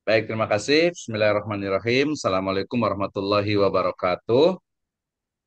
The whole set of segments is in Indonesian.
Baik, terima kasih. Bismillahirrahmanirrahim. Assalamualaikum warahmatullahi wabarakatuh.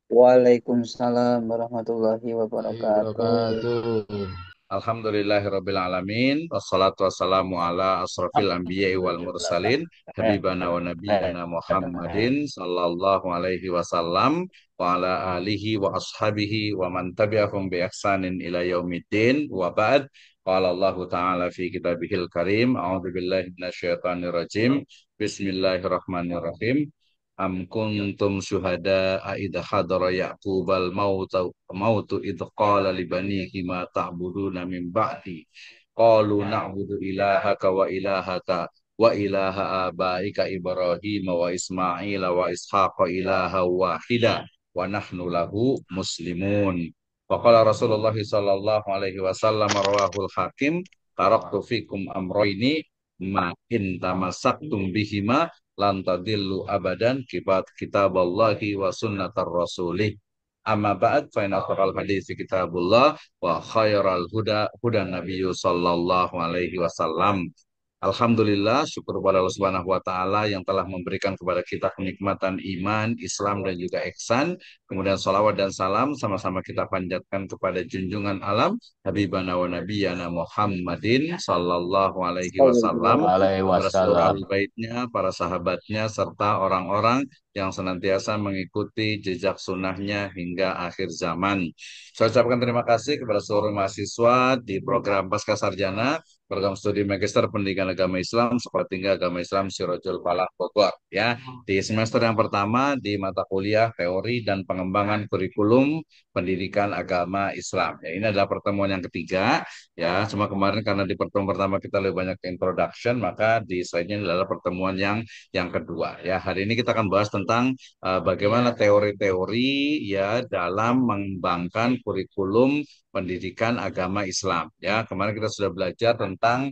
Waalaikumsalam warahmatullahi wabarakatuh. Wabarakatuh. Alhamdulillahirabbil alamin. Wassalatu wassalamu ala asrofil anbiya'i wal mursalin. Habibana wa nabiyyana Muhammadin sallallahu alaihi wasallam wa ala alihi wa ashabihi wa man tabi'ahum bi ihsanin ila yaumiddin wa ba'd. Qala Allah Ta'ala fi kitabihil karim. A'udzu billahi minasyaitonir rajim. Bismillahirrahmanirrahim. Am kuntum syuhada idza hadara yaqubal mautu idza qala li banihi ma ta'buduna min ba'di qalu na'budu ilahaka wa ilahaka wa ilaha abaika Ibrahim wa Ismail wa Ishaqa ilaha wahida wa nahnu lahu muslimun. Wa qala Rasulullah sallallahu alaihi wasallam rawahul Hakim taraktu fikum amroini ma in tamassaktum bihima lan tadillu abadan kitaballahi wa sunnatar rasulih. Amma ba'd fa inna khairal hadits kitabullah wa khairal huda nabiyyu sallallahu alaihi wasallam. Alhamdulillah, syukur kepada Allah Subhanahu wa taala yang telah memberikan kepada kita kenikmatan iman, Islam dan juga ihsan. Kemudian salawat dan salam sama-sama kita panjatkan kepada junjungan alam Habibana wa Nabiyana Muhammadin sallallahu alaihi wasallam, Alaihi kepada seluruh wasallam. ahli baitnya, para sahabatnya, serta orang-orang yang senantiasa mengikuti jejak sunnahnya hingga akhir zaman. Saya ucapkan terima kasih kepada seluruh mahasiswa di program Pasca Sarjana program studi Magister Pendidikan Agama Islam Sekolah Tinggi Agama Islam Sirojul Falah Bogor ya. Di semester yang pertama di mata kuliah teori dan pengembangan kurikulum pendidikan agama Islam. Ya, ini adalah pertemuan yang ketiga ya. Cuma kemarin karena di pertemuan pertama kita lebih banyak introduction, maka di slide-nya adalah pertemuan yang kedua ya. Hari ini kita akan bahas tentang bagaimana teori-teori ya dalam mengembangkan kurikulum pendidikan agama Islam. Ya, kemarin kita sudah belajar tentang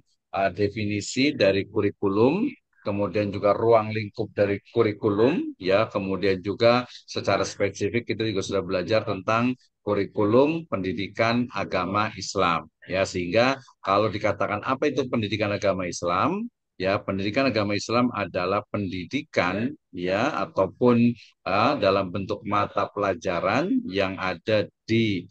definisi dari kurikulum, kemudian juga ruang lingkup dari kurikulum, ya, kemudian juga secara spesifik kita juga sudah belajar tentang kurikulum pendidikan agama Islam. Ya, sehingga kalau dikatakan apa itu pendidikan agama Islam, ya, pendidikan agama Islam adalah pendidikan ya ataupun dalam bentuk mata pelajaran yang ada di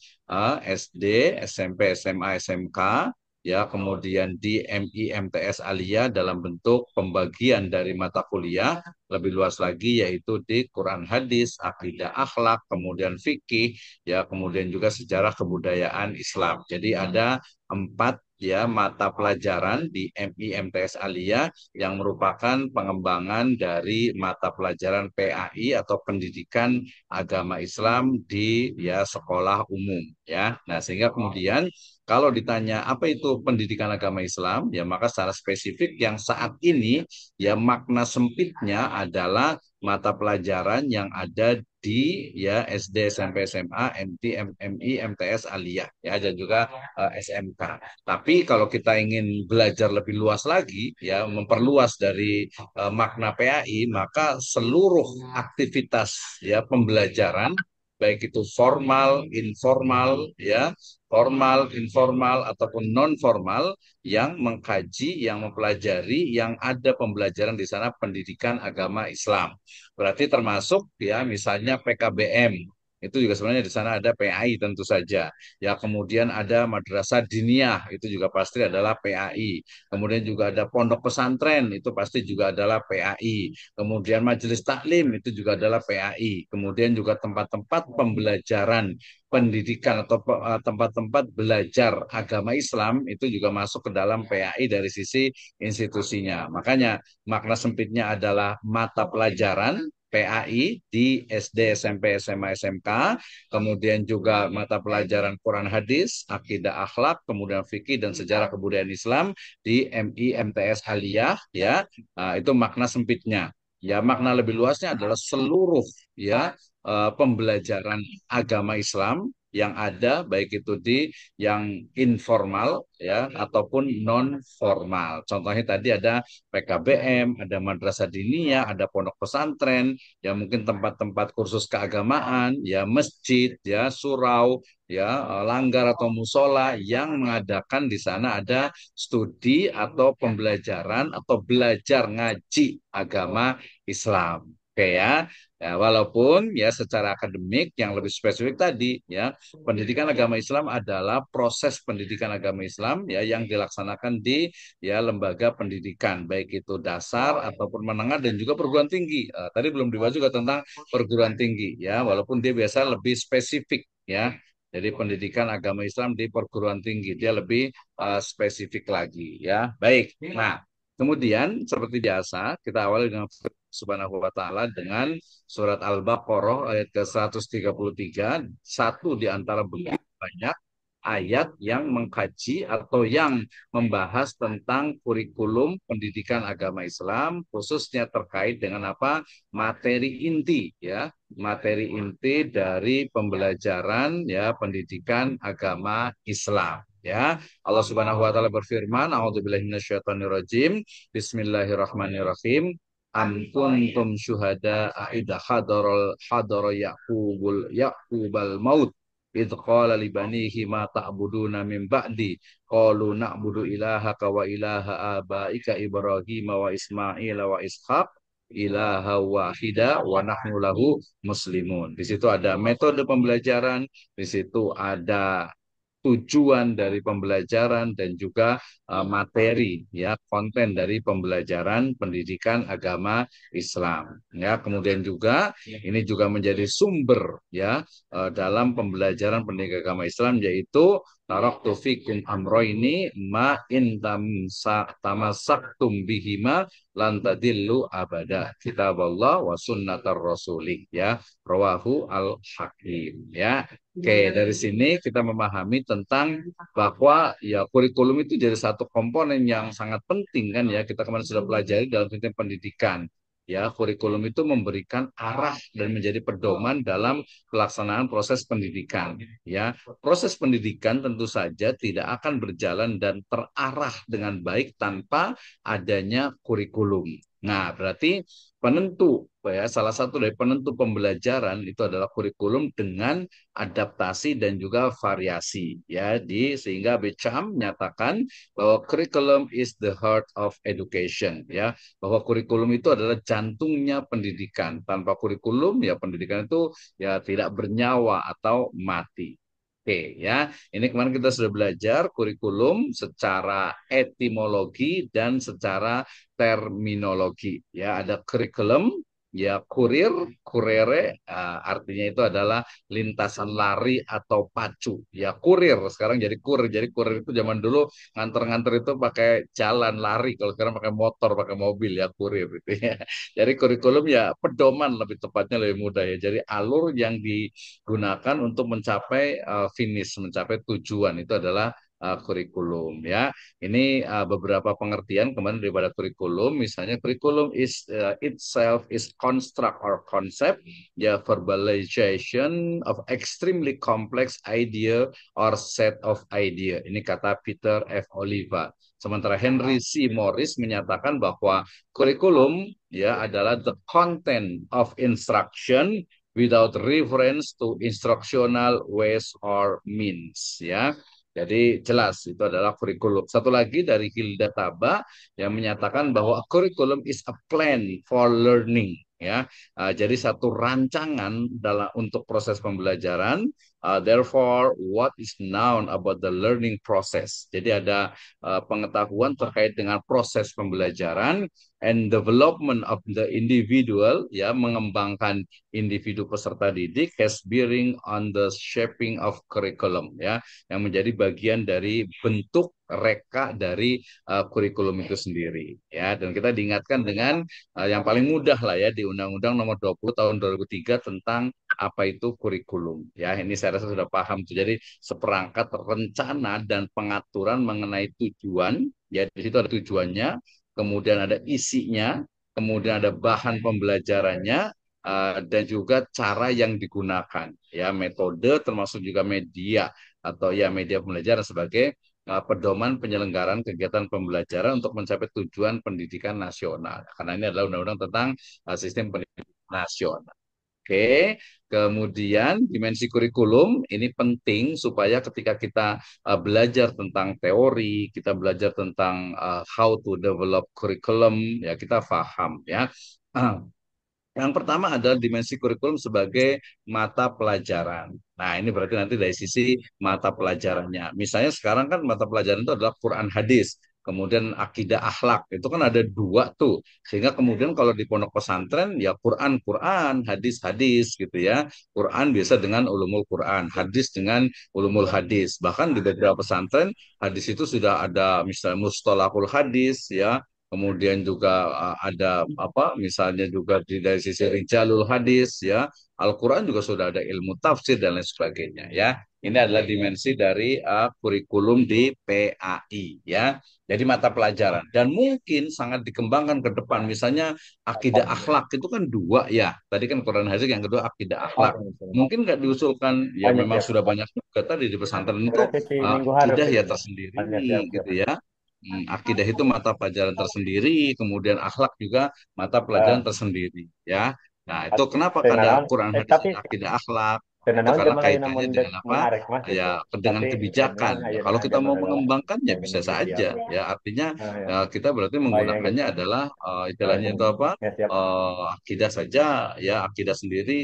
SD, SMP, SMA, SMK, ya, kemudian di MI, MTS, Aliyah dalam bentuk pembagian dari mata kuliah lebih luas lagi yaitu di Quran Hadis, Akidah Akhlak, kemudian fikih, ya, kemudian juga sejarah kebudayaan Islam. Jadi ada 4 ya mata pelajaran di MI, MTS, Aliyah yang merupakan pengembangan dari mata pelajaran PAI atau Pendidikan Agama Islam di ya sekolah umum ya. Nah, sehingga kemudian kalau ditanya apa itu pendidikan agama Islam, ya maka secara spesifik yang saat ini ya makna sempitnya adalah mata pelajaran yang ada di ya SD, SMP, SMA, MT, MI, MTS, Aliyah ya dan juga SMK. Tapi kalau kita ingin belajar lebih luas lagi ya memperluas dari makna PAI, maka seluruh aktivitas ya pembelajaran baik itu formal, informal, ya, formal, informal ataupun non formal yang mengkaji, yang mempelajari, yang ada pembelajaran di sana pendidikan agama Islam. Berarti termasuk ya misalnya PKBM. Itu juga sebenarnya di sana ada PAI tentu saja. Ya, kemudian ada madrasah diniyah, itu juga pasti adalah PAI. Kemudian juga ada pondok pesantren, itu pasti juga adalah PAI. Kemudian majelis taklim itu juga adalah PAI. Kemudian juga tempat-tempat pembelajaran pendidikan atau tempat-tempat belajar agama Islam itu juga masuk ke dalam PAI dari sisi institusinya. Makanya makna sempitnya adalah mata pelajaran PAI di SD, SMP, SMA, SMK, kemudian juga mata pelajaran Quran Hadis, Akidah Akhlak, kemudian fikih dan sejarah kebudayaan Islam di MI, MTS Aliyah, ya. Nah, itu makna sempitnya. Ya, makna lebih luasnya adalah seluruh ya pembelajaran agama Islam yang ada baik itu di yang informal ya ataupun non formal. Contohnya tadi ada PKBM, ada madrasah diniyah, ada pondok pesantren, ya mungkin tempat-tempat kursus keagamaan, ya masjid, ya surau, ya langgar atau musola yang mengadakan di sana ada studi atau pembelajaran atau belajar ngaji agama Islam. Oke ya. Ya, walaupun ya secara akademik yang lebih spesifik tadi ya pendidikan agama Islam adalah proses pendidikan agama Islam ya yang dilaksanakan di ya lembaga pendidikan baik itu dasar ataupun menengah dan juga perguruan tinggi. Tadi belum dibahas juga tentang perguruan tinggi ya walaupun dia biasa lebih spesifik ya. Jadi pendidikan agama Islam di perguruan tinggi dia lebih spesifik lagi ya. Baik. Nah, kemudian seperti biasa kita awali dengan Subhanahu wa taala dengan surat Al-Baqarah ayat ke-133, satu di antara begitu banyak ayat yang mengkaji atau yang membahas tentang kurikulum pendidikan agama Islam khususnya terkait dengan apa? Materi inti ya, materi inti dari pembelajaran ya pendidikan agama Islam. Ya, Allah Subhanahu wa taala berfirman, A'udzubillahi minasyaitonirrajim. Bismillahirrahmanirrahim. Am kuntum syuhada idza hadara yaqubal maut id qala li banihi ma ta'buduna min ba'di qalu na'budu ilahaka wa ilaha abaika Ibrahim wa Ismail wa Ishaq ilaha wahida wa nahnu lahu muslimun. Di situ ada metode pembelajaran, di situ ada tujuan dari pembelajaran dan juga materi ya konten dari pembelajaran pendidikan agama Islam ya kemudian juga ini juga menjadi sumber ya dalam pembelajaran pendidikan agama Islam yaitu taraktu fikum amroini ma in tamasaktum bihima lan tadillu abada kitab Allah wa sunnatar rasuli ya rawahu al hakim ya. Oke, dari sini kita memahami tentang bahwa ya kurikulum itu jadi satu komponen yang sangat penting kan ya kita kemarin sudah pelajari dalam sistem pendidikan. Ya, kurikulum itu memberikan arah dan menjadi pedoman dalam pelaksanaan proses pendidikan. Ya, proses pendidikan tentu saja tidak akan berjalan dan terarah dengan baik tanpa adanya kurikulum. Nah, berarti penentu ya salah satu dari penentu pembelajaran itu adalah kurikulum dengan adaptasi dan juga variasi ya di sehingga Beckham menyatakan bahwa curriculum is the heart of education ya bahwa kurikulum itu adalah jantungnya pendidikan tanpa kurikulum ya pendidikan itu ya tidak bernyawa atau mati. Oke ya, ini kemarin kita sudah belajar kurikulum secara etimologi dan secara terminologi. Ya, ada kurikulum, ya kurir, kurere, artinya itu adalah lintasan lari atau pacu. Ya kurir, sekarang jadi kurir. Jadi kurir itu zaman dulu nganter-nganter itu pakai jalan lari. Kalau sekarang pakai motor, pakai mobil ya kurir gitu ya. Jadi kurikulum ya pedoman lebih tepatnya lebih mudah ya. Jadi alur yang digunakan untuk mencapai finish, mencapai tujuan itu adalah kurikulum ya. Ini beberapa pengertian kemarin daripada kurikulum. Misalnya kurikulum is itself is construct or concept, ya verbalization of extremely complex idea or set of idea. Ini kata Peter F. Oliva. Sementara Henry C. Morris menyatakan bahwa kurikulum ya adalah the content of instruction without reference to instructional ways or means ya. Jadi jelas itu adalah kurikulum. Satu lagi dari Hilda Taba yang menyatakan bahwa kurikulum is a plan for learning ya. Jadi satu rancangan dalam untuk proses pembelajaran. Therefore, what is known about the learning process? Jadi ada pengetahuan terkait dengan proses pembelajaran and development of the individual ya mengembangkan individu peserta didik has bearing on the shaping of curriculum ya yang menjadi bagian dari bentuk reka dari kurikulum itu sendiri ya dan kita diingatkan dengan yang paling mudah lah ya di Undang-Undang Nomor 20 Tahun 2003 tentang apa itu kurikulum ya ini saya rasa sudah paham tuh jadi seperangkat rencana dan pengaturan mengenai tujuan ya di situ ada tujuannya kemudian ada isinya kemudian ada bahan pembelajarannya dan juga cara yang digunakan, ya metode termasuk juga media atau ya media pembelajaran sebagai pedoman penyelenggaraan kegiatan pembelajaran untuk mencapai tujuan pendidikan nasional. Karena ini adalah undang-undang tentang sistem pendidikan nasional. Oke, kemudian dimensi kurikulum ini penting supaya ketika kita belajar tentang teori, kita belajar tentang how to develop curriculum, ya kita paham ya. Yang pertama adalah dimensi kurikulum sebagai mata pelajaran. Nah, ini berarti nanti dari sisi mata pelajarannya. Misalnya sekarang kan mata pelajaran itu adalah Quran hadis, kemudian akidah akhlak. Itu kan ada dua tuh. Sehingga kemudian kalau di pondok pesantren ya Quran Quran, hadis hadis gitu ya. Quran biasa dengan ulumul Quran, hadis dengan ulumul hadis. Bahkan di beberapa pesantren hadis itu sudah ada misalnya mustalahul hadis ya, kemudian juga ada apa misalnya juga dari sisi rijalul hadis ya, Al-Quran juga sudah ada ilmu tafsir dan lain sebagainya ya. Ini adalah dimensi dari kurikulum di PAI ya. Jadi mata pelajaran dan mungkin sangat dikembangkan ke depan. Misalnya akidah akhlak itu kan dua ya. Tadi kan Quran hadis, yang kedua akidah akhlak. Mungkin nggak diusulkan ya, Lanjut memang ya. sudah banyak juga tadi di pesantren itu Berarti si Minggu harus akidah ini ya Bang. tersendiri Lanjut siap-siap. gitu ya. Akidah itu mata pelajaran tersendiri, kemudian akhlak juga mata pelajaran tersendiri, ya. Nah, itu kenapa ada Tenanawan, Quran hadis tapi dan akidah akhlak? Itu tenanawan karena zaman lain namun kaitannya dek dengan apa? mengarek mas gitu. Ya, dengan Tapi kebijakan. memang Ya, aja kalau kita zaman mau adalah mengembangkannya teknologi bisa media saja, apa. ya. Artinya Nah, ya. kita berarti Banyak gitu. menggunakannya adalah Nah, istilahnya itu apa? ya siap. Akidah saja, ya akidah sendiri,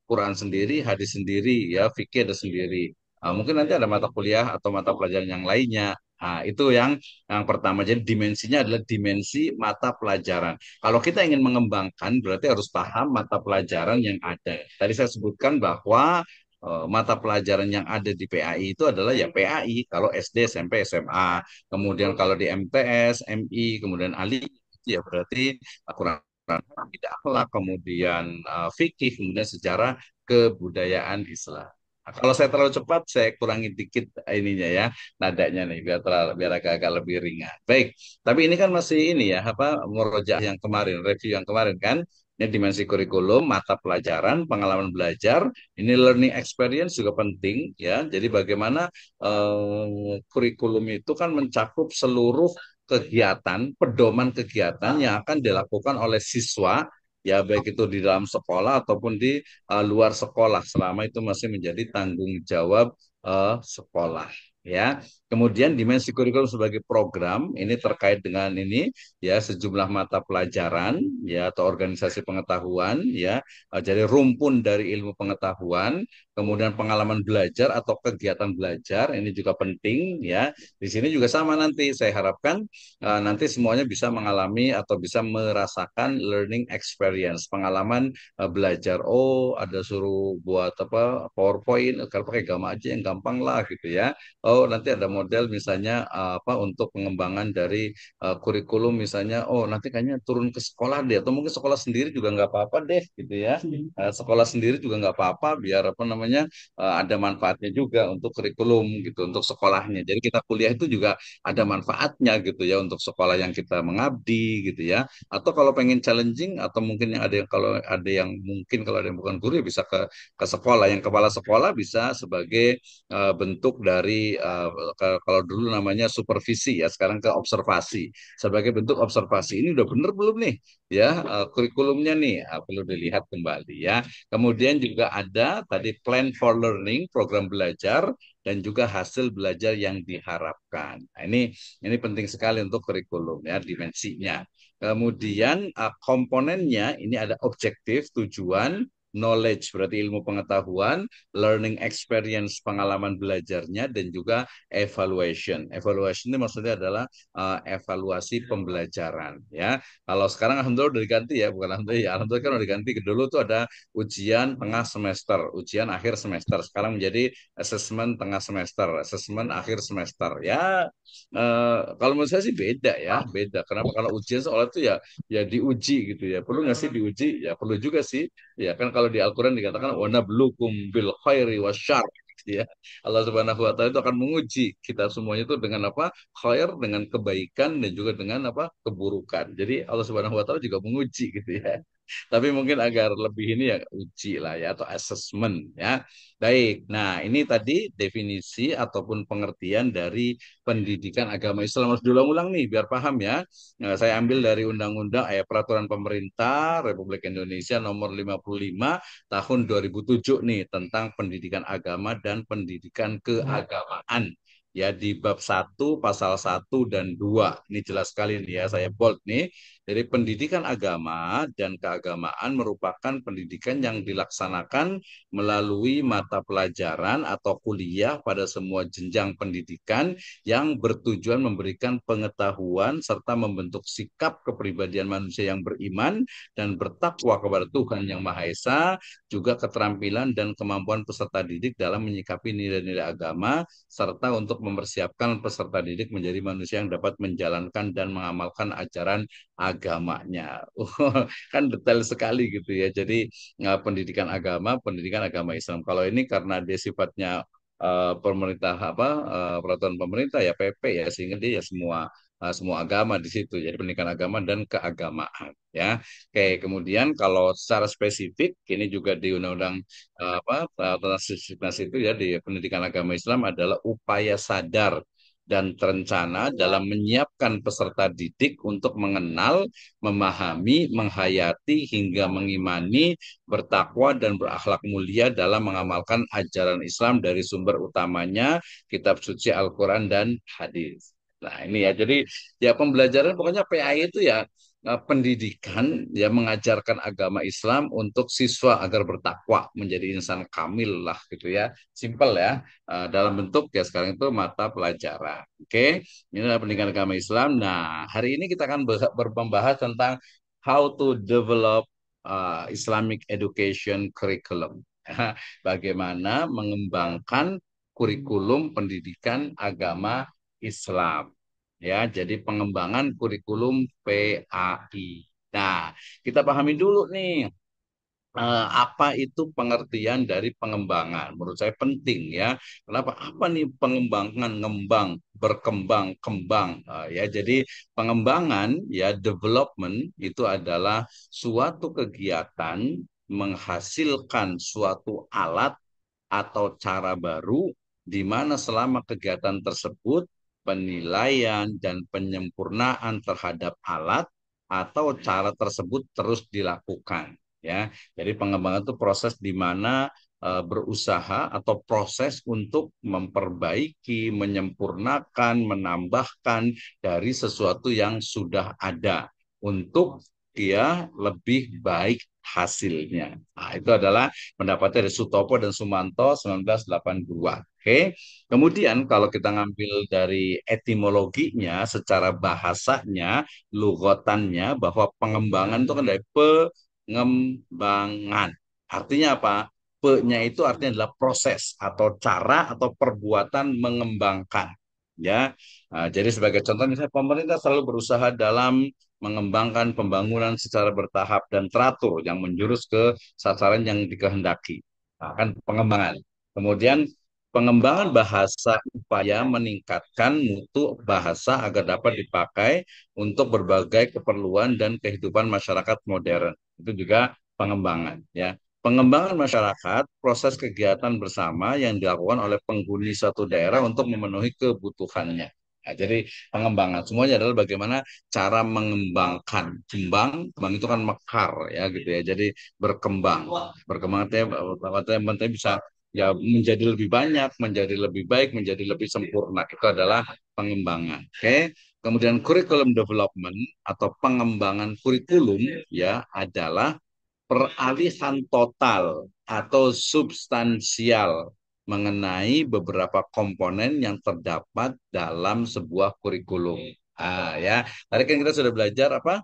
Quran sendiri, hadis sendiri, ya fikih ada sendiri. Mungkin nanti ada mata kuliah atau mata pelajaran yang lainnya. Nah, itu yang pertama. Jadi dimensinya adalah dimensi mata pelajaran. Kalau kita ingin mengembangkan, berarti harus paham mata pelajaran yang ada. Tadi saya sebutkan bahwa mata pelajaran yang ada di PAI itu adalah ya PAI. Kalau SD, SMP, SMA. Kemudian kalau di MTS, MI, kemudian Ali, ya berarti Quran tidak akhlak, kemudian fikih, kemudian sejarah kebudayaan Islam. Nah, kalau saya terlalu cepat, saya kurangi dikit ininya ya, nadanya nih, biar agak-agak lebih ringan. Baik, tapi ini kan masih ini ya, apa murojaah yang kemarin, review yang kemarin kan. Ini dimensi kurikulum, mata pelajaran, pengalaman belajar, ini learning experience juga penting ya. Jadi bagaimana kurikulum itu kan mencakup seluruh kegiatan, pedoman kegiatan yang akan dilakukan oleh siswa, ya baik itu di dalam sekolah ataupun di luar sekolah, selama itu masih menjadi tanggung jawab sekolah. Ya, kemudian dimensi kurikulum sebagai program ini terkait dengan ini ya, sejumlah mata pelajaran ya atau organisasi pengetahuan ya. Jadi rumpun dari ilmu pengetahuan, kemudian pengalaman belajar atau kegiatan belajar ini juga penting ya. Di sini juga sama, nanti saya harapkan nanti semuanya bisa mengalami atau bisa merasakan learning experience, pengalaman belajar. Oh, ada suruh buat apa PowerPoint, kalau pakai Gamma aja yang gampang lah gitu ya. Oh, nanti ada model misalnya apa untuk pengembangan dari kurikulum misalnya. Oh, nanti kayaknya turun ke sekolah deh, atau mungkin sekolah sendiri juga nggak apa-apa deh gitu ya. Sekolah sendiri juga nggak apa-apa, biar apa namanya ada manfaatnya juga untuk kurikulum gitu, untuk sekolahnya. Jadi kita kuliah itu juga ada manfaatnya gitu ya untuk sekolah yang kita mengabdi gitu ya. Atau kalau pengen challenging atau mungkin yang ada yang kalau ada yang mungkin kalau ada yang bukan guru ya bisa ke sekolah, yang kepala sekolah bisa sebagai bentuk dari kalau dulu namanya supervisi ya, sekarang ke observasi, sebagai bentuk observasi. Ini udah bener belum nih ya kurikulumnya nih, perlu dilihat kembali ya. Kemudian juga ada tadi plan for learning, program belajar dan juga hasil belajar yang diharapkan. Nah, ini penting sekali untuk kurikulum ya, dimensinya. Kemudian komponennya ini ada objektif, tujuan, knowledge berarti ilmu pengetahuan, learning experience pengalaman belajarnya, dan juga evaluation. Evaluation ini maksudnya adalah evaluasi pembelajaran ya. Kalau sekarang alhamdulillah udah diganti ya, bukan alhamdulillah ya, alhamdulillah kan udah diganti. Dulu tuh ada ujian tengah semester, ujian akhir semester. Sekarang menjadi asesmen tengah semester, asesmen akhir semester. Ya, kalau menurut saya sih beda ya, beda. Kenapa? Kalau ujian soal itu ya, ya diuji gitu ya. Perlu nggak sih diuji? Ya perlu juga sih. Ya kan kalau di Al-Quran dikatakan wa nabluukum bil khairi wasyarr gitu ya. Allah Subhanahu wa taala itu akan menguji kita semuanya itu dengan apa? Khair, dengan kebaikan dan juga dengan apa? Keburukan. Jadi Allah Subhanahu wa taala juga menguji gitu ya. Tapi mungkin agar lebih ini ya uji lah ya atau assessment ya. Baik. Nah, ini tadi definisi ataupun pengertian dari pendidikan agama Islam. Harus diulang-ulang nih biar paham ya. Nah, saya ambil dari Undang-Undang Peraturan Pemerintah Republik Indonesia nomor 55 tahun 2007 nih tentang pendidikan agama dan pendidikan keagamaan. Ya di bab 1 pasal 1 dan 2. Ini jelas sekali nih ya, saya bold nih. Jadi pendidikan agama dan keagamaan merupakan pendidikan yang dilaksanakan melalui mata pelajaran atau kuliah pada semua jenjang pendidikan yang bertujuan memberikan pengetahuan serta membentuk sikap kepribadian manusia yang beriman dan bertakwa kepada Tuhan Yang Maha Esa, juga keterampilan dan kemampuan peserta didik dalam menyikapi nilai-nilai agama, serta untuk mempersiapkan peserta didik menjadi manusia yang dapat menjalankan dan mengamalkan ajaran agamanya. Kan detail sekali gitu ya. Jadi pendidikan agama Islam. Kalau ini karena dia sifatnya pemerintah peraturan pemerintah ya PP ya sehingga dia ya semua agama di situ. Jadi pendidikan agama dan keagamaan ya. Oke, kemudian kalau secara spesifik ini juga di Undang-Undang tentang diskriminasi itu ya di pendidikan agama Islam adalah upaya sadar dan terencana dalam menyiapkan peserta didik untuk mengenal, memahami, menghayati, hingga mengimani, bertakwa, dan berakhlak mulia dalam mengamalkan ajaran Islam dari sumber utamanya, kitab suci Al-Quran dan hadis. Nah ini ya, jadi ya pembelajaran pokoknya PAI itu ya pendidikan ya mengajarkan agama Islam untuk siswa agar bertakwa menjadi insan kamil lah gitu ya, simple ya. Dalam bentuk ya sekarang itu mata pelajaran. Oke, ini adalah pendidikan agama Islam. Nah, hari ini kita akan membahas tentang how to develop Islamic education curriculum. Bagaimana mengembangkan kurikulum pendidikan agama Islam. Ya, jadi pengembangan kurikulum PAI. Nah, kita pahami dulu nih apa itu pengertian dari pengembangan. Menurut saya penting ya. Kenapa? Apa nih pengembangan, ngembang, berkembang, kembang. Ya, jadi pengembangan ya development itu adalah suatu kegiatan menghasilkan suatu alat atau cara baru di mana selama kegiatan tersebut penilaian dan penyempurnaan terhadap alat atau cara tersebut terus dilakukan ya. Jadi pengembangan itu proses di mana berusaha atau proses untuk memperbaiki, menyempurnakan, menambahkan dari sesuatu yang sudah ada untuk dia lebih baik hasilnya. Nah, itu adalah pendapatnya dari Sutopo dan Sumanto 1982. Oke. Kemudian kalau kita ngambil dari etimologinya secara bahasanya, lugotannya bahwa pengembangan itu kan dari pengembangan. Artinya apa? Pe-nya itu artinya adalah proses atau cara atau perbuatan mengembangkan. Ya, jadi sebagai contoh misalnya pemerintah selalu berusaha dalam mengembangkan pembangunan secara bertahap dan teratur yang menjurus ke sasaran yang dikehendaki. Nah, kan pengembangan. Kemudian pengembangan bahasa upaya meningkatkan mutu bahasa agar dapat dipakai untuk berbagai keperluan dan kehidupan masyarakat modern. Itu juga pengembangan ya. Pengembangan masyarakat, proses kegiatan bersama yang dilakukan oleh penghuni suatu daerah untuk memenuhi kebutuhannya. Nah, jadi pengembangan semuanya adalah bagaimana cara mengembangkan. Kembang itu kan mekar ya gitu ya. Jadi berkembang. Berkembang artinya bisa ya menjadi lebih banyak, menjadi lebih baik, menjadi lebih sempurna. Itu adalah pengembangan. Oke. Kemudian curriculum development atau pengembangan kurikulum ya adalah peralihan total atau substansial mengenai beberapa komponen yang terdapat dalam sebuah kurikulum. Ya, tadi kan kita sudah belajar apa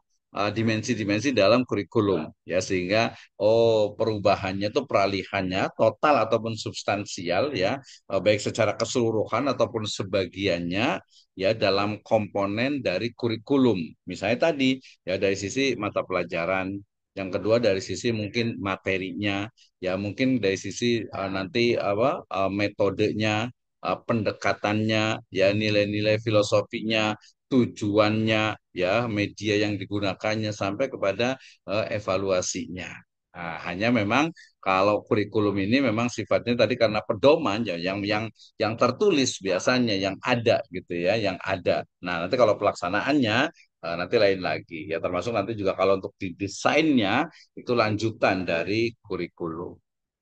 dimensi-dimensi dalam kurikulum ya sehingga perubahannya itu peralihannya total ataupun substansial ya baik secara keseluruhan ataupun sebagiannya ya dalam komponen dari kurikulum. Misalnya tadi ya dari sisi mata pelajaran, yang kedua dari sisi mungkin materinya, ya mungkin dari sisi nanti metodenya, pendekatannya, ya nilai-nilai filosofinya, tujuannya, ya, media yang digunakannya sampai kepada evaluasinya. Nah, hanya memang kalau kurikulum ini memang sifatnya tadi karena pedoman ya yang tertulis biasanya yang ada gitu ya, yang ada. Nah, nanti kalau pelaksanaannya nanti lain lagi ya, termasuk nanti juga kalau untuk didesainnya itu lanjutan dari kurikulum.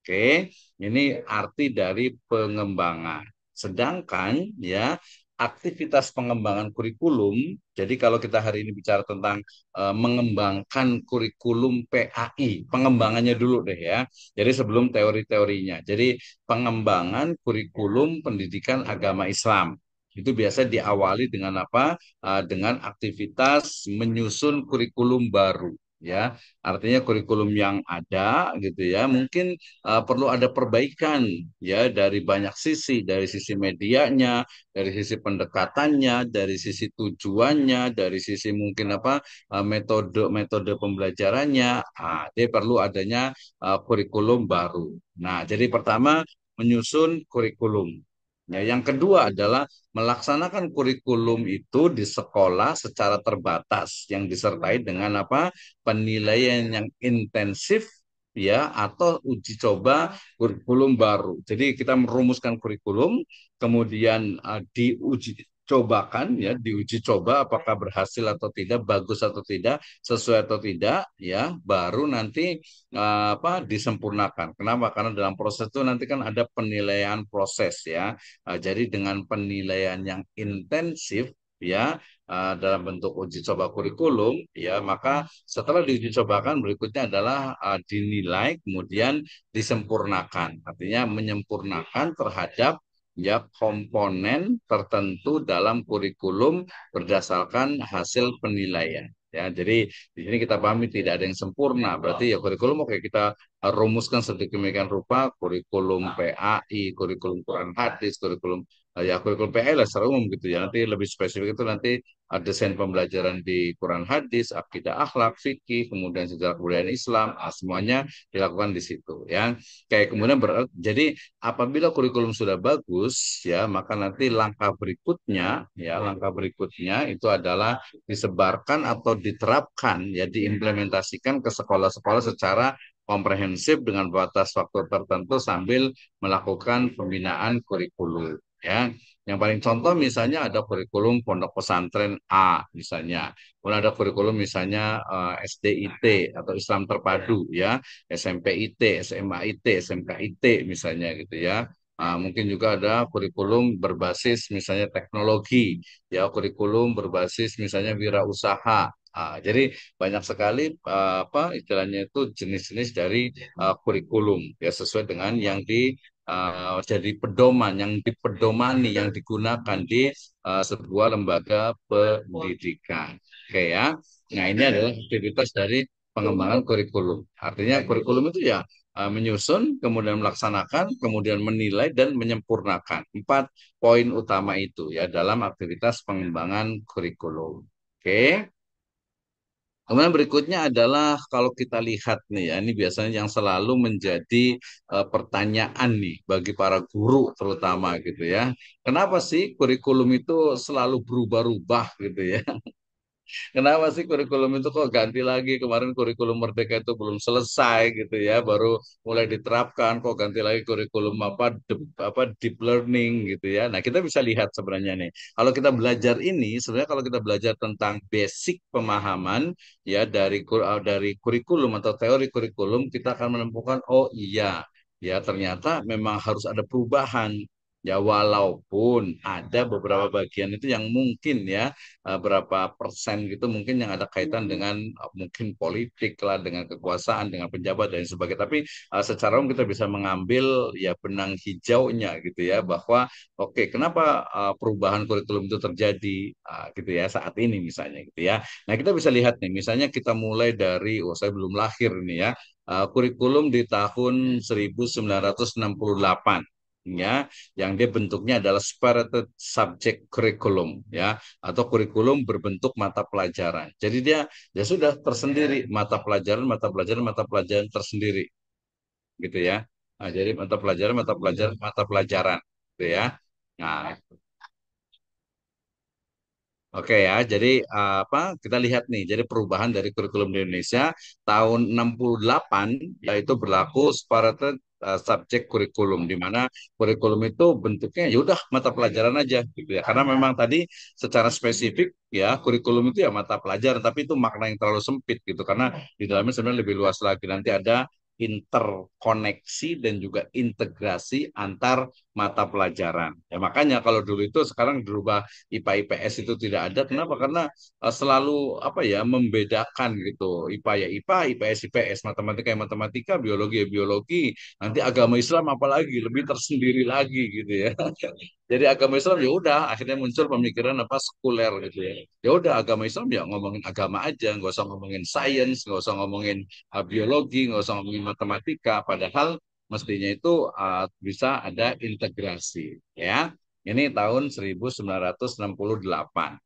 Oke, ini arti dari pengembangan. Sedangkan ya aktivitas pengembangan kurikulum, jadi kalau kita hari ini bicara tentang mengembangkan kurikulum PAI, pengembangannya dulu deh ya. Jadi sebelum teori-teorinya. Jadi pengembangan kurikulum pendidikan agama Islam. Itu biasa diawali dengan apa? Dengan aktivitas menyusun kurikulum baru. Ya, artinya kurikulum yang ada gitu ya, mungkin perlu ada perbaikan ya dari banyak sisi, dari sisi medianya, dari sisi pendekatannya, dari sisi tujuannya, dari sisi mungkin apa metode-metode pembelajarannya. Dia perlu adanya kurikulum baru. Nah, jadi pertama menyusun kurikulum. Ya, yang kedua adalah melaksanakan kurikulum itu di sekolah secara terbatas yang disertai dengan apa? Penilaian yang intensif ya atau uji coba kurikulum baru. Jadi kita merumuskan kurikulum, kemudian diuji cobakan ya, diuji coba apakah berhasil atau tidak, bagus atau tidak, sesuai atau tidak, ya, baru nanti disempurnakan. Kenapa? Karena dalam proses itu nanti kan ada penilaian proses ya. Jadi dengan penilaian yang intensif ya dalam bentuk uji coba kurikulum ya maka setelah diuji cobakan berikutnya adalah dinilai kemudian disempurnakan artinya menyempurnakan terhadap ya komponen tertentu dalam kurikulum berdasarkan hasil penilaian ya jadi di sini kita pahami tidak ada yang sempurna berarti ya kurikulum oke kita rumuskan sedemikian rupa kurikulum PAI kurikulum Quran hadis kurikulum ya kurikulum PAI lah secara umum gitu ya nanti lebih spesifik itu nanti desain pembelajaran di Quran hadis akidah akhlak fikih kemudian sejarah kebudayaan Islam semuanya dilakukan di situ ya kayak kemudian jadi apabila kurikulum sudah bagus ya maka nanti langkah berikutnya itu adalah disebarkan atau diterapkan ya diimplementasikan ke sekolah-sekolah secara komprehensif dengan batas waktu tertentu sambil melakukan pembinaan kurikulum ya. Yang paling contoh misalnya ada kurikulum pondok pesantren A misalnya. Kemudian ada kurikulum misalnya SDIT atau Islam Terpadu ya, SMP IT, SMA IT, SMK IT misalnya gitu ya. Mungkin juga ada kurikulum berbasis misalnya teknologi, ya kurikulum berbasis misalnya wirausaha. Jadi banyak sekali apa istilahnya itu jenis-jenis dari kurikulum ya sesuai dengan yang jadi pedoman, yang dipedomani, yang digunakan di sebuah lembaga pendidikan. Oke ya. Nah ini adalah aktivitas dari pengembangan kurikulum. Artinya kurikulum itu ya menyusun, kemudian melaksanakan, kemudian menilai dan menyempurnakan. 4 poin utama itu ya dalam aktivitas pengembangan kurikulum. Oke. Kemudian berikutnya adalah kalau kita lihat nih ya, ini biasanya yang selalu menjadi pertanyaan nih bagi para guru terutama gitu ya. Kenapa sih kurikulum itu selalu berubah-ubah gitu ya? Kenapa sih kurikulum itu kok ganti lagi? Kemarin kurikulum Merdeka itu belum selesai gitu ya, baru mulai diterapkan kok ganti lagi kurikulum apa deep learning gitu ya. Nah, kita bisa lihat sebenarnya nih. Kalau kita belajar ini sebenarnya kalau kita belajar tentang basic pemahaman ya dari kurikulum atau teori kurikulum, kita akan menemukan oh iya ya ternyata memang harus ada perubahan. Ya walaupun ada beberapa bagian itu yang mungkin ya berapa persen gitu mungkin yang ada kaitan dengan mungkin politik lah, dengan kekuasaan, dengan pejabat dan sebagainya. Tapi secara umum kita bisa mengambil ya benang hijaunya gitu ya bahwa oke kenapa perubahan kurikulum itu terjadi gitu ya saat ini misalnya gitu ya. Nah kita bisa lihat nih misalnya kita mulai dari saya belum lahir nih ya kurikulum di tahun 1968 ya yang dia bentuknya adalah separated subject curriculum ya atau kurikulum berbentuk mata pelajaran. Jadi dia sudah tersendiri mata pelajaran tersendiri gitu ya. Nah, jadi mata pelajaran gitu ya. Nah, Oke ya, jadi apa kita lihat nih, jadi perubahan dari kurikulum di Indonesia tahun 68 yaitu berlaku separated subjek kurikulum, di mana kurikulum itu bentuknya ya udah mata pelajaran aja gitu ya. Karena memang tadi secara spesifik ya kurikulum itu ya mata pelajaran, tapi itu makna yang terlalu sempit gitu karena di dalamnya sebenarnya lebih luas lagi. Nanti ada interkoneksi dan juga integrasi antar mata pelajaran. Ya makanya kalau dulu itu sekarang dirubah IPA IPS itu tidak ada. Kenapa? Karena selalu apa ya membedakan gitu. IPA ya IPA, IPS IPS, matematika ya matematika, biologi ya biologi. Nanti agama Islam apalagi lebih tersendiri lagi gitu ya. Jadi agama Islam ya udah akhirnya muncul pemikiran apa sekuler gitu ya. Ya udah agama Islam ya ngomongin agama aja, nggak usah ngomongin sains, nggak usah ngomongin biologi, nggak usah ngomongin matematika. Padahal mestinya itu bisa ada integrasi ya. Ini tahun 1968.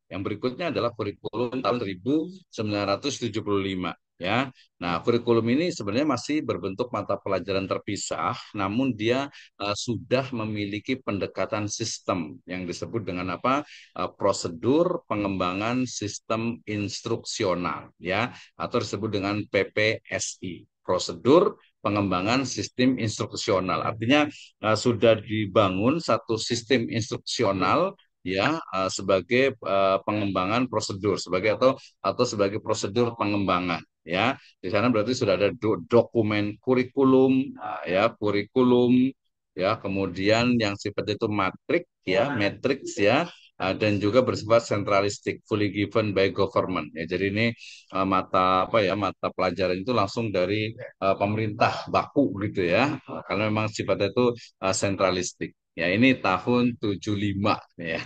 Yang berikutnya adalah kurikulum tahun 1975 ya. Nah, kurikulum ini sebenarnya masih berbentuk mata pelajaran terpisah, namun dia sudah memiliki pendekatan sistem yang disebut dengan apa? Prosedur pengembangan sistem instruksional ya, atau disebut dengan PPSI. Prosedur pengembangan sistem instruksional. Artinya sudah dibangun satu sistem instruksional ya sebagai pengembangan prosedur sebagai atau sebagai prosedur pengembangan ya. Di sana berarti sudah ada dokumen kurikulum ya kurikulum ya kemudian yang sifatnya itu matrik ya matrix ya dan juga bersifat sentralistik fully given by government ya jadi ini mata apa ya mata pelajaran itu langsung dari pemerintah baku gitu ya karena memang sifatnya itu sentralistik ya ini tahun 75 ya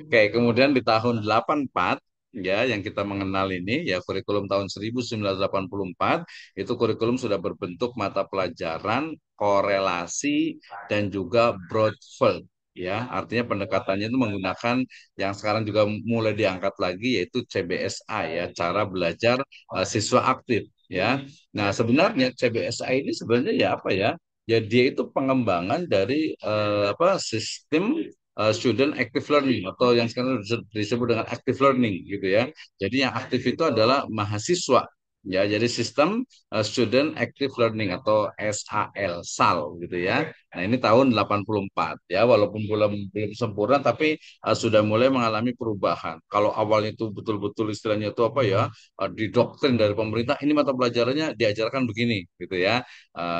oke kemudian di tahun 84 ya yang kita mengenal ini ya kurikulum tahun 1984 itu kurikulum sudah berbentuk mata pelajaran korelasi dan juga Broadfield ya artinya pendekatannya itu menggunakan yang sekarang juga mulai diangkat lagi yaitu CBSA ya cara belajar siswa aktif ya nah sebenarnya CBSA ini sebenarnya ya apa ya ya dia itu pengembangan dari apa sistem student active learning atau yang sekarang disebut dengan active learning gitu ya jadi yang aktif itu adalah mahasiswa ya jadi sistem Student Active Learning atau SAL gitu ya. Nah, ini tahun 84 ya, walaupun belum sempurna tapi sudah mulai mengalami perubahan. Kalau awalnya itu betul-betul istilahnya itu apa ya, didoktrin dari pemerintah, ini mata pelajarannya diajarkan begini gitu ya.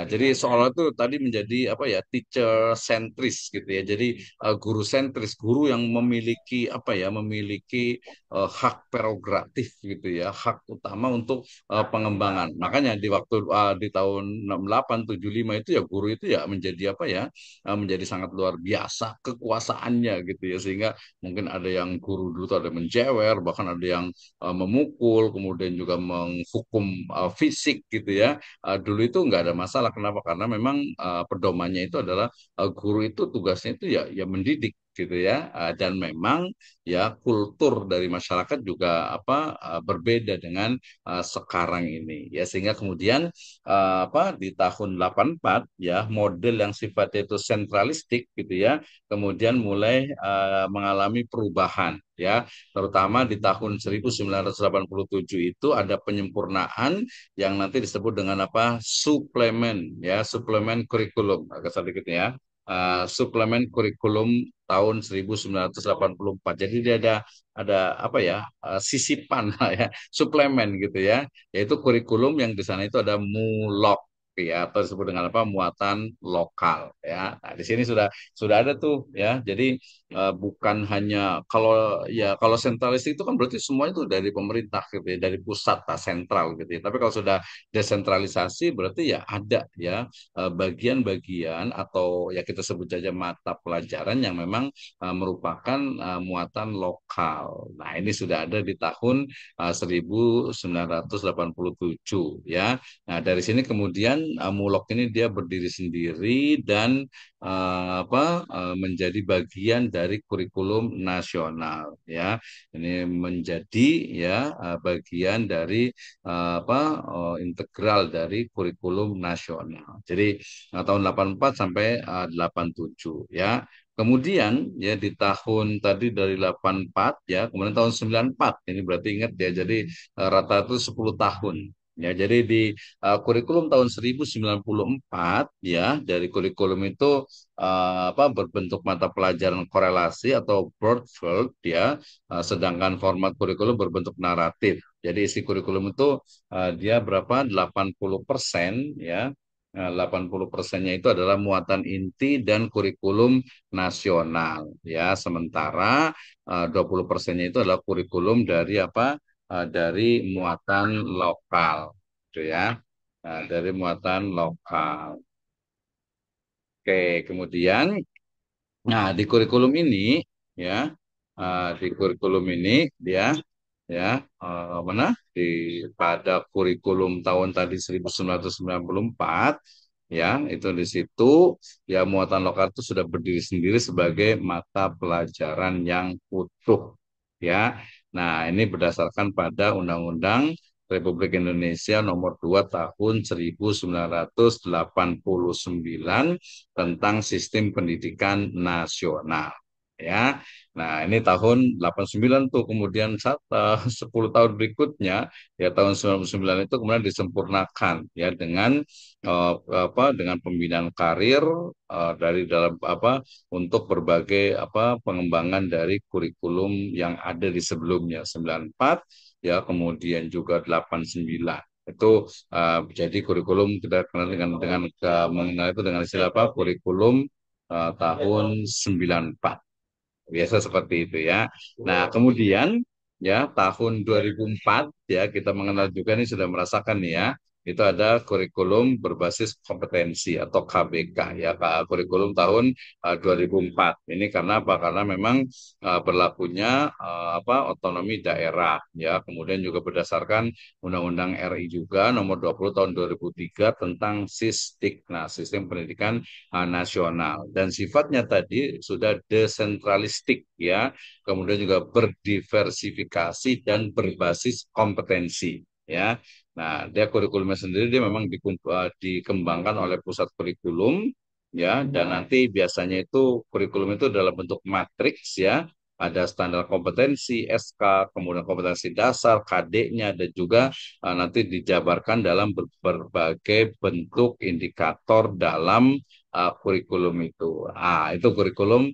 Jadi seolah itu tadi menjadi apa ya, teacher sentris gitu ya. Jadi guru sentris, guru yang memiliki apa ya, memiliki hak prerogatif gitu ya, hak utama untuk pengembangan. Makanya di waktu di tahun 68 75 itu ya guru itu ya menjadi apa ya? Menjadi sangat luar biasa kekuasaannya gitu ya sehingga mungkin ada yang guru dulu tuh ada yang menjewer, bahkan ada yang memukul, kemudian juga menghukum fisik gitu ya. Dulu itu nggak ada masalah. Kenapa? Karena memang pedomannya itu adalah guru itu tugasnya itu ya mendidik gitu ya. Dan memang ya kultur dari masyarakat juga apa berbeda dengan sekarang ini ya sehingga kemudian apa di tahun 84 ya model yang sifatnya itu sentralistik gitu ya kemudian mulai mengalami perubahan ya terutama di tahun 1987 itu ada penyempurnaan yang nanti disebut dengan apa suplemen ya suplemen kurikulum agak sedikit ya suplemen kurikulum tahun 1984 jadi dia ada apa ya sisipan lah ya suplemen gitu ya yaitu kurikulum yang di sana itu ada mulok ya atau disebut dengan apa muatan lokal ya nah, di sini sudah ada tuh ya jadi bukan hanya kalau sentralis itu kan berarti semua itu dari pemerintah gitu ya dari pusat sentral gitu ya tapi kalau sudah desentralisasi berarti ya ada ya bagian-bagian atau ya kita sebut saja mata pelajaran yang memang merupakan muatan lokal. Nah, ini sudah ada di tahun 1987 ya. Nah, dari sini kemudian Mulok ini dia berdiri sendiri dan menjadi bagian dari kurikulum nasional ya. Ini menjadi ya bagian dari integral dari kurikulum nasional. Jadi tahun 84 sampai 87 ya. Kemudian ya di tahun tadi dari 84 ya, kemudian tahun 94 ini berarti ingat ya, jadi rata itu 10 tahun. Ya, jadi di kurikulum tahun 1094 ya, dari kurikulum itu berbentuk mata pelajaran korelasi atau Broadfield ya, sedangkan format kurikulum berbentuk naratif. Jadi isi kurikulum itu dia berapa? 80% ya. 80%-nya itu adalah muatan inti dan kurikulum nasional ya, sementara 20%-nya itu adalah kurikulum dari apa, dari muatan lokal gitu ya. Nah, dari muatan lokal. Oke, kemudian nah di kurikulum ini ya, di kurikulum ini dia ya, mana di pada kurikulum tahun tadi 1994 ya, itu di situ ya muatan lokal itu sudah berdiri sendiri sebagai mata pelajaran yang utuh ya. Nah, ini berdasarkan pada Undang-Undang Republik Indonesia Nomor 2 Tahun 1989 tentang Sistem Pendidikan Nasional ya. Nah, ini tahun 89 tuh, kemudian 10 tahun berikutnya ya tahun 99 itu kemudian disempurnakan ya dengan dengan pembinaan karir dari dalam untuk berbagai pengembangan dari kurikulum yang ada di sebelumnya 94 ya, kemudian juga 89 itu jadi kurikulum kita kenal mengenal itu dengan istilah apa, kurikulum tahun 94. Biasa seperti itu ya. Nah, kemudian ya tahun 2004 ya kita mengenal juga nih, sudah merasakan nih ya. Itu ada kurikulum berbasis kompetensi atau KBK ya, kurikulum tahun 2004. Ini karena apa? Karena memang berlakunya otonomi daerah ya. Kemudian juga berdasarkan Undang-Undang RI juga nomor 20 tahun 2003 tentang SISDIK. Nah, Sistem Pendidikan nasional, dan sifatnya tadi sudah desentralistik ya, kemudian juga berdiversifikasi dan berbasis kompetensi ya. Nah, dia kurikulumnya sendiri dia memang dikembangkan oleh pusat kurikulum ya, dan nanti biasanya itu kurikulum itu dalam bentuk matriks ya, ada standar kompetensi SK, kemudian kompetensi dasar KD-nya, dan juga nanti dijabarkan dalam berbagai bentuk indikator dalam kurikulum itu. Itu kurikulum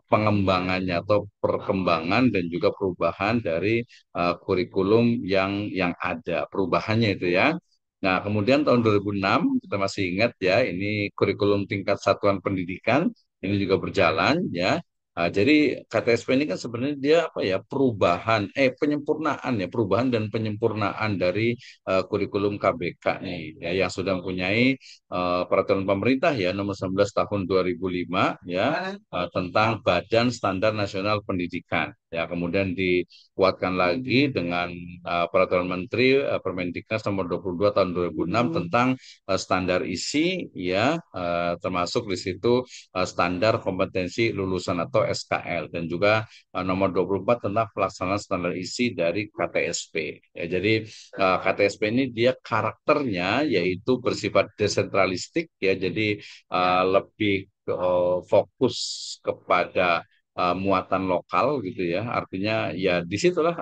pengembangannya atau perkembangan dan juga perubahan dari kurikulum yang ada, perubahannya itu ya. Nah, kemudian tahun 2006 kita masih ingat ya, ini kurikulum tingkat satuan pendidikan ini juga berjalan ya. Jadi KTSP ini kan sebenarnya dia apa ya, perubahan penyempurnaan ya, perubahan dan penyempurnaan dari kurikulum KBK nih ya, yang sudah mempunyai peraturan pemerintah ya nomor 19 tahun 2005 ya, tentang Badan Standar Nasional Pendidikan ya, kemudian dikuatkan lagi dengan peraturan Menteri Permendiknas nomor 22 tahun 2006 tentang standar isi ya, termasuk di situ standar kompetensi lulusan atau SKL, dan juga nomor 24 tentang pelaksanaan standar isi dari KTSP ya. Jadi KTSP ini dia karakternya yaitu bersifat desentralistik ya, jadi lebih fokus kepada muatan lokal gitu ya. Artinya ya disitulah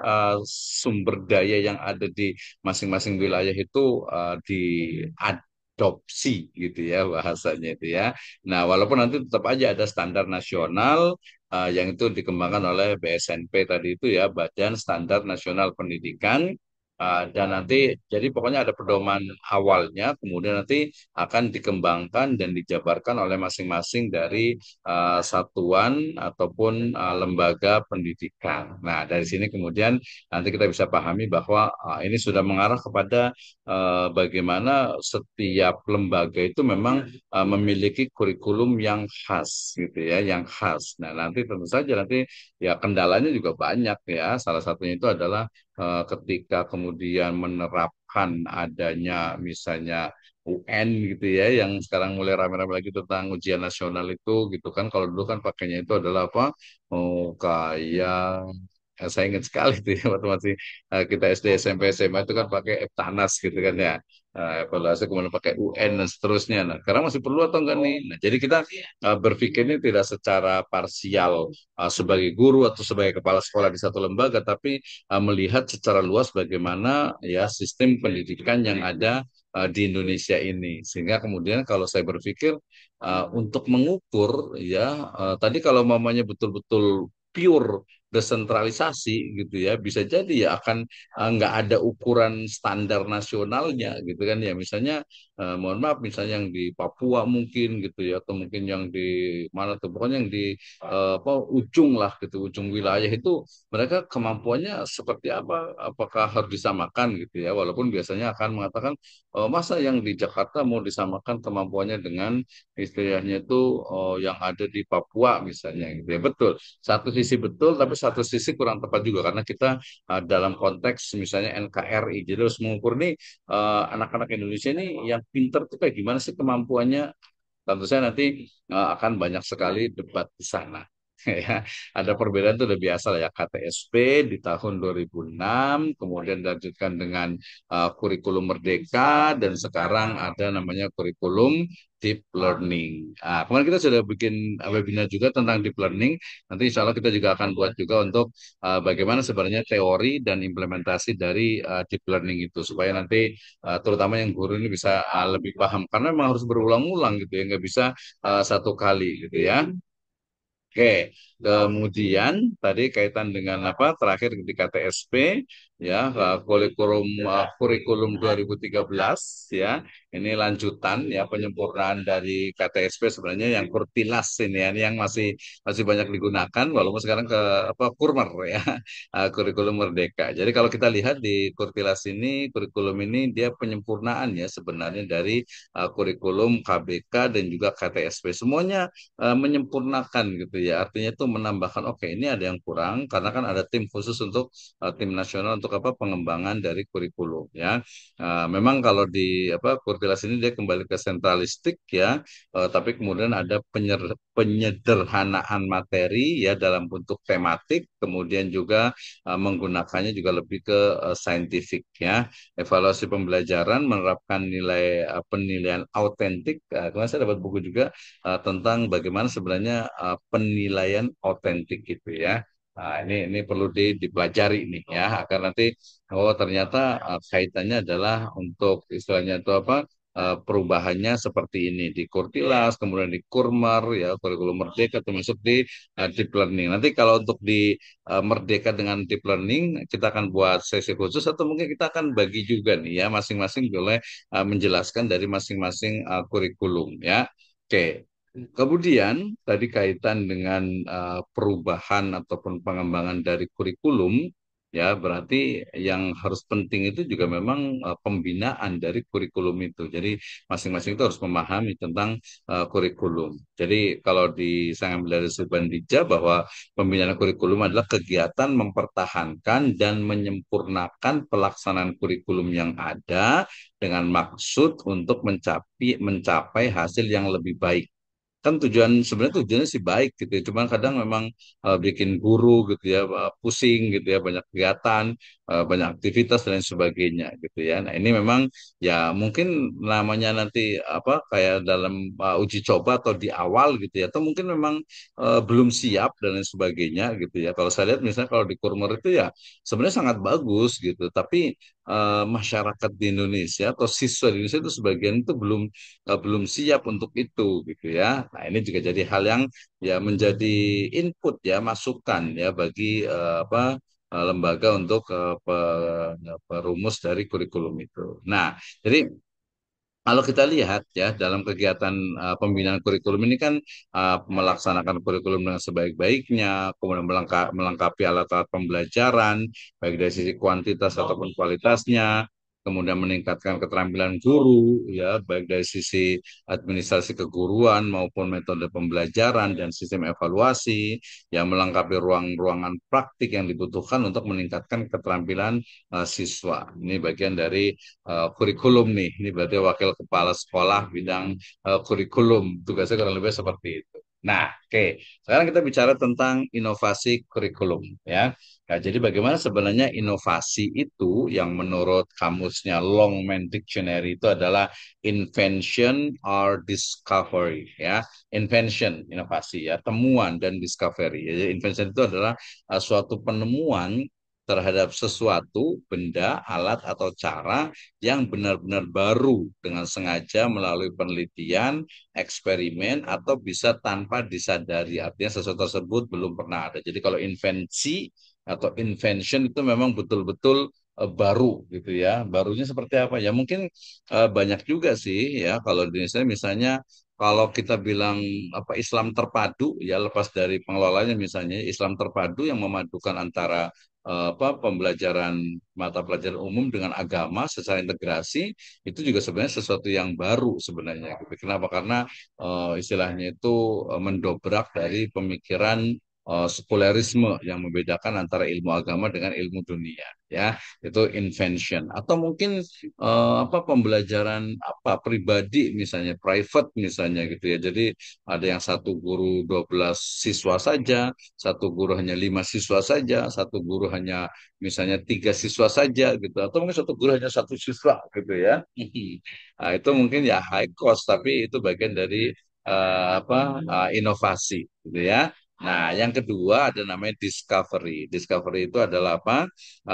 sumber daya yang ada di masing-masing wilayah itu diadopsi gitu ya bahasanya itu ya. Nah, walaupun nanti tetap aja ada standar nasional yang itu dikembangkan oleh BSNP tadi itu ya, Badan Standar Nasional Pendidikan. Dan nanti jadi pokoknya ada pedoman awalnya, kemudian nanti akan dikembangkan dan dijabarkan oleh masing-masing dari satuan ataupun lembaga pendidikan. Nah, dari sini kemudian nanti kita bisa pahami bahwa ini sudah mengarah kepada bagaimana setiap lembaga itu memang memiliki kurikulum yang khas gitu ya, yang khas. Nah, nanti tentu saja nanti ya kendalanya juga banyak ya. Salah satunya itu adalah ketika kemudian menerapkan adanya misalnya UN gitu ya, yang sekarang mulai rame-rame lagi tentang ujian nasional itu gitu kan. Kalau dulu kan pakainya itu adalah apa? Oh, kayak Saya ingat sekali tuh ya, waktu masih kita SD, SMP, SMA itu kan pakai Eptanas gitu kan ya. Evaluasi kemudian pakai UN dan seterusnya. Nah, sekarang masih perlu atau enggak nih? Nah, jadi kita berpikirnya tidak secara parsial sebagai guru atau sebagai kepala sekolah di satu lembaga, tapi melihat secara luas bagaimana ya sistem pendidikan yang ada di Indonesia ini. Sehingga kemudian kalau saya berpikir untuk mengukur ya tadi kalau mamanya betul-betul pure desentralisasi gitu ya bisa jadi ya akan nggak ada ukuran standar nasionalnya gitu kan ya misalnya mohon maaf misalnya yang di Papua mungkin gitu ya atau mungkin yang di mana tuh pokoknya yang di apa ujung lah gitu ujung wilayah itu mereka kemampuannya seperti apa apakah harus disamakan gitu ya walaupun biasanya akan mengatakan masa yang di Jakarta mau disamakan kemampuannya dengan istilahnya itu yang ada di Papua misalnya gitu ya betul satu sisi betul tapi satu sisi kurang tepat juga karena kita dalam konteks misalnya NKRI jadi harus mengukur nih anak-anak Indonesia ini yang pinter tuh kayak gimana sih kemampuannya tentu saja nanti akan banyak sekali debat di sana. Ya, ada perbedaan itu udah biasa lah ya KTSP di tahun 2006, kemudian dilanjutkan dengan kurikulum Merdeka dan sekarang ada namanya kurikulum Deep Learning. Kemarin kita sudah bikin webinar juga tentang Deep Learning. Nanti insya Allah kita juga akan buat juga untuk bagaimana sebenarnya teori dan implementasi dari Deep Learning itu supaya nanti terutama yang guru ini bisa lebih paham karena memang harus berulang-ulang gitu ya nggak bisa satu kali gitu ya. Oke, kemudian tadi kaitan dengan apa terakhir di KTSP ya kurikulum 2013 ya ini lanjutan ya penyempurnaan dari KTSP sebenarnya yang Kurtilas ini ya, ini yang masih masih banyak digunakan walaupun sekarang ke apa Kurmer ya kurikulum Merdeka. Jadi kalau kita lihat di Kurtilas ini kurikulum ini dia penyempurnaan ya sebenarnya dari kurikulum KBK dan juga KTSP semuanya menyempurnakan gitu ya. Artinya itu menambahkan oke ini ada yang kurang karena kan ada tim khusus untuk tim nasional untuk apa pengembangan dari kurikulum ya. Memang kalau di apa Kurtilas ini dia kembali ke sentralistik ya, tapi kemudian ada penyederhanaan materi ya dalam bentuk tematik, kemudian juga menggunakannya juga lebih ke saintifik ya. Evaluasi pembelajaran menerapkan nilai penilaian autentik. Kemarin saya dapat buku juga tentang bagaimana sebenarnya penilaian autentik gitu ya. Nah, ini perlu dipelajari nih ya agar nanti oh ternyata kaitannya adalah untuk istilahnya itu apa perubahannya seperti ini di Kurtilas, kemudian di Kurmer ya kurikulum Merdeka termasuk di Deep Learning. Nanti kalau untuk di Merdeka dengan Deep Learning kita akan buat sesi khusus atau mungkin kita akan bagi juga nih ya masing-masing boleh menjelaskan dari masing-masing kurikulum ya. Oke, kemudian tadi kaitan dengan perubahan ataupun pengembangan dari kurikulum, ya berarti yang harus penting itu juga memang pembinaan dari kurikulum itu. Jadi masing-masing itu harus memahami tentang kurikulum. Jadi kalau saya ambil dari Subandija bahwa pembinaan kurikulum adalah kegiatan mempertahankan dan menyempurnakan pelaksanaan kurikulum yang ada dengan maksud untuk mencapai hasil yang lebih baik kan sebenarnya tujuannya sih baik gitu ya cuman kadang memang bikin guru gitu ya pusing gitu ya banyak kegiatan banyak aktivitas dan lain sebagainya gitu ya nah ini memang ya mungkin namanya nanti apa kayak dalam uji coba atau di awal gitu ya atau mungkin memang belum siap dan lain sebagainya gitu ya kalau saya lihat misalnya kalau di Kurmer itu ya sebenarnya sangat bagus gitu tapi masyarakat di Indonesia atau siswa di Indonesia itu sebagian itu belum siap untuk itu gitu ya. Nah, ini juga jadi hal yang ya menjadi input ya, masukan ya bagi apa lembaga untuk perumus dari kurikulum itu. Nah, jadi kalau kita lihat ya dalam kegiatan pembinaan kurikulum ini kan melaksanakan kurikulum dengan sebaik-baiknya, kemudian melengkapi alat-alat pembelajaran baik dari sisi kuantitas ataupun kualitasnya, kemudian meningkatkan keterampilan guru ya baik dari sisi administrasi keguruan maupun metode pembelajaran dan sistem evaluasi, yang melengkapi ruang-ruangan praktik yang dibutuhkan untuk meningkatkan keterampilan siswa. Ini bagian dari kurikulum nih. Ini berarti wakil kepala sekolah bidang kurikulum. Tugasnya kurang lebih seperti itu. Nah, oke. Sekarang kita bicara tentang inovasi kurikulum, ya. Nah, jadi bagaimana sebenarnya inovasi itu yang menurut kamusnya Longman Dictionary itu adalah invention or discovery, ya. Invention, inovasi, ya, temuan dan discovery. Jadi invention itu adalah suatu penemuan terhadap sesuatu, benda, alat atau cara yang benar-benar baru dengan sengaja melalui penelitian, eksperimen, atau bisa tanpa disadari. Artinya sesuatu tersebut belum pernah ada. Jadi kalau invensi atau invention itu memang betul-betul baru gitu ya. Barunya seperti apa? Ya mungkin banyak juga sih ya. Kalau di Indonesia misalnya kalau kita bilang apa Islam terpadu ya lepas dari pengelolanya misalnya Islam terpadu yang memadukan antara apa pembelajaran mata pelajaran umum dengan agama secara integrasi itu juga sebenarnya sesuatu yang baru sebenarnya gitu. Kenapa? Karena istilahnya itu mendobrak dari pemikiran sekulerisme yang membedakan antara ilmu agama dengan ilmu dunia ya itu invention atau mungkin apa pembelajaran apa pribadi misalnya private misalnya gitu ya jadi ada yang satu guru 12 siswa saja satu guru hanya 5 siswa saja satu guru hanya misalnya 3 siswa saja gitu atau mungkin satu guru hanya 1 siswa gitu ya. Nah, itu mungkin ya high cost, tapi itu bagian dari apa inovasi, gitu ya. Nah, yang kedua ada namanya discovery. Discovery itu adalah apa?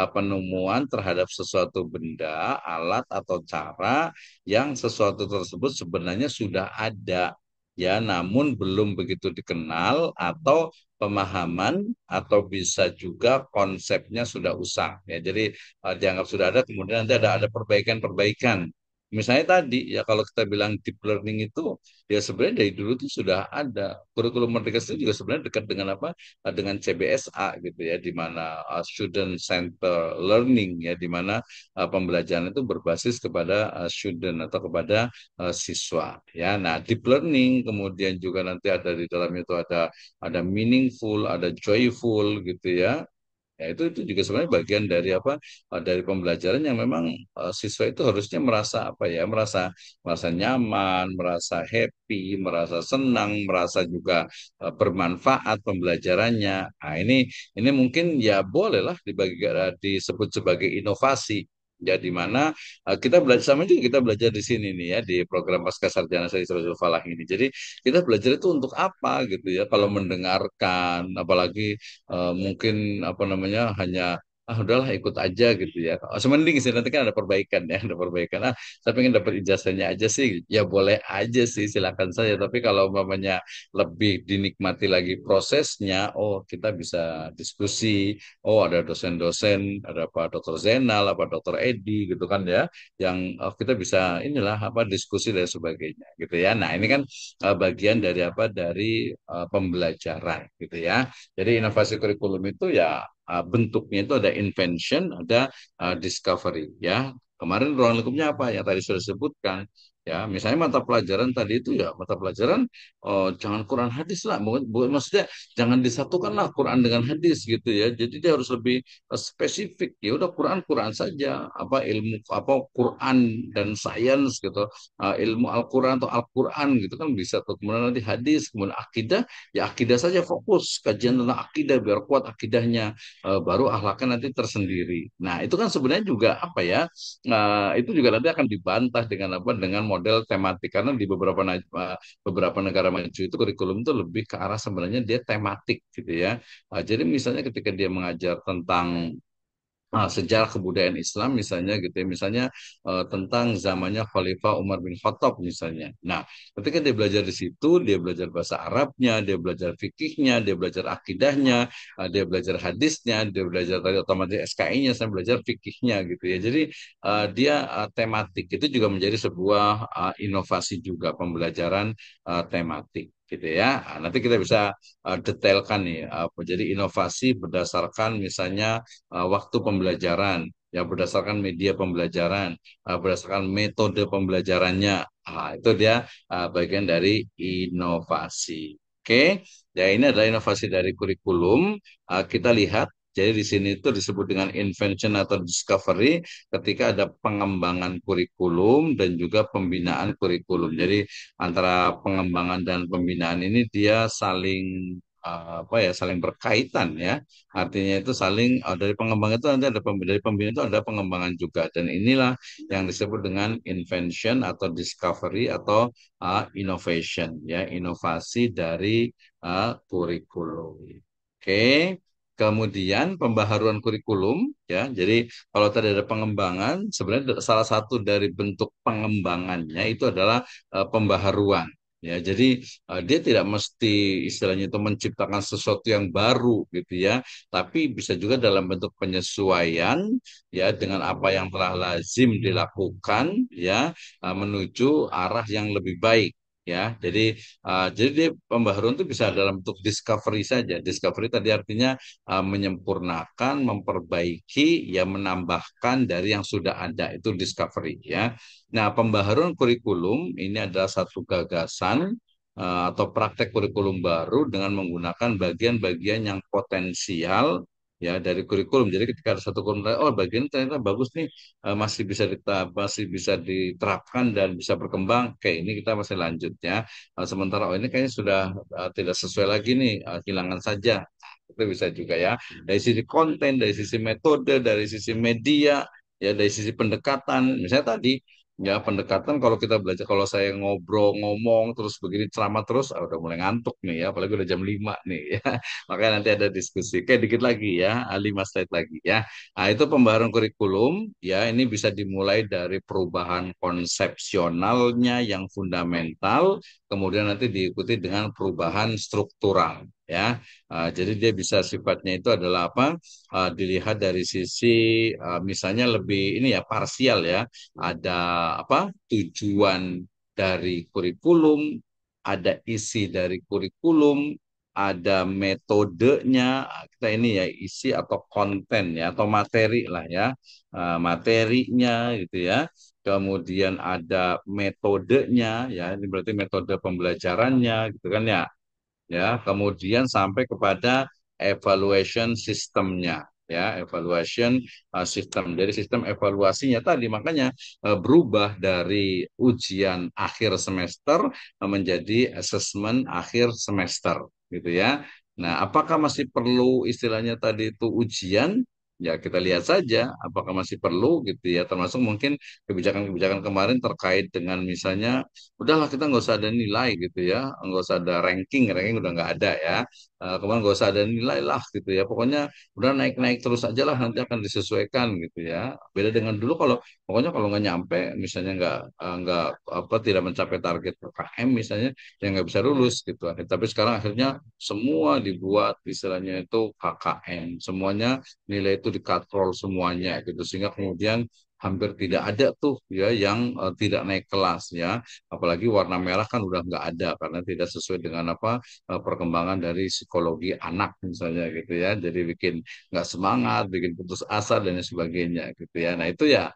Penemuan terhadap sesuatu benda, alat atau cara yang sesuatu tersebut sebenarnya sudah ada, ya, namun belum begitu dikenal atau pemahaman atau bisa juga konsepnya sudah usang. Ya, jadi dianggap sudah ada, kemudian nanti ada perbaikan-perbaikan. Misalnya tadi ya kalau kita bilang deep learning itu ya sebenarnya dari dulu itu sudah ada kurikulum Merdeka itu juga sebenarnya dekat dengan apa dengan CBSA gitu ya di mana student center learning ya di mana pembelajaran itu berbasis kepada student atau kepada siswa ya. Nah deep learning kemudian juga nanti ada di dalam itu ada meaningful ada joyful gitu ya. Ya, itu juga sebenarnya bagian dari apa dari pembelajaran yang memang siswa itu harusnya merasa apa ya merasa nyaman, merasa happy, merasa senang, merasa juga bermanfaat pembelajarannya. Nah, ini mungkin ya bolehlah disebut sebagai inovasi. Ya, di mana kita belajar sama juga kita belajar di sini nih ya di program Pascasarjana saya Israel Falah ini. Jadi kita belajar itu untuk apa gitu ya? Kalau mendengarkan, apalagi mungkin apa namanya hanya udahlah ikut aja gitu ya. Semending sih nanti kan ada perbaikan ya, ada perbaikan. Saya pengen dapat ijazahnya aja sih, ya boleh aja sih silakan saja. Tapi kalau umpamanya lebih dinikmati lagi prosesnya, oh kita bisa diskusi, oh ada dosen-dosen, ada Pak Dr. Zainal, apa Dr. Edi gitu kan ya, yang kita bisa inilah apa diskusi dan sebagainya gitu ya. Nah ini kan bagian dari apa dari pembelajaran gitu ya. Jadi inovasi kurikulum itu ya bentuknya itu ada invention, ada discovery ya. Kemarin ruang lingkupnya apa yang tadi sudah disebutkan ya. Misalnya mata pelajaran tadi itu ya mata pelajaran jangan Quran hadis lah. Maksudnya jangan disatukan lah Quran dengan hadis gitu ya. Jadi dia harus lebih spesifik. Ya udah Quran Quran saja. Apa ilmu apa Quran dan sains gitu. Ilmu Al-Quran atau Al-Quran gitu kan bisa tuh. Kemudian nanti hadis, kemudian akidah ya akidah saja fokus kajian tentang akidah biar kuat akidahnya baru akhlaknya nanti tersendiri. Nah itu kan sebenarnya juga apa ya itu juga nanti akan dibantah dengan apa dengan model tematik karena di beberapa negara maju itu kurikulum itu lebih ke arah sebenarnya dia tematik gitu ya. Jadi misalnya ketika dia mengajar tentang sejarah kebudayaan Islam misalnya gitu ya misalnya tentang zamannya Khalifah Umar bin Khattab misalnya. Nah, ketika dia belajar di situ, dia belajar bahasa Arabnya, dia belajar fikihnya, dia belajar akidahnya, dia belajar hadisnya, dia belajar tadi otomatis SKI-nya, saya belajar fikihnya gitu ya. Jadi dia tematik itu juga menjadi sebuah inovasi juga pembelajaran tematik gitu ya. Nanti kita bisa detailkan nih apa jadi inovasi berdasarkan misalnya waktu pembelajaran, ya berdasarkan media pembelajaran, berdasarkan metode pembelajarannya. Itu dia bagian dari inovasi. Oke, ya ini adalah inovasi dari kurikulum. Kita lihat Jadi di sini itu disebut dengan invention atau discovery ketika ada pengembangan kurikulum dan juga pembinaan kurikulum. Jadi antara pengembangan dan pembinaan ini dia saling apa ya, saling berkaitan ya. Artinya itu saling dari pengembangan itu nanti ada dari pembinaan itu ada pengembangan juga, dan inilah yang disebut dengan invention atau discovery atau innovation ya, inovasi dari kurikulum. Oke. Kemudian pembaharuan kurikulum ya. Jadi kalau tadi ada pengembangan, sebenarnya salah satu dari bentuk pengembangannya itu adalah pembaharuan. Ya, jadi dia tidak mesti istilahnya itu menciptakan sesuatu yang baru gitu ya, tapi bisa juga dalam bentuk penyesuaian ya dengan apa yang telah lazim dilakukan ya, menuju arah yang lebih baik ya. Jadi dia pembaharuan itu bisa dalam bentuk discovery saja. Discovery tadi artinya menyempurnakan, memperbaiki, ya menambahkan dari yang sudah ada, itu discovery ya. Nah, pembaharuan kurikulum ini adalah satu gagasan atau praktek kurikulum baru dengan menggunakan bagian-bagian yang potensial ya dari kurikulum. Jadi ketika ada satu kurikulum, oh bagian ini ternyata bagus nih, masih bisa diterapkan dan bisa berkembang. Oke, ini kita masih lanjut ya. Sementara oh ini kayaknya sudah tidak sesuai lagi nih, hilangkan saja. Itu bisa juga ya. Dari sisi konten, dari sisi metode, dari sisi media, ya dari sisi pendekatan. Misalnya tadi, ya pendekatan kalau kita belajar, kalau saya ngobrol, ngomong, terus begini ceramah terus, udah mulai ngantuk nih ya, apalagi udah jam 5 nih ya. Makanya nanti ada diskusi. Kayak dikit lagi ya, 5 slide lagi ya. Nah, itu pembaharuan kurikulum, ya ini bisa dimulai dari perubahan konsepsionalnya yang fundamental, kemudian nanti diikuti dengan perubahan struktural ya. Jadi dia bisa sifatnya itu adalah apa? Dilihat dari sisi misalnya lebih ini ya parsial ya. Ada apa? Tujuan dari kurikulum, ada isi dari kurikulum, ada metodenya. Kita ini ya isi atau konten ya atau materi lah ya. Materinya gitu ya. Kemudian ada metodenya ya, ini berarti metode pembelajarannya gitu kan ya, kemudian sampai kepada evaluation sistemnya ya, evaluation system. Jadi sistem evaluasinya tadi makanya berubah dari ujian akhir semester menjadi assessment akhir semester gitu ya. Nah, apakah masih perlu istilahnya tadi itu ujian? Ya, kita lihat saja apakah masih perlu gitu ya. Termasuk mungkin kebijakan-kebijakan kemarin terkait dengan misalnya udahlah kita nggak usah ada nilai gitu ya, nggak usah ada ranking udah nggak ada ya. Kemudian nggak usah ada nilai lah gitu ya, pokoknya udah naik-naik terus aja lah, nanti akan disesuaikan gitu ya. Beda dengan dulu, kalau pokoknya kalau nggak nyampe misalnya nggak apa tidak mencapai target PKM misalnya, ya nggak bisa lulus gitu. Tapi sekarang akhirnya semua dibuat istilahnya itu KKM, semuanya nilai itu dikatrol semuanya gitu, sehingga kemudian hampir tidak ada tuh ya yang tidak naik kelas ya. Apalagi warna merah kan udah nggak ada karena tidak sesuai dengan apa perkembangan dari psikologi anak misalnya gitu ya. Jadi bikin nggak semangat, bikin putus asa dan lain sebagainya gitu ya. Nah itu ya,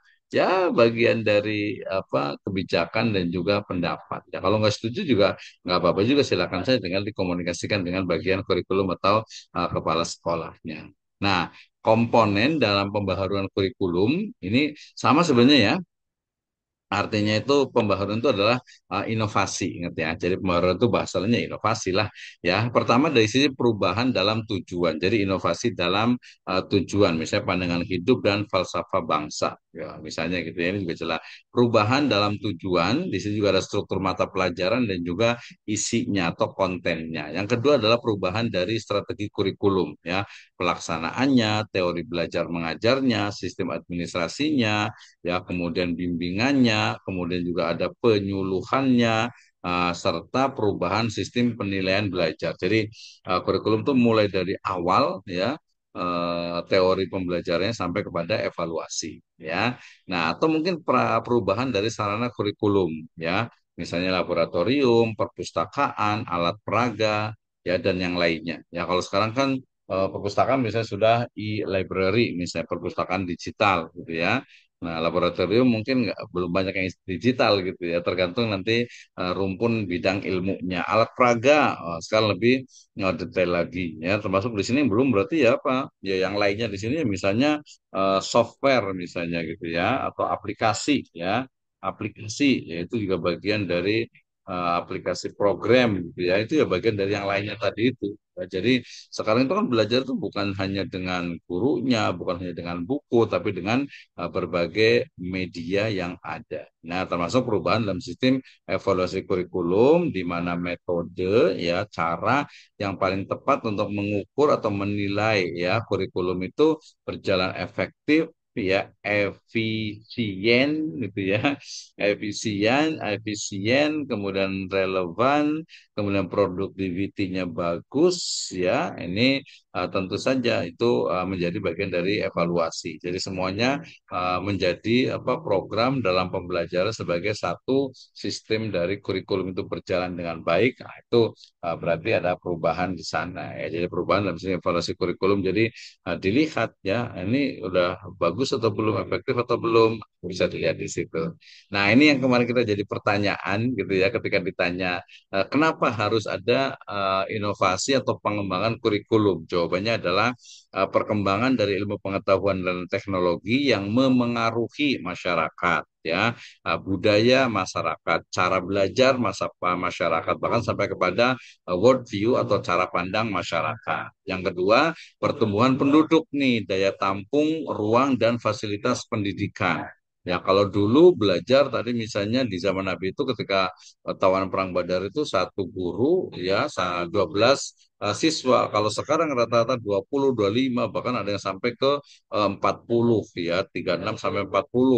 bagian dari apa kebijakan dan juga pendapat. Ya kalau nggak setuju juga nggak apa-apa juga, silakan saya tinggal dikomunikasikan dengan bagian kurikulum atau kepala sekolahnya. Nah, komponen dalam pembaharuan kurikulum ini sama sebenarnya ya. Artinya itu pembaharuan itu adalah inovasi, ingat ya. Jadi pembaharuan itu bahasanya inovasi lah ya. Pertama dari sisi perubahan dalam tujuan. Jadi inovasi dalam tujuan, misalnya pandangan hidup dan falsafah bangsa. Ya, misalnya gitu ya, ini juga jelas. Perubahan dalam tujuan, di sini juga ada struktur mata pelajaran dan juga isinya atau kontennya. Yang kedua adalah perubahan dari strategi kurikulum ya, pelaksanaannya, teori belajar mengajarnya, sistem administrasinya, ya kemudian bimbingannya, kemudian juga ada penyuluhannya, serta perubahan sistem penilaian belajar. Jadi kurikulum itu mulai dari awal ya, teori pembelajarannya sampai kepada evaluasi ya. Nah, atau mungkin perubahan dari sarana kurikulum ya, misalnya laboratorium, perpustakaan, alat peraga ya dan yang lainnya. Ya kalau sekarang kan perpustakaan misalnya sudah e-library, misalnya perpustakaan digital gitu ya. Nah, laboratorium mungkin belum banyak yang digital gitu ya, tergantung nanti rumpun bidang ilmunya. Alat peraga sekarang lebih detail lagi ya, termasuk di sini belum berarti ya apa? Ya yang lainnya di sini misalnya software misalnya gitu ya, atau aplikasi ya. Aplikasi ya itu juga bagian dari aplikasi program gitu ya. Itu ya bagian dari yang lainnya tadi itu. Nah, jadi sekarang itu kan belajar itu bukan hanya dengan gurunya, bukan hanya dengan buku, tapi dengan berbagai media yang ada. Nah, termasuk perubahan dalam sistem evaluasi kurikulum, di mana metode, ya, cara yang paling tepat untuk mengukur atau menilai ya kurikulum itu berjalan efektif, ya, efisien, gitu ya, efisien, kemudian relevan, kemudian produktivitinya bagus, ya, ini tentu saja itu menjadi bagian dari evaluasi. Jadi semuanya menjadi apa program dalam pembelajaran sebagai satu sistem dari kurikulum itu berjalan dengan baik. Nah, itu berarti ada perubahan di sana ya. Jadi perubahan dalam sistem evaluasi kurikulum. Jadi dilihat ya ini udah bagus atau belum, efektif atau belum, bisa dilihat di situ. Nah, ini yang kemarin kita jadi pertanyaan gitu ya ketika ditanya kenapa harus ada inovasi atau pengembangan kurikulum? Jawabannya adalah perkembangan dari ilmu pengetahuan dan teknologi yang memengaruhi masyarakat, ya, budaya masyarakat, cara belajar masyarakat, bahkan sampai kepada world view atau cara pandang masyarakat. Yang kedua, pertumbuhan penduduk nih, daya tampung, ruang dan fasilitas pendidikan. Ya, kalau dulu belajar tadi misalnya di zaman Nabi itu ketika tawanan perang Badar itu satu guru ya 12 siswa. Kalau sekarang rata-rata 20, 25, bahkan ada yang sampai ke 40 ya, 36 sampai 40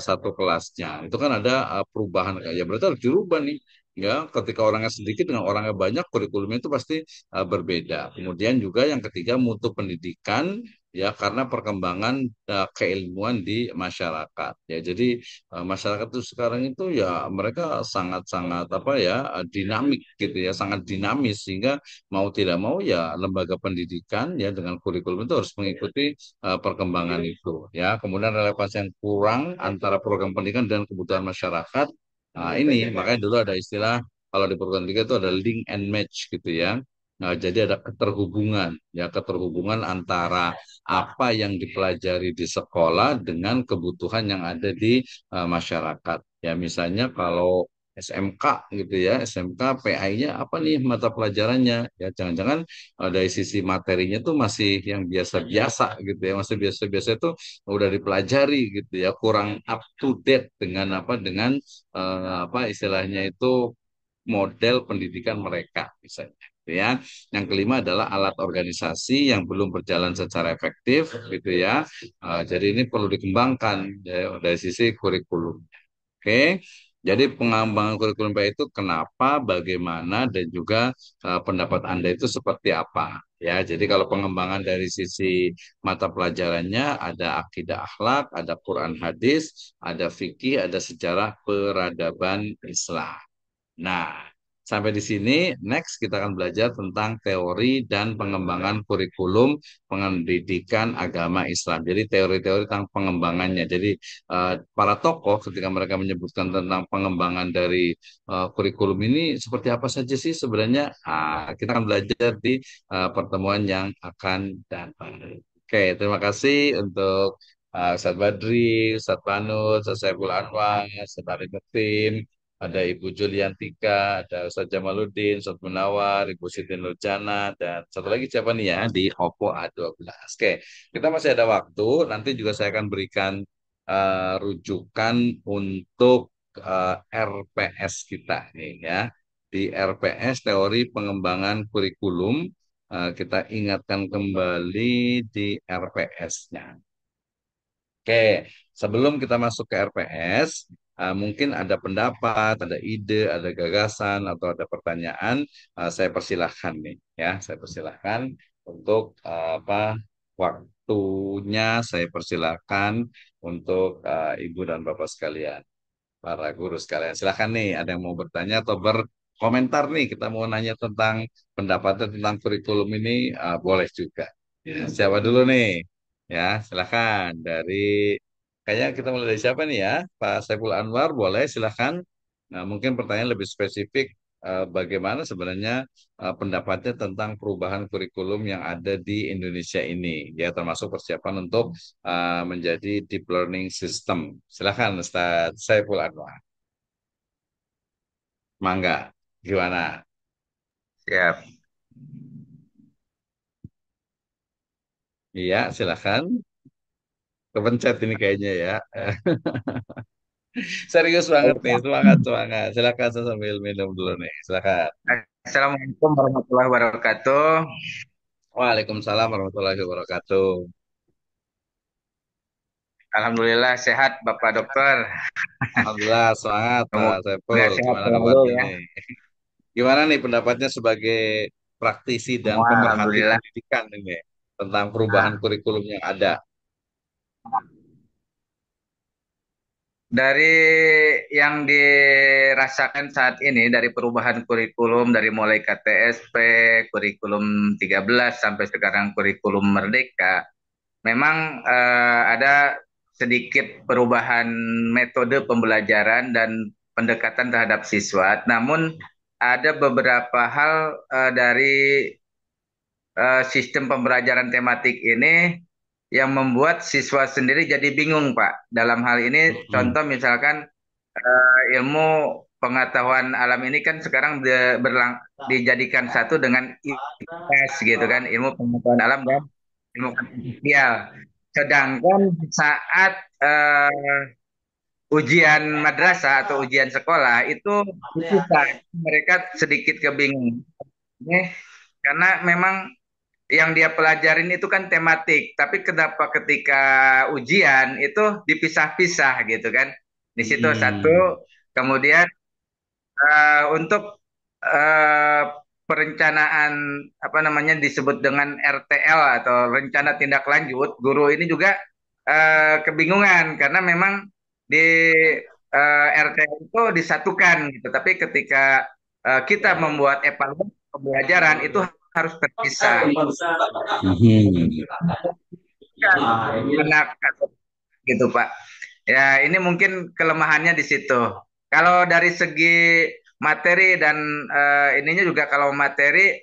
satu kelasnya. Itu kan ada perubahan ya berarti harus dirubah nih. Ya, ketika orangnya sedikit dengan orangnya banyak, kurikulumnya itu pasti berbeda. Kemudian juga yang ketiga mutu pendidikan ya karena perkembangan keilmuan di masyarakat. Ya, jadi masyarakat itu sekarang itu ya mereka sangat-sangat apa ya dinamik gitu ya, sangat dinamis sehingga mau tidak mau ya lembaga pendidikan ya dengan kurikulum itu harus mengikuti perkembangan itu ya. Kemudian relevansi yang kurang antara program pendidikan dan kebutuhan masyarakat. Nah, ini makanya dulu ada istilah kalau di program tiga itu ada link and match gitu ya. Nah, jadi ada keterhubungan ya, keterhubungan antara apa yang dipelajari di sekolah dengan kebutuhan yang ada di masyarakat. Ya, misalnya kalau SMK gitu ya, SMK PI-nya apa nih mata pelajarannya? Ya, jangan-jangan dari sisi materinya tuh masih yang biasa-biasa gitu ya, masih biasa-biasa itu udah dipelajari gitu ya, kurang up to date dengan apa dengan apa istilahnya itu model pendidikan mereka misalnya gitu ya. Yang kelima adalah alat organisasi yang belum berjalan secara efektif gitu ya. Jadi ini perlu dikembangkan ya, dari sisi kurikulum. Oke. Jadi pengembangan kurikulum itu kenapa, bagaimana, dan juga pendapat Anda itu seperti apa? Ya, jadi kalau pengembangan dari sisi mata pelajarannya ada akidah akhlak, ada Quran hadis, ada fikih, ada sejarah peradaban Islam. Nah, sampai di sini, next kita akan belajar tentang teori dan pengembangan kurikulum pendidikan agama Islam. Jadi teori-teori tentang pengembangannya. Jadi para tokoh ketika mereka menyebutkan tentang pengembangan dari kurikulum ini seperti apa saja sih sebenarnya? Kita akan belajar di pertemuan yang akan datang. Oke, terima kasih untuk Ustadz Badri, Ustadz Panut, Ustadz Saiful Anwar, Ustadz Arif Tim, ada Ibu Juliantika, ada Ustadz Jamaluddin, Ustadz Munawar, Ibu Siti Nurjana, dan satu lagi siapa nih ya di Oppo A12. Oke, kita masih ada waktu. Nanti juga saya akan berikan rujukan untuk RPS kita nih ya. Di RPS teori pengembangan kurikulum kita ingatkan kembali di RPS-nya. Oke, sebelum kita masuk ke RPS, mungkin ada pendapat, ada ide, ada gagasan, atau ada pertanyaan, saya persilahkan nih, ya, saya persilahkan untuk apa waktunya, saya persilahkan untuk Ibu dan Bapak sekalian, para guru sekalian. Silahkan nih, ada yang mau bertanya atau berkomentar nih, kita mau nanya tentang pendapatnya tentang kurikulum ini, boleh juga. Ya, siapa dulu nih? Ya, silakan dari Kayaknya kita mulai dari siapa nih ya? Pak Saiful Anwar, boleh silahkan. Nah, mungkin pertanyaan lebih spesifik, bagaimana sebenarnya pendapatnya tentang perubahan kurikulum yang ada di Indonesia ini, ya termasuk persiapan untuk menjadi deep learning system. Silahkan, Ustaz Saiful Anwar. Mangga, gimana? Siap. Iya, silahkan. Kepencet ini kayaknya ya. Serius banget nih, semangat, semangat. Silahkan saya sambil minum dulu nih, silahkan. Assalamualaikum warahmatullahi wabarakatuh. Waalaikumsalam warahmatullahi wabarakatuh. Alhamdulillah sehat Bapak Dokter. Alhamdulillah, semangat Pak Semoga Saiful. sehat Gimana selalu kabarnya ya. nih? Gimana nih pendapatnya sebagai praktisi dan Semua pemerhati Alhamdulillah. pendidikan ini tentang perubahan Nah, kurikulum yang ada? dari yang dirasakan saat ini dari perubahan kurikulum dari mulai KTSP, kurikulum 13 sampai sekarang kurikulum Merdeka, memang ada sedikit perubahan metode pembelajaran dan pendekatan terhadap siswa. Namun ada beberapa hal dari sistem pembelajaran tematik ini yang membuat siswa sendiri jadi bingung, Pak. Dalam hal ini, Mm-mm. contoh misalkan ilmu pengetahuan alam ini kan sekarang dijadikan satu dengan IPS gitu kan, ilmu pengetahuan alam dan ilmu sosial. Sedangkan saat ujian madrasah atau ujian sekolah itu dipisah, mereka sedikit kebingungan. Ini karena memang yang dia pelajarin itu kan tematik, tapi kenapa ketika ujian itu dipisah-pisah gitu kan? Di situ satu, Mm-mm. kemudian untuk eh, perencanaan apa namanya disebut dengan RTL atau rencana tindak lanjut, guru ini juga kebingungan karena memang di RTL itu disatukan gitu, tapi ketika kita membuat evaluasi pembelajaran itu harus terpisah. Mhm. Kan anak gitu Pak. Ya ini mungkin kelemahannya di situ. Kalau dari segi materi dan ininya juga kalau materi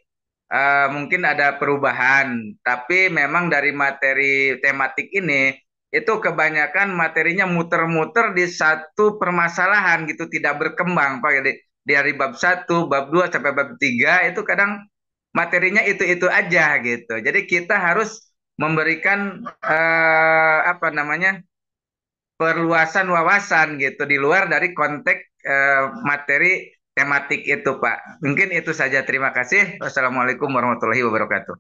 mungkin ada perubahan, tapi memang dari materi tematik ini itu kebanyakan materinya muter-muter di satu permasalahan gitu, tidak berkembang Pak. Dari bab satu, bab 2 sampai bab 3 itu kadang materinya itu-itu aja gitu. Jadi kita harus memberikan apa namanya perluasan wawasan gitu di luar dari konteks materi tematik itu, Pak. Mungkin itu saja. Terima kasih. Wassalamualaikum warahmatullahi wabarakatuh.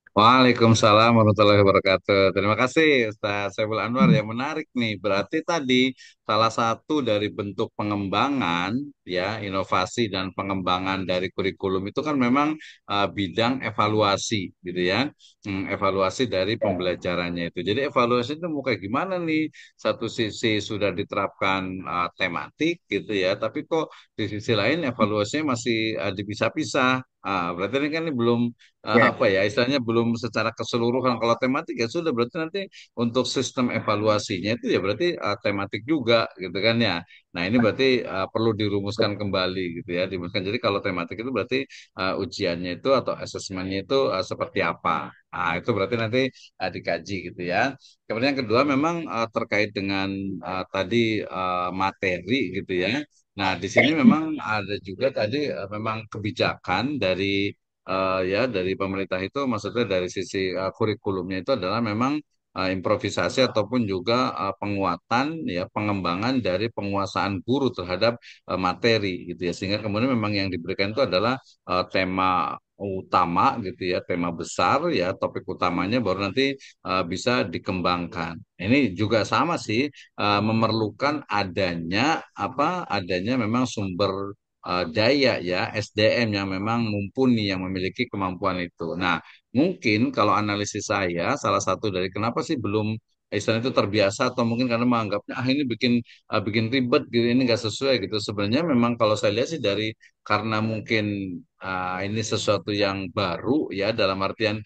Waalaikumsalam warahmatullahi wabarakatuh. Terima kasih Ustaz Saiful Anwar, yang menarik nih. Berarti tadi salah satu dari bentuk pengembangan, ya, inovasi dan pengembangan dari kurikulum itu kan memang bidang evaluasi gitu ya. Evaluasi dari pembelajarannya itu. Jadi evaluasi itu mau kayak gimana nih? Satu sisi sudah diterapkan tematik gitu ya, tapi kok di sisi lain evaluasinya masih dipisah-pisah. Berarti ini belum Ya, apa ya, istilahnya belum secara keseluruhan. Kalau tematik ya sudah, berarti nanti untuk sistem evaluasinya itu ya berarti tematik juga gitu kan ya. Nah ini berarti perlu dirumuskan kembali gitu ya, dirumuskan. Jadi kalau tematik itu berarti ujiannya itu atau asesmennya itu seperti apa. Itu berarti nanti dikaji gitu ya. Kemudian yang kedua memang terkait dengan tadi materi gitu ya. Nah, di sini memang ada juga tadi memang kebijakan ya dari pemerintah itu, maksudnya dari sisi kurikulumnya itu adalah memang improvisasi ataupun juga penguatan, ya, pengembangan dari penguasaan guru terhadap materi gitu ya, sehingga kemudian memang yang diberikan itu adalah tema utama gitu ya, tema besar ya, topik utamanya, baru nanti bisa dikembangkan. Ini juga sama sih, memerlukan adanya memang sumber daya ya, SDM yang memang mumpuni, yang memiliki kemampuan itu. Nah, mungkin kalau analisis saya, salah satu dari kenapa sih belum istilah itu terbiasa, atau mungkin karena menganggapnya ini bikin bikin ribet gitu, ini nggak sesuai gitu. Sebenarnya memang kalau saya lihat sih dari karena mungkin ini sesuatu yang baru ya, dalam artian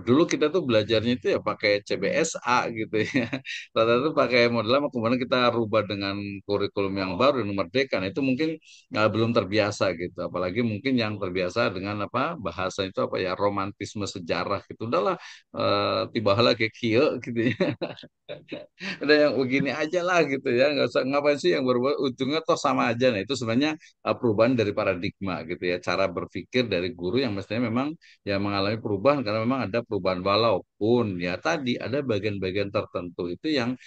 dulu kita tuh belajarnya itu ya pakai CBSA gitu ya. Rata-rata tuh pakai model lama, kemudian kita rubah dengan kurikulum yang baru yang Merdeka. Nah, itu mungkin belum terbiasa gitu. Apalagi mungkin yang terbiasa dengan apa bahasa itu apa ya, romantisme sejarah gitu. Udahlah, tiba lagi kia gitu ya. Udah yang begini aja lah gitu ya, nggak usah ngapain sih yang berbuat, ujungnya toh sama aja. Nah, itu sebenarnya perubahan dari paradigma gitu ya, cara berpikir dari guru yang mestinya memang ya mengalami perubahan, karena memang ada perubahan, walaupun ya tadi ada bagian-bagian tertentu itu yang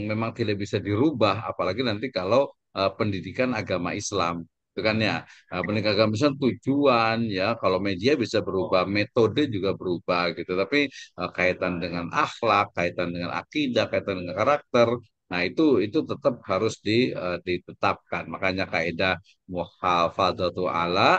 memang tidak bisa dirubah, apalagi nanti kalau pendidikan agama Islam itu kan ya. Pendidikan agama Islam tujuan ya, kalau media bisa berubah, metode juga berubah gitu, tapi kaitan dengan akhlak, kaitan dengan akidah, kaitan dengan karakter. Nah, itu tetap harus ditetapkan. Makanya kaidah muhafadzatu ala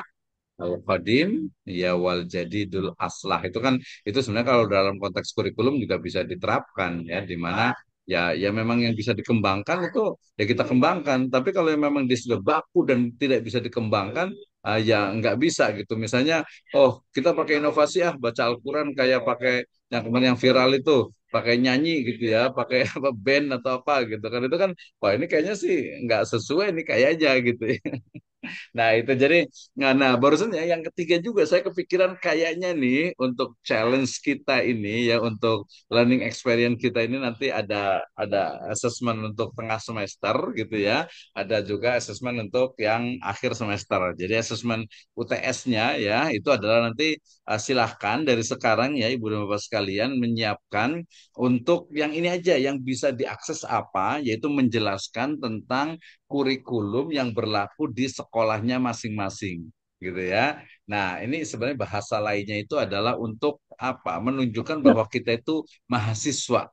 al-qadim ya wal jadidul aslah itu kan, itu sebenarnya kalau dalam konteks kurikulum juga bisa diterapkan ya, di mana ya memang yang bisa dikembangkan itu ya kita kembangkan, tapi kalau yang memang dia sudah baku dan tidak bisa dikembangkan, ya nggak bisa gitu. Misalnya, oh kita pakai inovasi, baca Al-Quran kayak pakai yang kemarin yang viral itu, pakai nyanyi gitu ya, pakai apa band atau apa gitu kan, itu kan wah ini kayaknya sih nggak sesuai nih kayaknya gitu ya. Nah, itu jadi, nah barusan ya yang ketiga juga saya kepikiran kayaknya nih untuk challenge kita ini ya, untuk learning experience kita ini nanti ada assessment untuk tengah semester gitu ya, ada juga assessment untuk yang akhir semester. Jadi assessment UTS-nya ya itu adalah nanti, silahkan dari sekarang ya Ibu dan Bapak sekalian menyiapkan untuk yang ini aja yang bisa diakses apa, yaitu menjelaskan tentang kurikulum yang berlaku di sekolahnya masing-masing gitu ya. Nah, ini sebenarnya bahasa lainnya itu adalah untuk apa? Menunjukkan bahwa kita itu mahasiswa.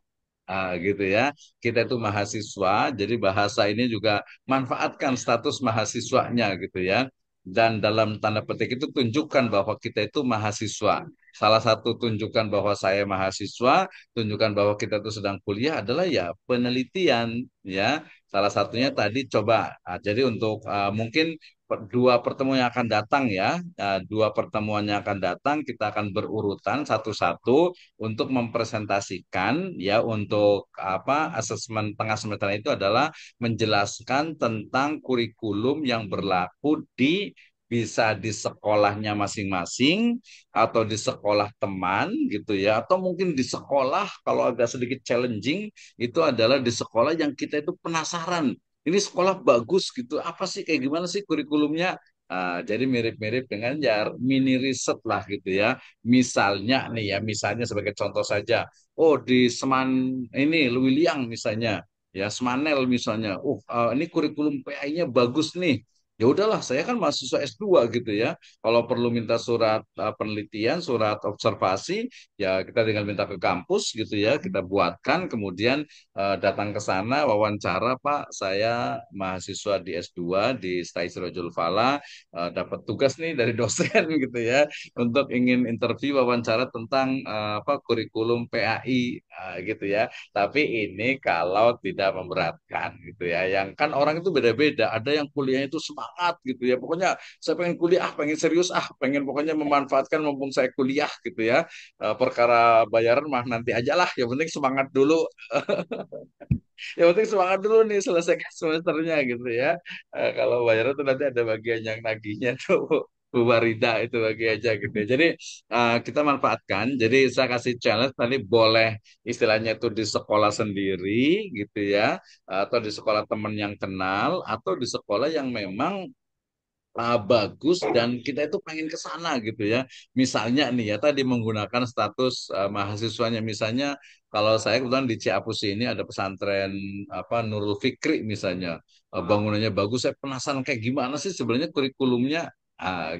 Gitu ya. Kita itu mahasiswa, jadi bahasa ini juga manfaatkan status mahasiswanya gitu ya. Dan dalam tanda petik itu tunjukkan bahwa kita itu mahasiswa. Salah satu tunjukkan bahwa saya mahasiswa, tunjukkan bahwa kita itu sedang kuliah adalah ya penelitian ya. Salah satunya tadi coba. Jadi untuk mungkin dua pertemuan yang akan datang ya, dua pertemuan yang akan datang kita akan berurutan satu-satu untuk mempresentasikan ya, untuk apa asesmen tengah semester itu adalah menjelaskan tentang kurikulum yang berlaku di, bisa di sekolahnya masing-masing atau di sekolah teman gitu ya, atau mungkin di sekolah kalau agak sedikit challenging itu adalah di sekolah yang kita itu penasaran ini sekolah bagus gitu, apa sih kayak gimana sih kurikulumnya. Jadi mirip-mirip dengan ya mini riset lah gitu ya. Misalnya nih ya, misalnya sebagai contoh saja, oh di Seman ini Lewiliang misalnya, ya Semanel misalnya, ini kurikulum PI-nya bagus nih. Ya udahlah, saya kan mahasiswa S2 gitu ya. Kalau perlu minta surat penelitian, surat observasi, ya kita tinggal minta ke kampus gitu ya, kita buatkan, kemudian datang ke sana wawancara, Pak, saya mahasiswa di S2 di STAI Sirojul Fala, dapat tugas nih dari dosen gitu ya, untuk ingin interview wawancara tentang apa kurikulum PAI gitu ya. Tapi ini kalau tidak memberatkan gitu ya. Yang kan orang itu beda-beda. Ada yang kuliahnya itu semangat gitu ya. Pokoknya saya pengen kuliah, pengen serius, pengen pokoknya memanfaatkan mumpung saya kuliah gitu ya. Perkara bayaran mah nanti aja lah. Yang penting semangat dulu. Yang penting semangat dulu nih selesaikan semesternya gitu ya. Kalau bayaran tuh nanti ada bagian yang nagihnya tuh. Bu Warida itu bagi aja gitu ya. Jadi kita manfaatkan. Jadi saya kasih challenge tadi, boleh istilahnya itu di sekolah sendiri gitu ya, atau di sekolah teman yang kenal, atau di sekolah yang memang bagus dan kita itu pengen ke sana gitu ya. Misalnya nih ya tadi menggunakan status mahasiswanya, misalnya kalau saya kebetulan di Ciapusi ini ada pesantren apa Nurul Fikri misalnya. Bangunannya bagus, saya penasaran kayak gimana sih sebenarnya kurikulumnya,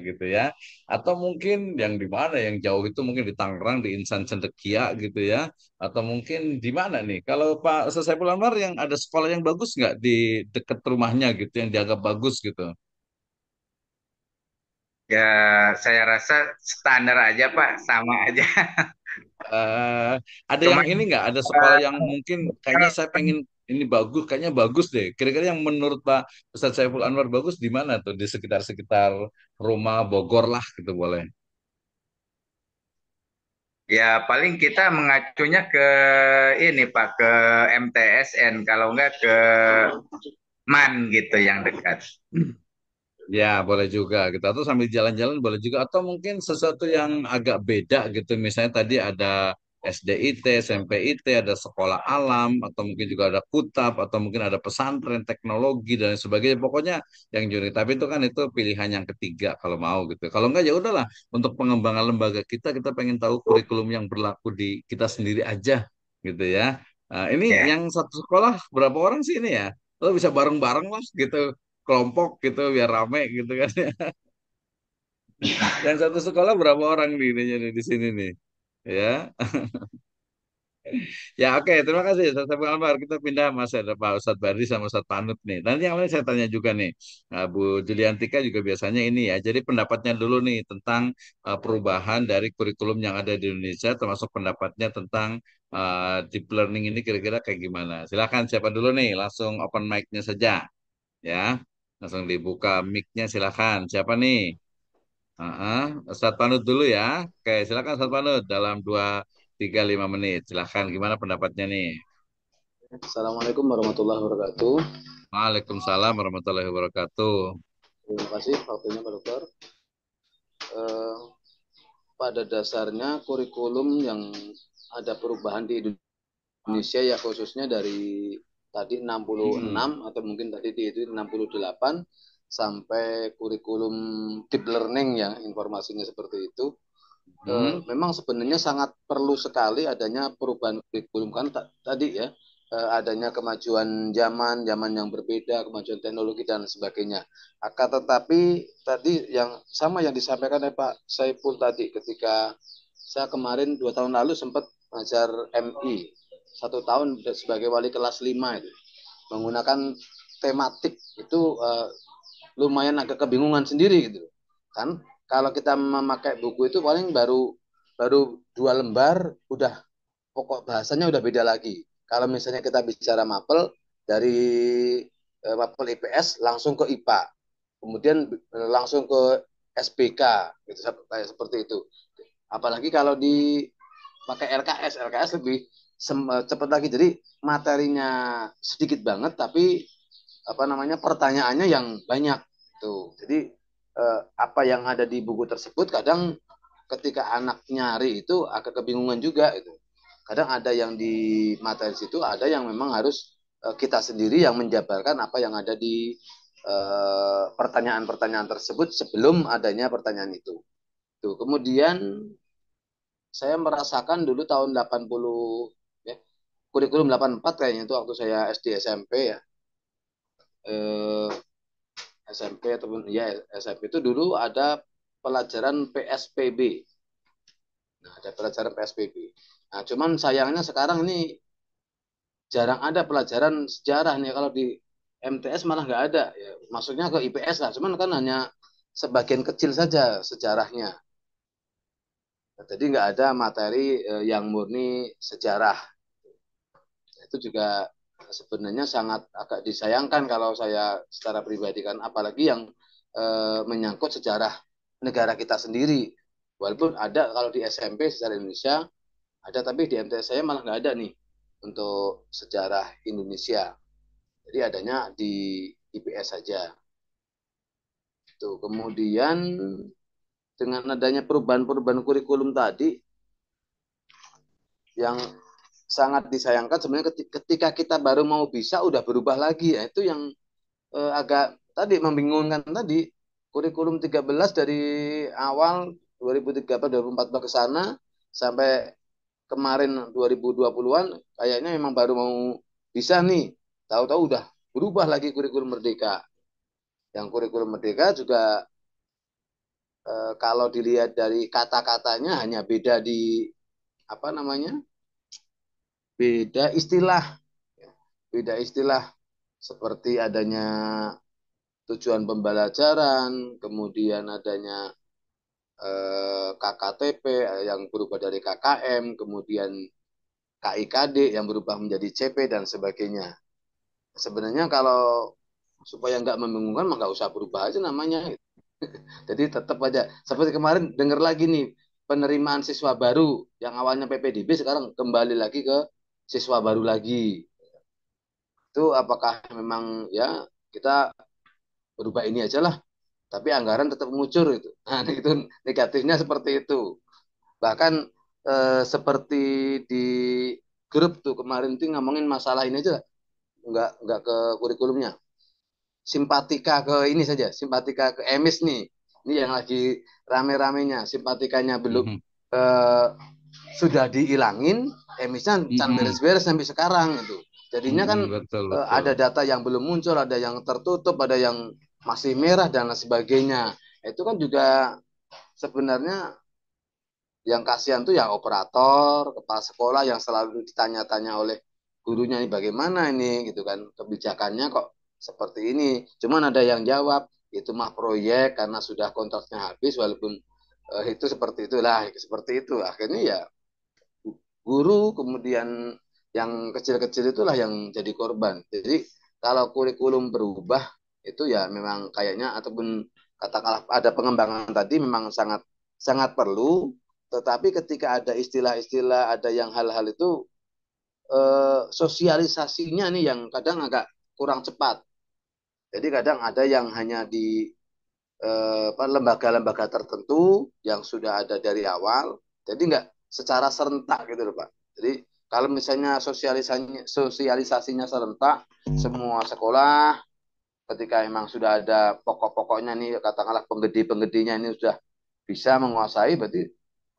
gitu ya. Atau mungkin yang di mana yang jauh itu, mungkin di Tangerang di Insan Cendekia gitu ya. Atau mungkin di mana nih kalau Pak Saiful Anwar yang ada sekolah yang bagus nggak di dekat rumahnya gitu, yang dianggap bagus gitu. Ya, saya rasa standar aja Pak, sama aja. eh ada Cuma yang ini nggak, ada sekolah yang mungkin kayaknya saya pengen ini bagus, kayaknya bagus deh. Kira-kira yang menurut Pak Ustadz Saiful Anwar bagus di mana tuh? Di sekitar-sekitar rumah Bogor lah gitu boleh. Ya paling kita mengacunya ke ini Pak, ke MTSN, kalau enggak ke MAN gitu yang dekat. Ya, boleh juga gitu. Atau sambil jalan-jalan boleh juga. Atau mungkin sesuatu yang agak beda gitu. Misalnya tadi ada SDIT, SMPIT, ada sekolah alam, atau mungkin juga ada kutab, atau mungkin ada pesantren, teknologi, dan lain sebagainya. Pokoknya yang juri. Tapi itu kan itu pilihan yang ketiga kalau mau gitu. Kalau enggak ya udahlah. Untuk pengembangan lembaga kita, kita pengen tahu kurikulum yang berlaku di kita sendiri aja gitu ya. Nah, ini Ya. yang satu sekolah berapa orang sih ini ya? Lo bisa bareng-bareng lah gitu kelompok gitu biar rame gitu kan. Yang satu sekolah berapa orang nih ininya di sini nih? Ya. Ya oke, terima kasih Ustaz Saiful Anwar. Kita pindah Mas ada Pak Ustadz Bardi sama Ustadz Panut nih. Nanti yang lain saya tanya juga nih. Nah, Bu Juliantika juga biasanya ini ya. Jadi pendapatnya dulu nih tentang perubahan dari kurikulum yang ada di Indonesia termasuk pendapatnya tentang deep learning ini kira-kira kayak gimana. Silakan siapa dulu nih? Langsung open mic-nya saja ya. Langsung dibuka mic-nya silakan. Siapa nih? Ustadz Panut dulu ya. Oke, silakan Ustadz Panut dalam 2, 3, 5 menit. Silakan, gimana pendapatnya nih? Assalamualaikum warahmatullahi wabarakatuh. Waalaikumsalam warahmatullahi wabarakatuh. Terima kasih waktunya Pak Dokter. Eh, Pada dasarnya kurikulum yang ada perubahan di Indonesia ya khususnya dari tadi 66 atau mungkin tadi itu 68 sampai kurikulum deep learning ya informasinya seperti itu. Memang sebenarnya sangat perlu sekali adanya perubahan kurikulum kan tadi ya adanya kemajuan zaman, zaman yang berbeda, kemajuan teknologi dan sebagainya. Akan tetapi tadi yang sama yang disampaikan oleh Pak Saiful tadi ketika saya kemarin 2 tahun lalu sempat mengajar MI 1 tahun sebagai wali kelas 5 itu menggunakan tematik itu lumayan agak kebingungan sendiri gitu kan kalau kita memakai buku itu paling baru baru 2 lembar udah pokok bahasanya udah beda lagi. Kalau misalnya kita bicara mapel dari mapel IPS langsung ke IPA, kemudian langsung ke SBK, gitu, kayak seperti itu. Apalagi kalau dipakai LKS lebih cepat lagi. Jadi materinya sedikit banget, tapi apa namanya pertanyaannya yang banyak tuh. Jadi apa yang ada di buku tersebut kadang ketika anak nyari itu agak kebingungan juga itu. Kadang ada yang di materi situ, ada yang memang harus kita sendiri yang menjabarkan apa yang ada di pertanyaan-pertanyaan tersebut sebelum adanya pertanyaan itu. Tuh, kemudian saya merasakan dulu tahun 80 ya, kurikulum 84 kayaknya itu waktu saya SD SMP ya. Eh, SMP ataupun ya SMP itu dulu ada pelajaran PSPB. Nah, ada pelajaran PSBB. Nah, cuman sayangnya sekarang ini jarang ada pelajaran sejarah nih. Kalau di MTS malah nggak ada. Ya, maksudnya ke IPS lah. Cuman kan hanya sebagian kecil saja sejarahnya. Nah, jadi nggak ada materi yang murni sejarah. Itu juga sebenarnya sangat agak disayangkan kalau saya secara pribadi kan. Apalagi yang menyangkut sejarah negara kita sendiri. Walaupun ada kalau di SMP sejarah Indonesia ada, tapi di MTS saya malah nggak ada nih untuk sejarah Indonesia. Jadi adanya di IPS saja. Tuh, kemudian dengan adanya perubahan-perubahan kurikulum tadi yang sangat disayangkan sebenarnya ketika kita baru mau bisa udah berubah lagi ya itu yang agak tadi membingungkan tadi kurikulum 13 dari awal 2013 2014 ke sana sampai kemarin 2020-an kayaknya memang baru mau bisa nih. Tahu-tahu udah berubah lagi kurikulum Merdeka. Yang kurikulum Merdeka juga kalau dilihat dari kata-katanya hanya beda di apa namanya? Beda istilah. Beda istilah seperti adanya tujuan pembelajaran, kemudian adanya KKTP yang berubah dari KKM, kemudian KIKD yang berubah menjadi CP dan sebagainya. sebenarnya kalau supaya nggak membingungkan mah nggak usah berubah aja namanya. Jadi tetap aja seperti kemarin dengar lagi nih penerimaan siswa baru yang awalnya PPDB sekarang kembali lagi ke siswa baru lagi. Itu apakah memang ya kita berubah ini aja lah, tapi anggaran tetap mengucur itu. Nah, itu negatifnya seperti itu. Bahkan seperti di grup tuh kemarin tuh ngomongin masalah ini aja, nggak ke kurikulumnya. Simpatika ke ini saja, simpatika ke emis nih. Ini yang lagi rame-ramenya, simpatikanya belum Mhm. eh, sudah dihilangin, emisnya can Mhm. beres-beres sampai sekarang itu. Jadinya kan Mhm. Betul, betul. ada data yang belum muncul, ada yang tertutup, ada yang masih merah dan lain sebagainya. Itu kan juga sebenarnya yang kasihan tuh yang operator, kepala sekolah yang selalu ditanya-tanya oleh gurunya ini bagaimana ini gitu kan kebijakannya kok seperti ini. Cuman ada yang jawab itu mah proyek karena sudah kontraknya habis walaupun itu seperti itulah seperti itu. Akhirnya ya guru kemudian yang kecil-kecil itulah yang jadi korban. Jadi kalau kurikulum berubah itu ya memang kayaknya ataupun katakanlah ada pengembangan tadi memang sangat sangat perlu, tetapi ketika ada istilah-istilah, ada yang hal-hal itu sosialisasinya nih yang kadang agak kurang cepat. Jadi kadang ada yang hanya di lembaga-lembaga tertentu yang sudah ada dari awal, jadi nggak secara serentak gitu loh Pak. Jadi kalau misalnya sosialisasinya serentak, semua sekolah ketika memang sudah ada pokok-pokoknya nih, katakanlah penggede-penggedenya ini sudah bisa menguasai, berarti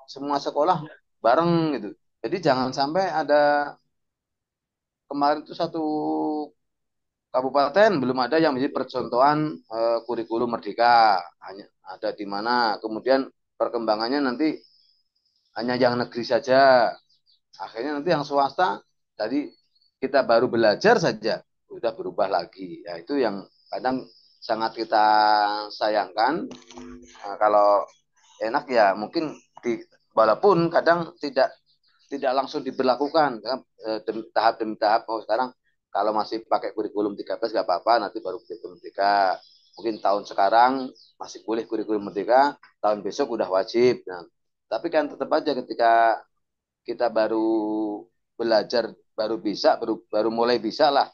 semua sekolah bareng gitu. Jadi jangan sampai ada kemarin itu satu kabupaten belum ada yang menjadi percontohan kurikulum merdeka. Hanya ada di mana. Kemudian perkembangannya nanti hanya yang negeri saja. Akhirnya nanti yang swasta tadi kita baru belajar saja sudah berubah lagi. Ya itu yang kadang sangat kita sayangkan. Nah, kalau enak ya mungkin walaupun kadang tidak langsung diberlakukan kan, tahap demi tahap. Oh sekarang kalau masih pakai kurikulum 13 nggak apa-apa, nanti baru kurikulum merdeka. Mungkin tahun sekarang masih boleh kurikulum merdeka, tahun besok udah wajib. Nah, tapi kan tetap aja ketika kita baru belajar, baru mulai bisa lah,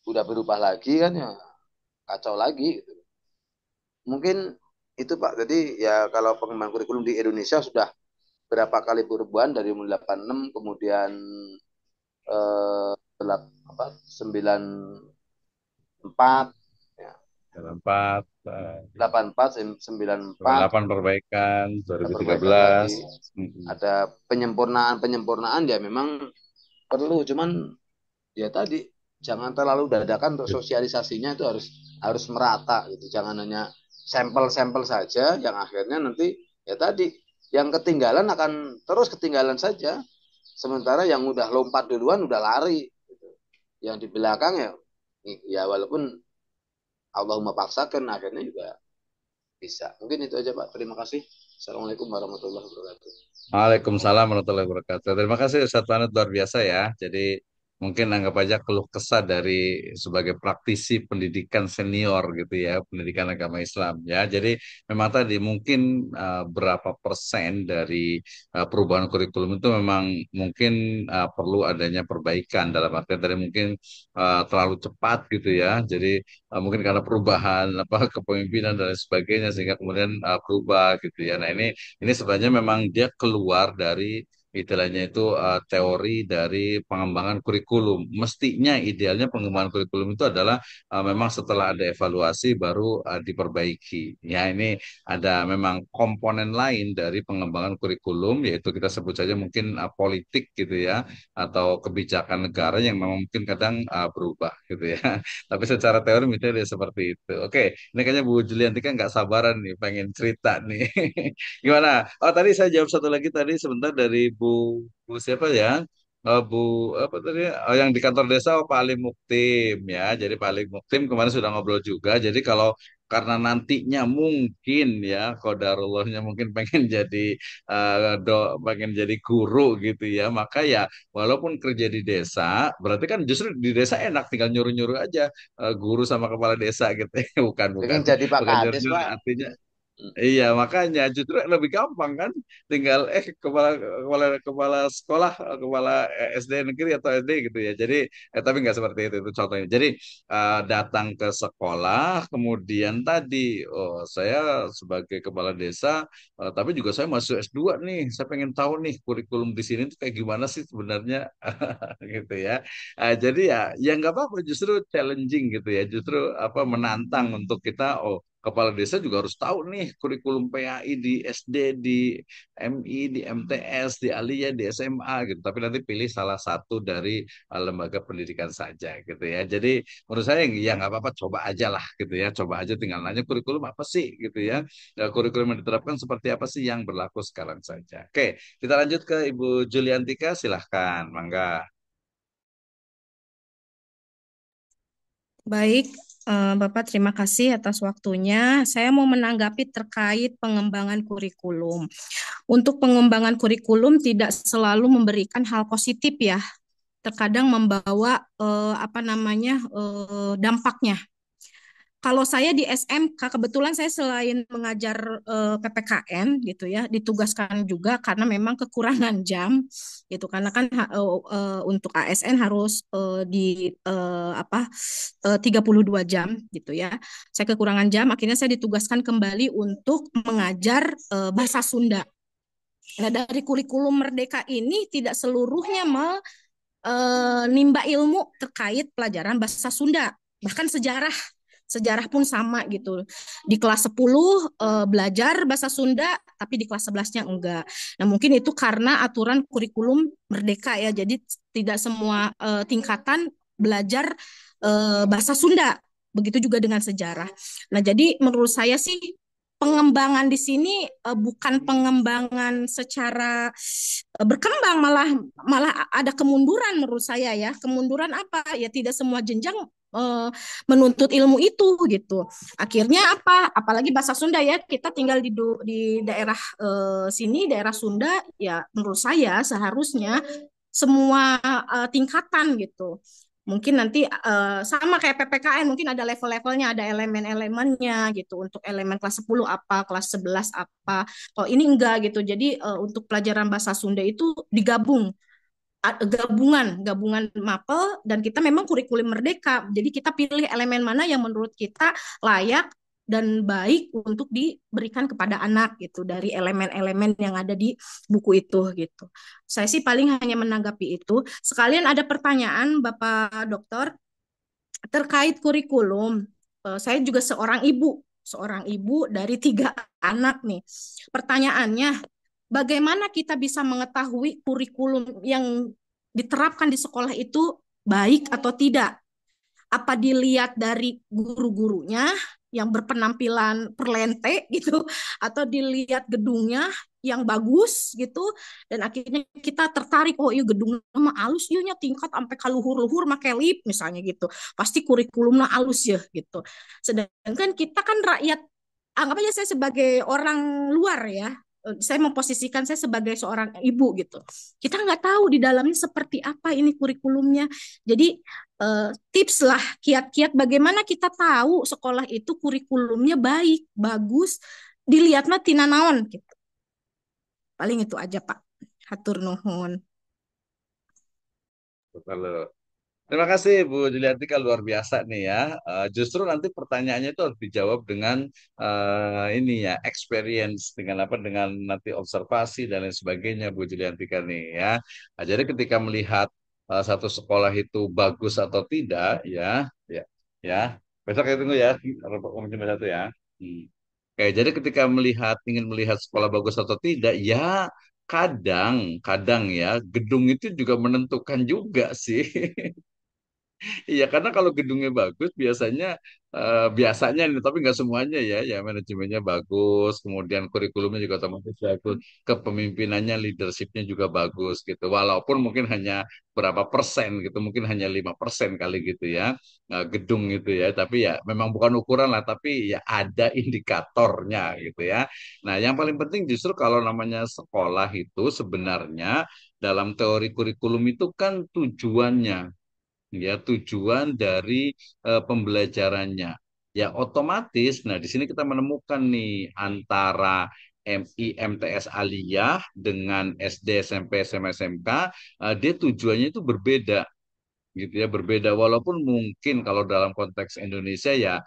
udah berubah lagi kan ya kacau lagi. Gitu. Mungkin itu Pak. Jadi ya kalau pengembangan kurikulum di Indonesia sudah berapa kali perubahan dari 86 kemudian apa 94 ya, Dalam empat, 84 94 8 perbaikan, ada perbaikan 2013. lagi Mhm. ada penyempurnaan ya memang perlu cuman ya tadi jangan terlalu dadakan untuk sosialisasinya itu harus merata gitu jangan hanya sampel-sampel saja yang akhirnya nanti ya tadi yang ketinggalan akan terus ketinggalan saja sementara yang udah lompat duluan udah lari gitu. Yang di belakang ya ya walaupun Allahumma paksakan akhirnya juga bisa. Mungkin itu aja Pak. Terima kasih. Assalamualaikum warahmatullahi wabarakatuh. Waalaikumsalam warahmatullahi wabarakatuh. Terima kasih Ustaz Panut luar biasa ya. Jadi mungkin anggap aja keluh kesah dari sebagai praktisi pendidikan senior gitu ya, pendidikan agama Islam ya. Jadi memang tadi mungkin berapa persen dari perubahan kurikulum itu memang mungkin perlu adanya perbaikan dalam arti tadi mungkin terlalu cepat gitu ya. Jadi mungkin karena perubahan apa kepemimpinan dan lain sebagainya sehingga kemudian berubah gitu ya. Nah ini sebenarnya memang dia keluar dari istilahnya itu teori dari pengembangan kurikulum. Mestinya idealnya pengembangan kurikulum itu adalah memang setelah ada evaluasi baru diperbaiki. Ya ini ada memang komponen lain dari pengembangan kurikulum yaitu kita sebut saja mungkin politik gitu ya atau kebijakan negara yang memang mungkin kadang berubah gitu ya. Tapi secara teori misalnya dia seperti itu. Oke, ini kayaknya Bu Julianti kan nggak sabaran nih pengen cerita nih. Gimana? Oh tadi saya jawab satu lagi tadi sebentar dari Bu siapa ya? Bu apa tadi yang di kantor desa, Pak Ali Muktim ya. Jadi Pak Ali Muktim kemarin sudah ngobrol juga. Jadi kalau karena nantinya mungkin ya qadarullahnya mungkin pengen jadi pengen jadi guru gitu ya, maka ya walaupun kerja di desa berarti kan justru di desa enak tinggal nyuruh-nyuruh aja guru sama kepala desa gitu. bukan bukan Pengen jadi Pak bukan Kades, nyuruh-nyuruh Pak. artinya. Iya, makanya justru lebih gampang kan, tinggal kepala kepala kepala sekolah, kepala SD negeri atau SD gitu ya. Jadi tapi nggak seperti itu contohnya. Jadi datang ke sekolah, kemudian tadi, oh saya sebagai kepala desa, tapi juga saya masuk S2 nih, saya pengen tahu nih kurikulum di sini tuh kayak gimana sih sebenarnya, gitu ya. Jadi ya nggak apa-apa, justru challenging gitu ya, justru apa menantang untuk kita. Oh, kepala desa juga harus tahu nih kurikulum PAI di SD, di MI, di MTS, di Alia, di SMA gitu. Tapi nanti pilih salah satu dari lembaga pendidikan saja gitu ya. Jadi menurut saya ya nggak apa-apa, coba aja lah gitu ya. Coba aja tinggal nanya kurikulum apa sih gitu ya. Kurikulum yang diterapkan seperti apa sih yang berlaku sekarang saja. Oke, kita lanjut ke Ibu Juliantika, silahkan, Mangga. Baik, Bapak terima kasih atas waktunya. Saya mau menanggapi terkait pengembangan kurikulum. Untuk pengembangan kurikulum tidak selalu memberikan hal positif ya. Terkadang membawa dampaknya. Kalau saya di SMK, kebetulan saya selain mengajar PPKN gitu ya, ditugaskan juga karena memang kekurangan jam gitu. Karena kan untuk ASN harus 32 jam gitu ya. Saya kekurangan jam, akhirnya saya ditugaskan kembali untuk mengajar bahasa Sunda. Nah, dari kurikulum Merdeka ini tidak seluruhnya menimba ilmu terkait pelajaran bahasa Sunda, bahkan sejarah. Sejarah pun sama gitu. Di kelas 10 belajar bahasa Sunda, tapi di kelas 11-nya enggak. Nah, mungkin itu karena aturan kurikulum Merdeka ya. Jadi tidak semua tingkatan belajar bahasa Sunda. Begitu juga dengan sejarah. Nah, jadi menurut saya sih pengembangan di sini bukan pengembangan secara berkembang, malah malah ada kemunduran menurut saya ya. Kemunduran apa? Ya tidak semua jenjang eh, menuntut ilmu itu gitu. Akhirnya apa? Apalagi bahasa Sunda ya, kita tinggal di daerah sini, daerah Sunda, ya menurut saya seharusnya semua tingkatan gitu. Mungkin nanti sama kayak PPKN, mungkin ada level-levelnya, ada elemen-elemennya gitu. Untuk elemen kelas 10 apa, kelas 11 apa. Kalau ini enggak gitu. Jadi untuk pelajaran bahasa Sunda itu digabung, gabungan mapel, dan kita memang kurikulum merdeka. Jadi kita pilih elemen mana yang menurut kita layak dan baik untuk diberikan kepada anak gitu dari elemen-elemen yang ada di buku itu gitu. Saya sih paling hanya menanggapi itu. Sekalian ada pertanyaan Bapak Dokter terkait kurikulum. Saya juga seorang ibu dari 3 anak nih. Pertanyaannya, bagaimana kita bisa mengetahui kurikulum yang diterapkan di sekolah itu baik atau tidak? Apa dilihat dari guru-gurunya yang berpenampilan perlente gitu, atau dilihat gedungnya yang bagus gitu, dan akhirnya kita tertarik, oh iya gedungnya mah alus, iya tingkat sampai kaluhur-luhur make lip misalnya gitu, pasti kurikulumnya alus ya gitu. Sedangkan kita kan rakyat, anggap aja saya sebagai orang luar ya, saya memposisikan saya sebagai seorang ibu gitu. Kita nggak tahu di dalamnya seperti apa ini kurikulumnya. Jadi tips lah, kiat-kiat bagaimana kita tahu sekolah itu kurikulumnya baik, bagus, dilihatnya tina naon gitu. Paling itu aja Pak. Hatur nuhun. Halo. Terima kasih Bu Juliantika, luar biasa nih ya. Justru nanti pertanyaannya itu harus dijawab dengan ini ya, experience, dengan apa, dengan nanti observasi dan lain sebagainya Bu Juliantika nih ya. Jadi ketika melihat satu sekolah itu bagus atau tidak ya, ya. Besok kita tunggu ya, Komisi satu ya. Hmm. Oke, jadi ketika ingin melihat sekolah bagus atau tidak, ya kadang ya gedung itu juga menentukan juga sih. Iya, karena kalau gedungnya bagus biasanya ini, tapi nggak semuanya ya, ya manajemennya bagus, kemudian kurikulumnya juga otomatis bagus, kepemimpinannya, leadershipnya juga bagus gitu. Walaupun mungkin hanya berapa persen gitu, mungkin hanya 5% kali gitu ya, gedung itu ya. Tapi ya memang bukan ukuran lah, tapi ya ada indikatornya gitu ya. Nah, yang paling penting justru kalau namanya sekolah itu sebenarnya dalam teori kurikulum itu kan tujuannya, ya tujuan dari pembelajarannya. Ya otomatis, nah di sini kita menemukan nih antara MI, MTS Aliyah dengan SD, SMP, SMA, SMK, dia tujuannya itu berbeda gitu ya, berbeda walaupun mungkin kalau dalam konteks Indonesia ya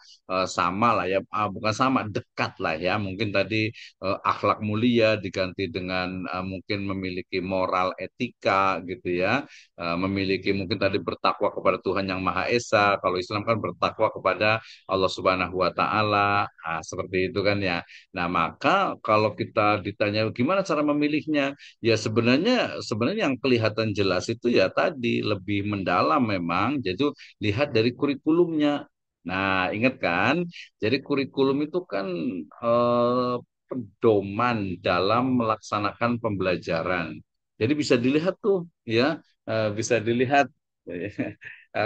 sama lah ya, bukan sama, dekat lah ya, mungkin tadi akhlak mulia diganti dengan mungkin memiliki moral etika gitu ya. Memiliki mungkin tadi bertakwa kepada Tuhan yang Maha Esa, kalau Islam kan bertakwa kepada Allah Subhanahu wa taala. Seperti itu kan ya. Nah maka kalau kita ditanya gimana cara memilihnya, ya sebenarnya sebenarnya yang kelihatan jelas itu ya tadi lebih mendalam memang. Jadi lihat dari kurikulumnya. Nah, ingat kan? Jadi kurikulum itu kan eh, pedoman dalam melaksanakan pembelajaran. Jadi bisa dilihat tuh ya, bisa dilihat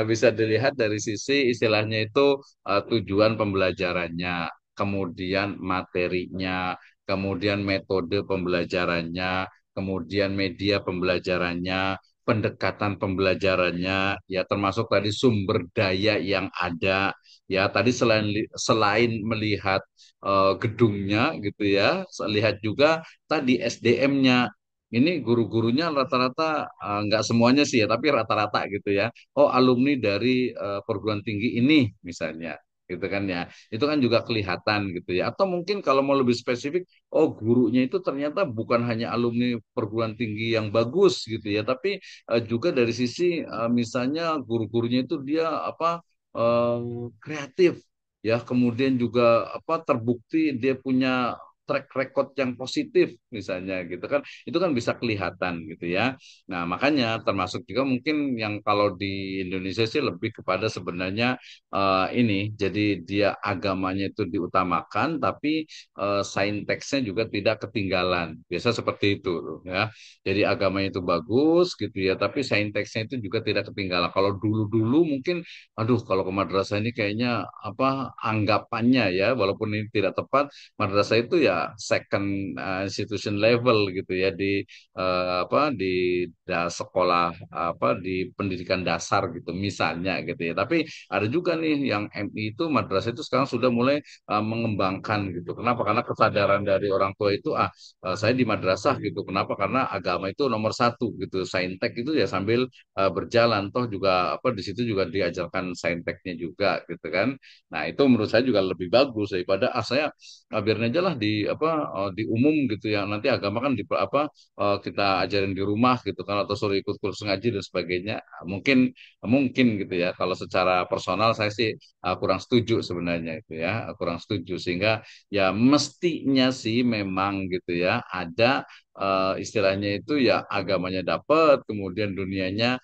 bisa dilihat dari sisi istilahnya itu tujuan pembelajarannya, kemudian materinya, kemudian metode pembelajarannya, kemudian media pembelajarannya, pendekatan pembelajarannya, ya termasuk tadi sumber daya yang ada, ya tadi selain melihat gedungnya gitu ya, lihat juga tadi SDM-nya. Ini guru-gurunya rata-rata nggak semuanya sih ya, tapi rata-rata gitu ya. Oh, alumni dari perguruan tinggi ini misalnya, gitu kan ya. Itu kan juga kelihatan gitu ya. Atau mungkin kalau mau lebih spesifik, oh gurunya itu ternyata bukan hanya alumni perguruan tinggi yang bagus gitu ya, tapi juga dari sisi misalnya guru-gurunya itu dia apa kreatif ya, kemudian juga apa terbukti dia punya track record yang positif misalnya gitu kan, itu kan bisa kelihatan gitu ya. Nah makanya termasuk juga mungkin yang kalau di Indonesia sih lebih kepada sebenarnya ini, jadi dia agamanya itu diutamakan tapi sainteksnya juga tidak ketinggalan. Biasa seperti itu loh, ya. Jadi agamanya itu bagus gitu ya, tapi sainteksnya itu juga tidak ketinggalan. Kalau dulu-dulu mungkin, aduh kalau ke madrasah ini kayaknya apa anggapannya ya, walaupun ini tidak tepat, madrasah itu ya second institution level gitu ya di apa di sekolah apa di pendidikan dasar gitu misalnya gitu ya. Tapi ada juga nih yang MI itu madrasah itu sekarang sudah mulai mengembangkan gitu. Kenapa? Karena kesadaran dari orang tua itu saya di madrasah gitu. Kenapa? Karena agama itu nomor satu gitu. Saintek itu ya sambil berjalan, toh juga apa di situ juga diajarkan sainteknya juga gitu kan. Nah itu menurut saya juga lebih bagus daripada saya biarin aja lah di apa di umum gitu ya. Nanti agama kan di apa kita ajarin di rumah gitu kan, atau suruh ikut kursus ngaji dan sebagainya. Mungkin mungkin gitu ya. Kalau secara personal saya sih kurang setuju sebenarnya itu ya, kurang setuju, sehingga ya mestinya sih memang gitu ya ada istilahnya itu ya agamanya dapat, kemudian dunianya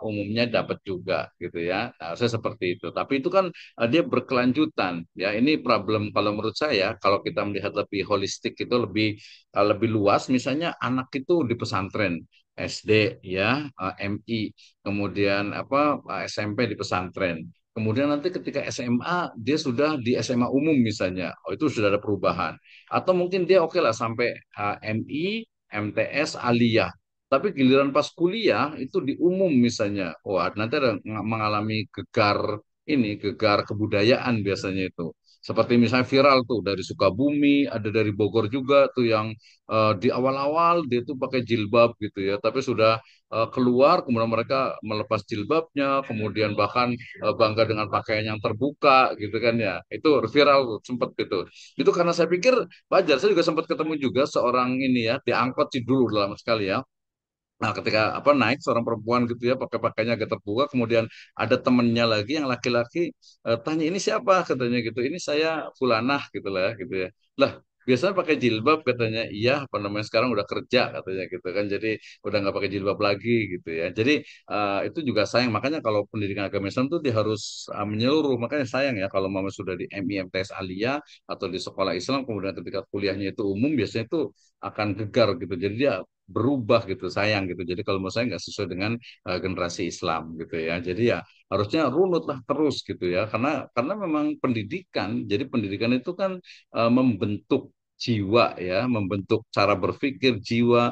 umumnya dapat juga gitu ya. Nah, saya seperti itu. Tapi itu kan dia berkelanjutan ya. Ini problem kalau menurut saya, kalau kita melihat lebih holistik itu lebih luas. Misalnya anak itu di pesantren SD ya, MI, kemudian apa SMP di pesantren. Kemudian nanti ketika SMA dia sudah di SMA umum misalnya, oh itu sudah ada perubahan. Atau mungkin dia oke lah sampai MI, MTS, Aliyah. Tapi giliran pas kuliah itu di umum misalnya, wah nanti ada mengalami gegar kebudayaan biasanya itu. Seperti misalnya viral tuh dari Sukabumi, ada dari Bogor juga tuh yang di awal-awal dia tuh pakai jilbab gitu ya, tapi sudah keluar kemudian mereka melepas jilbabnya, kemudian bahkan bangga dengan pakaian yang terbuka gitu kan ya. Itu viral tuh, sempet gitu. Itu karena saya pikir wajar. Saya juga sempat ketemu juga seorang ini ya, diangkut sih dulu lama sekali ya. Nah, ketika apa naik seorang perempuan gitu ya, pakai pakainya agak terbuka, kemudian ada temennya lagi yang laki-laki tanya ini siapa katanya gitu, ini saya fulanah gitu lah ya, gitu ya. Lah biasanya pakai jilbab katanya, iya apa namanya sekarang udah kerja katanya gitu kan, jadi udah nggak pakai jilbab lagi gitu ya. Jadi itu juga sayang, makanya kalau pendidikan agama Islam tuh dia harus menyeluruh, makanya sayang ya kalau mama sudah di MIMTS Aliyah atau di sekolah Islam kemudian ketika kuliahnya itu umum biasanya itu akan gegar gitu, jadi dia berubah gitu, sayang gitu. Jadi kalau menurut saya nggak sesuai dengan generasi Islam gitu ya. Jadi ya harusnya runut lah terus gitu ya, karena memang pendidikan, jadi pendidikan itu kan membentuk jiwa ya, membentuk cara berpikir jiwa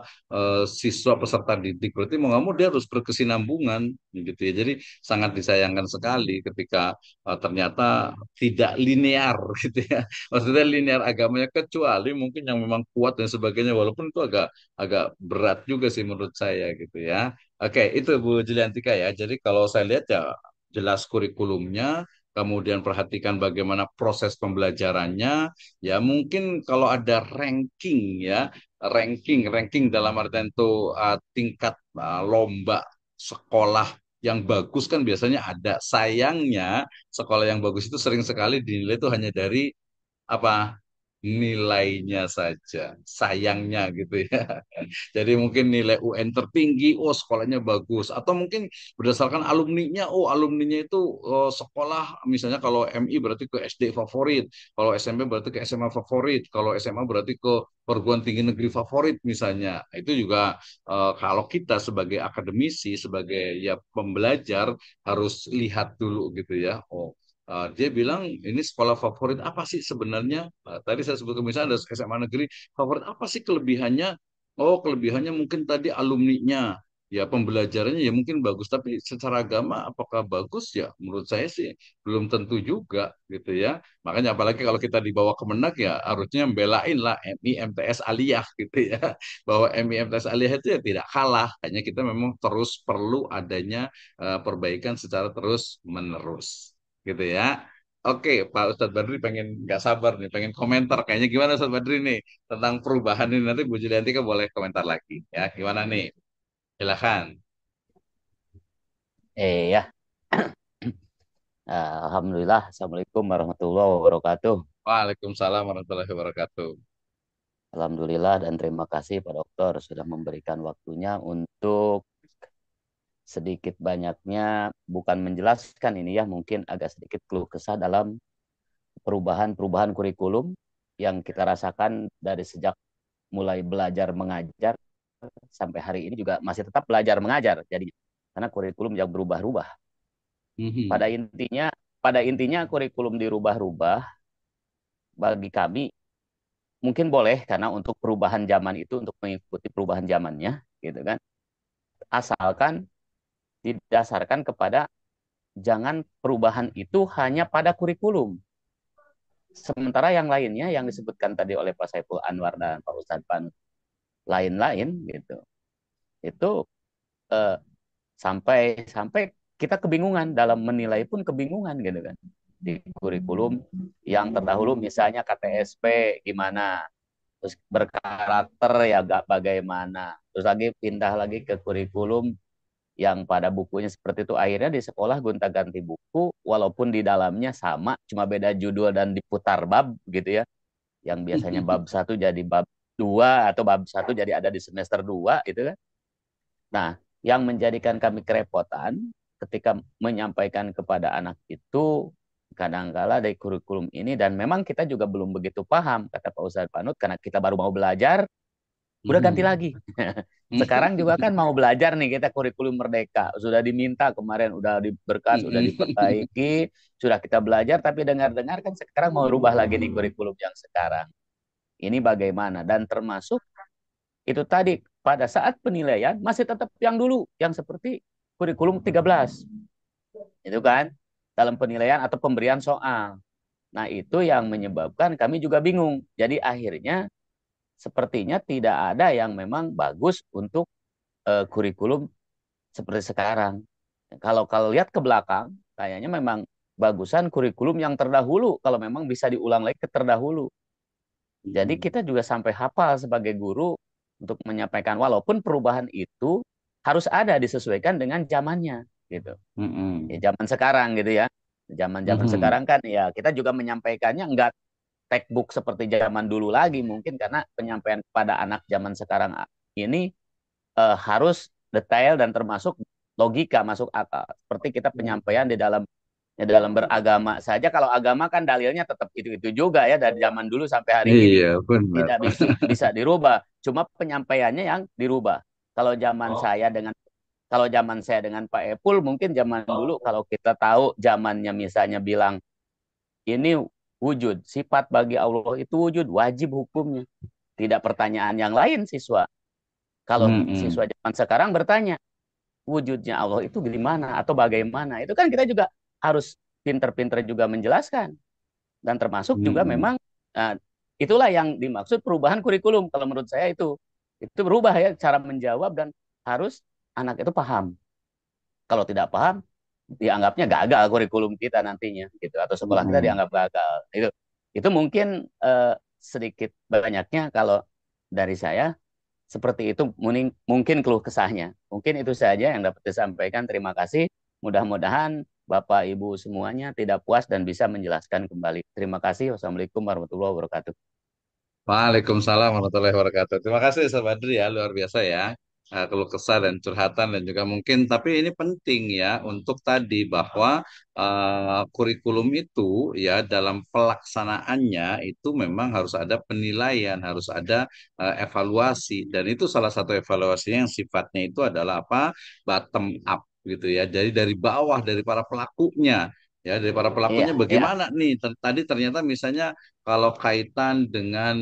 siswa peserta didik. Berarti mau nggak mau dia harus berkesinambungan gitu ya. Jadi sangat disayangkan sekali ketika ternyata tidak linear gitu ya. Maksudnya linear agamanya, kecuali mungkin yang memang kuat dan sebagainya, walaupun itu agak agak berat juga sih menurut saya gitu ya. Oke, itu Bu Juliantika ya. Jadi kalau saya lihat ya jelas kurikulumnya, kemudian perhatikan bagaimana proses pembelajarannya. Ya mungkin kalau ada ranking ya, ranking dalam artian itu tingkat lomba sekolah yang bagus kan biasanya ada. Sayangnya sekolah yang bagus itu sering sekali dinilai itu hanya dari apa, nilainya saja. Sayangnya gitu ya. Jadi mungkin nilai UN tertinggi, oh sekolahnya bagus. Atau mungkin berdasarkan alumninya, oh alumninya itu sekolah, misalnya kalau MI berarti ke SD favorit, kalau SMP berarti ke SMA favorit, kalau SMA berarti ke perguruan tinggi negeri favorit misalnya. Itu juga kalau kita sebagai akademisi, sebagai ya pembelajar harus lihat dulu gitu ya. Oh, dia bilang ini sekolah favorit apa sih sebenarnya? Tadi saya sebut misalnya ada SMA negeri favorit, apa sih kelebihannya? Oh, kelebihannya mungkin tadi alumninya, ya pembelajarannya ya mungkin bagus, tapi secara agama apakah bagus ya? Menurut saya sih belum tentu juga gitu ya. Makanya apalagi kalau kita dibawa Kemenak ya harusnya membelain lah MIMTS Aliyah gitu ya. Bahwa MIMTS Aliyah itu ya tidak kalah, hanya kita memang terus perlu adanya perbaikan secara terus menerus gitu ya. Oke, Pak Ustadz Badri pengen nggak sabar nih, pengen komentar. Kayaknya gimana Ustadz Badri nih tentang perubahan ini, nanti Bu Julianti kan boleh komentar lagi ya. Gimana nih? Silakan. Ya, Alhamdulillah. Assalamualaikum warahmatullahi wabarakatuh. Waalaikumsalam warahmatullahi wabarakatuh. Alhamdulillah dan terima kasih Pak Dokter sudah memberikan waktunya untuk sedikit banyaknya, bukan menjelaskan ini ya, mungkin agak sedikit keluh kesah dalam perubahan-perubahan kurikulum yang kita rasakan dari sejak mulai belajar mengajar sampai hari ini juga masih tetap belajar mengajar. Jadi karena kurikulum yang berubah-ubah. Mhm. Pada intinya kurikulum dirubah-rubah bagi kami mungkin boleh karena untuk perubahan zaman itu untuk mengikuti perubahan zamannya gitu kan. Asalkan didasarkan kepada jangan perubahan itu hanya pada kurikulum. Sementara yang lainnya yang disebutkan tadi oleh Pak Saiful Anwar dan Pak Ustadz Pan lain-lain gitu. Itu eh, sampai sampai kita kebingungan dalam menilai pun kebingungan gitu kan. Di kurikulum yang terdahulu misalnya KTSP gimana, terus berkarakter ya gak bagaimana, terus lagi pindah lagi ke kurikulum yang pada bukunya seperti itu, akhirnya di sekolah gonta-ganti buku walaupun di dalamnya sama cuma beda judul dan diputar bab gitu ya, yang biasanya bab 1 jadi bab 2 atau bab 1 jadi ada di semester 2 itu kan. Nah, yang menjadikan kami kerepotan ketika menyampaikan kepada anak itu kadangkala dari kurikulum ini, dan memang kita juga belum begitu paham kata Pak Ustadz Panut karena kita baru mau belajar udah ganti lagi. Sekarang juga kan mau belajar nih kita kurikulum merdeka. Sudah diminta kemarin, udah diberkas, sudah diperbaiki, sudah kita belajar, tapi dengar-dengar kan sekarang mau rubah lagi nih kurikulum yang sekarang. Ini bagaimana? Dan termasuk itu tadi pada saat penilaian masih tetap yang dulu, yang seperti kurikulum 13. Itu kan dalam penilaian atau pemberian soal. Nah, itu yang menyebabkan kami juga bingung. Jadi akhirnya sepertinya tidak ada yang memang bagus untuk kurikulum seperti sekarang. Kalau lihat ke belakang, kayaknya memang bagusan kurikulum yang terdahulu kalau memang bisa diulang lagi ke terdahulu. Jadi kita juga sampai hafal sebagai guru untuk menyampaikan walaupun perubahan itu harus ada disesuaikan dengan zamannya gitu. Ya, zaman sekarang gitu ya. Zaman-zaman sekarang kan ya kita juga menyampaikannya textbook seperti zaman dulu lagi mungkin karena penyampaian kepada anak zaman sekarang ini harus detail dan termasuk logika masuk akal. Seperti kita penyampaian di dalam beragama saja. Kalau agama kan dalilnya tetap itu juga ya dari zaman dulu sampai hari ini Iya, benar. tidak bisa dirubah. Cuma penyampaiannya yang dirubah. Kalau zaman saya dengan kalau zaman saya dengan Pak Epul mungkin zaman dulu kalau kita tahu zamannya misalnya bilang ini wujud sifat bagi Allah itu wujud wajib hukumnya. Tidak pertanyaan yang lain siswa. Kalau Mm-mm. siswa zaman sekarang bertanya wujudnya Allah itu gimana atau bagaimana. Itu kan kita juga harus pinter-pinter juga menjelaskan. Dan termasuk juga Mm-mm. memang uh, itulah yang dimaksud perubahan kurikulum. Kalau menurut saya itu berubah ya cara menjawab dan harus anak itu paham. Kalau tidak paham, dianggapnya gagal kurikulum kita nantinya gitu atau sekolah kita Mm-mm. dianggap gagal. Itu mungkin sedikit banyaknya kalau dari saya seperti itu mungkin keluh kesahnya. Mungkin itu saja yang dapat disampaikan. Terima kasih. Mudah-mudahan Bapak Ibu semuanya tidak puas dan bisa menjelaskan kembali. Terima kasih. Wassalamualaikum warahmatullahi wabarakatuh. Waalaikumsalam warahmatullahi wabarakatuh. Terima kasih Sobat Badri ya, luar biasa ya. Keluh kesah dan curhatan dan juga mungkin, tapi ini penting ya untuk tadi bahwa kurikulum itu ya dalam pelaksanaannya itu memang harus ada penilaian, harus ada evaluasi dan itu salah satu evaluasinya yang sifatnya itu adalah apa? Bottom up gitu ya. Jadi dari bawah dari para pelakunya. Ya, dari para pelakunya Iya, iya. bagaimana nih? Tadi ternyata misalnya kalau kaitan dengan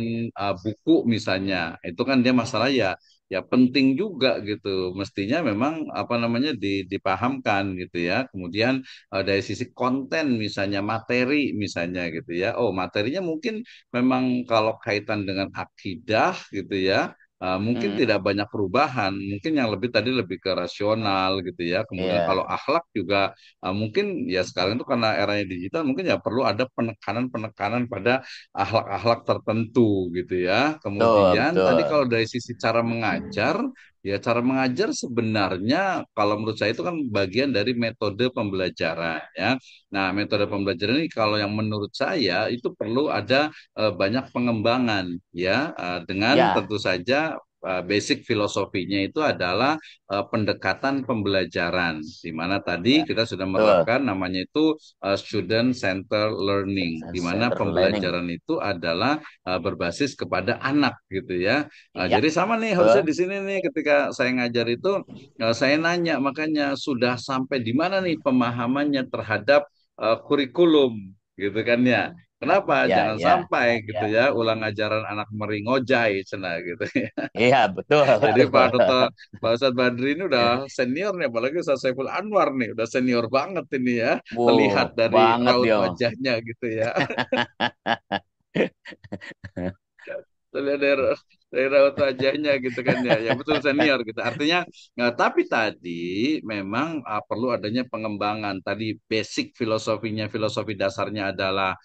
buku misalnya, itu kan dia masalah ya ya penting juga gitu. Mestinya memang apa namanya dipahamkan gitu ya. Kemudian dari sisi konten misalnya materi misalnya gitu ya. Oh, materinya mungkin memang kalau kaitan dengan akidah gitu ya. Mungkin Hmm, tidak banyak perubahan, mungkin yang lebih tadi lebih ke rasional gitu ya. Kemudian kalau iya. akhlak juga mungkin ya sekarang itu karena eranya digital mungkin ya perlu ada penekanan-penekanan pada akhlak-akhlak tertentu gitu ya. Betul, Kemudian tadi kalau betul. dari sisi cara mengajar, ya cara mengajar sebenarnya kalau menurut saya itu kan bagian dari metode pembelajaran ya. Nah, metode pembelajaran ini kalau yang menurut saya itu perlu ada banyak pengembangan ya dengan Ya, tentu saja basic filosofinya itu adalah pendekatan pembelajaran di mana tadi ya, kita sudah betul. menerapkan namanya itu student center learning, di mana Center learning. pembelajaran itu adalah berbasis kepada anak gitu ya. Iya, Jadi sama nih harusnya betul. di sini nih ketika saya ngajar itu saya nanya makanya sudah sampai di mana nih pemahamannya terhadap kurikulum gitu kan ya. Kenapa? Ya, Jangan ya, sampai gitu ya. ya ulang ajaran anak meringojai cina gitu. Iya, betul, Jadi betul. Pak Ustadz Badri ini udah senior nih, apalagi Ustadz Saiful Anwar nih, udah senior banget ini ya, terlihat Wow, dari banget raut dia. wajahnya gitu ya. Terlihat dari raut wajahnya gitu kan ya, ya betul senior gitu. Artinya, nah, tapi tadi memang perlu adanya pengembangan. Tadi basic filosofinya, filosofi dasarnya adalah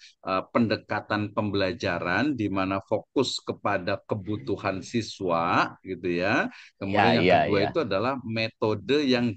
pendekatan pembelajaran di mana fokus kepada kebutuhan siswa gitu ya. Iya, Kemudian yang iya, kedua iya. itu adalah metode yang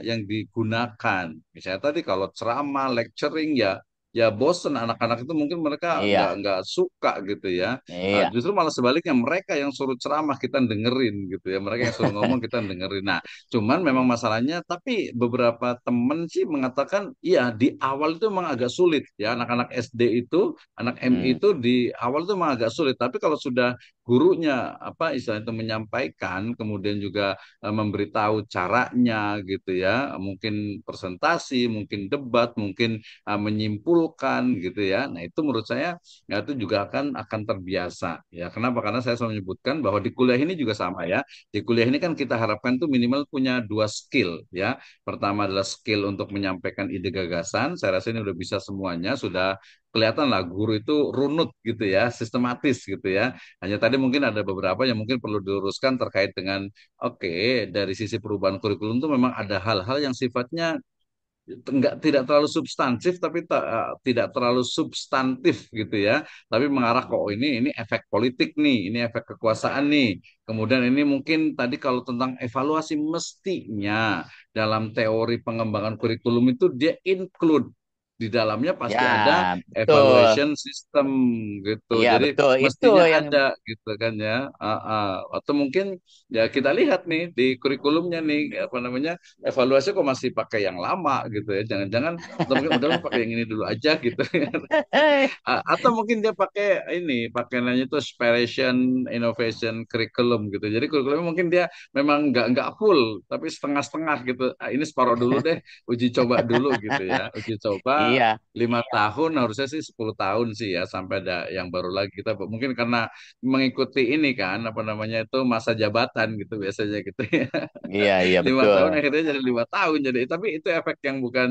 yang digunakan. Misalnya tadi kalau ceramah, lecturing ya ya bosen anak-anak itu mungkin mereka Iya, nggak suka gitu ya. iya. Justru malah sebaliknya mereka yang suruh ceramah kita dengerin gitu ya, mereka yang suruh ngomong kita dengerin. Nah, cuman memang masalahnya tapi beberapa temen sih mengatakan iya di awal itu memang agak sulit ya anak-anak SD itu, anak MI Hmm, itu di awal itu memang agak sulit, tapi kalau sudah gurunya apa istilahnya itu menyampaikan kemudian juga memberitahu caranya gitu ya, mungkin presentasi, mungkin debat, mungkin menyimpulkan gitu ya. Nah, itu menurut saya ya, itu juga akan terbiasa ya. Kenapa? Karena saya selalu menyebutkan bahwa di kuliah ini juga sama ya. Di kuliah ini kan kita harapkan tuh minimal punya dua skill ya. Pertama adalah skill untuk menyampaikan ide gagasan. Saya rasa ini udah bisa semuanya, sudah kelihatan lah guru itu runut gitu ya, sistematis gitu ya. Hanya tadi mungkin ada beberapa yang mungkin perlu diluruskan terkait dengan oke, dari sisi perubahan kurikulum itu memang ada hal-hal yang sifatnya tidak terlalu substansif tapi tidak terlalu substantif gitu ya, tapi mengarah kok ini efek politik nih, ini efek kekuasaan nih, kemudian ini mungkin tadi kalau tentang evaluasi mestinya dalam teori pengembangan kurikulum itu dia include di dalamnya Ya, pasti ada betul. evaluation system gitu. Iya, Jadi betul. Itu mestinya yang ada gitu kan ya. Atau mungkin ya kita lihat nih di kurikulumnya nih apa namanya evaluasi kok masih pakai yang lama gitu ya. Jangan-jangan atau mungkin udahlah pakai yang ini dulu aja gitu. Atau mungkin dia pakai ini, pakai namanya itu aspiration innovation curriculum gitu. Jadi kurikulumnya mungkin dia memang nggak full, tapi setengah-setengah gitu. Ini separuh dulu deh, uji coba dulu gitu ya. Uji coba iya, 5 tahun, harusnya sih 10 tahun sih ya sampai ada yang baru lagi kita mungkin karena mengikuti ini kan apa namanya itu masa jabatan gitu biasanya gitu ya. iya, iya, 5 tahun betul. akhirnya jadi 5 tahun jadi tapi itu efek yang bukan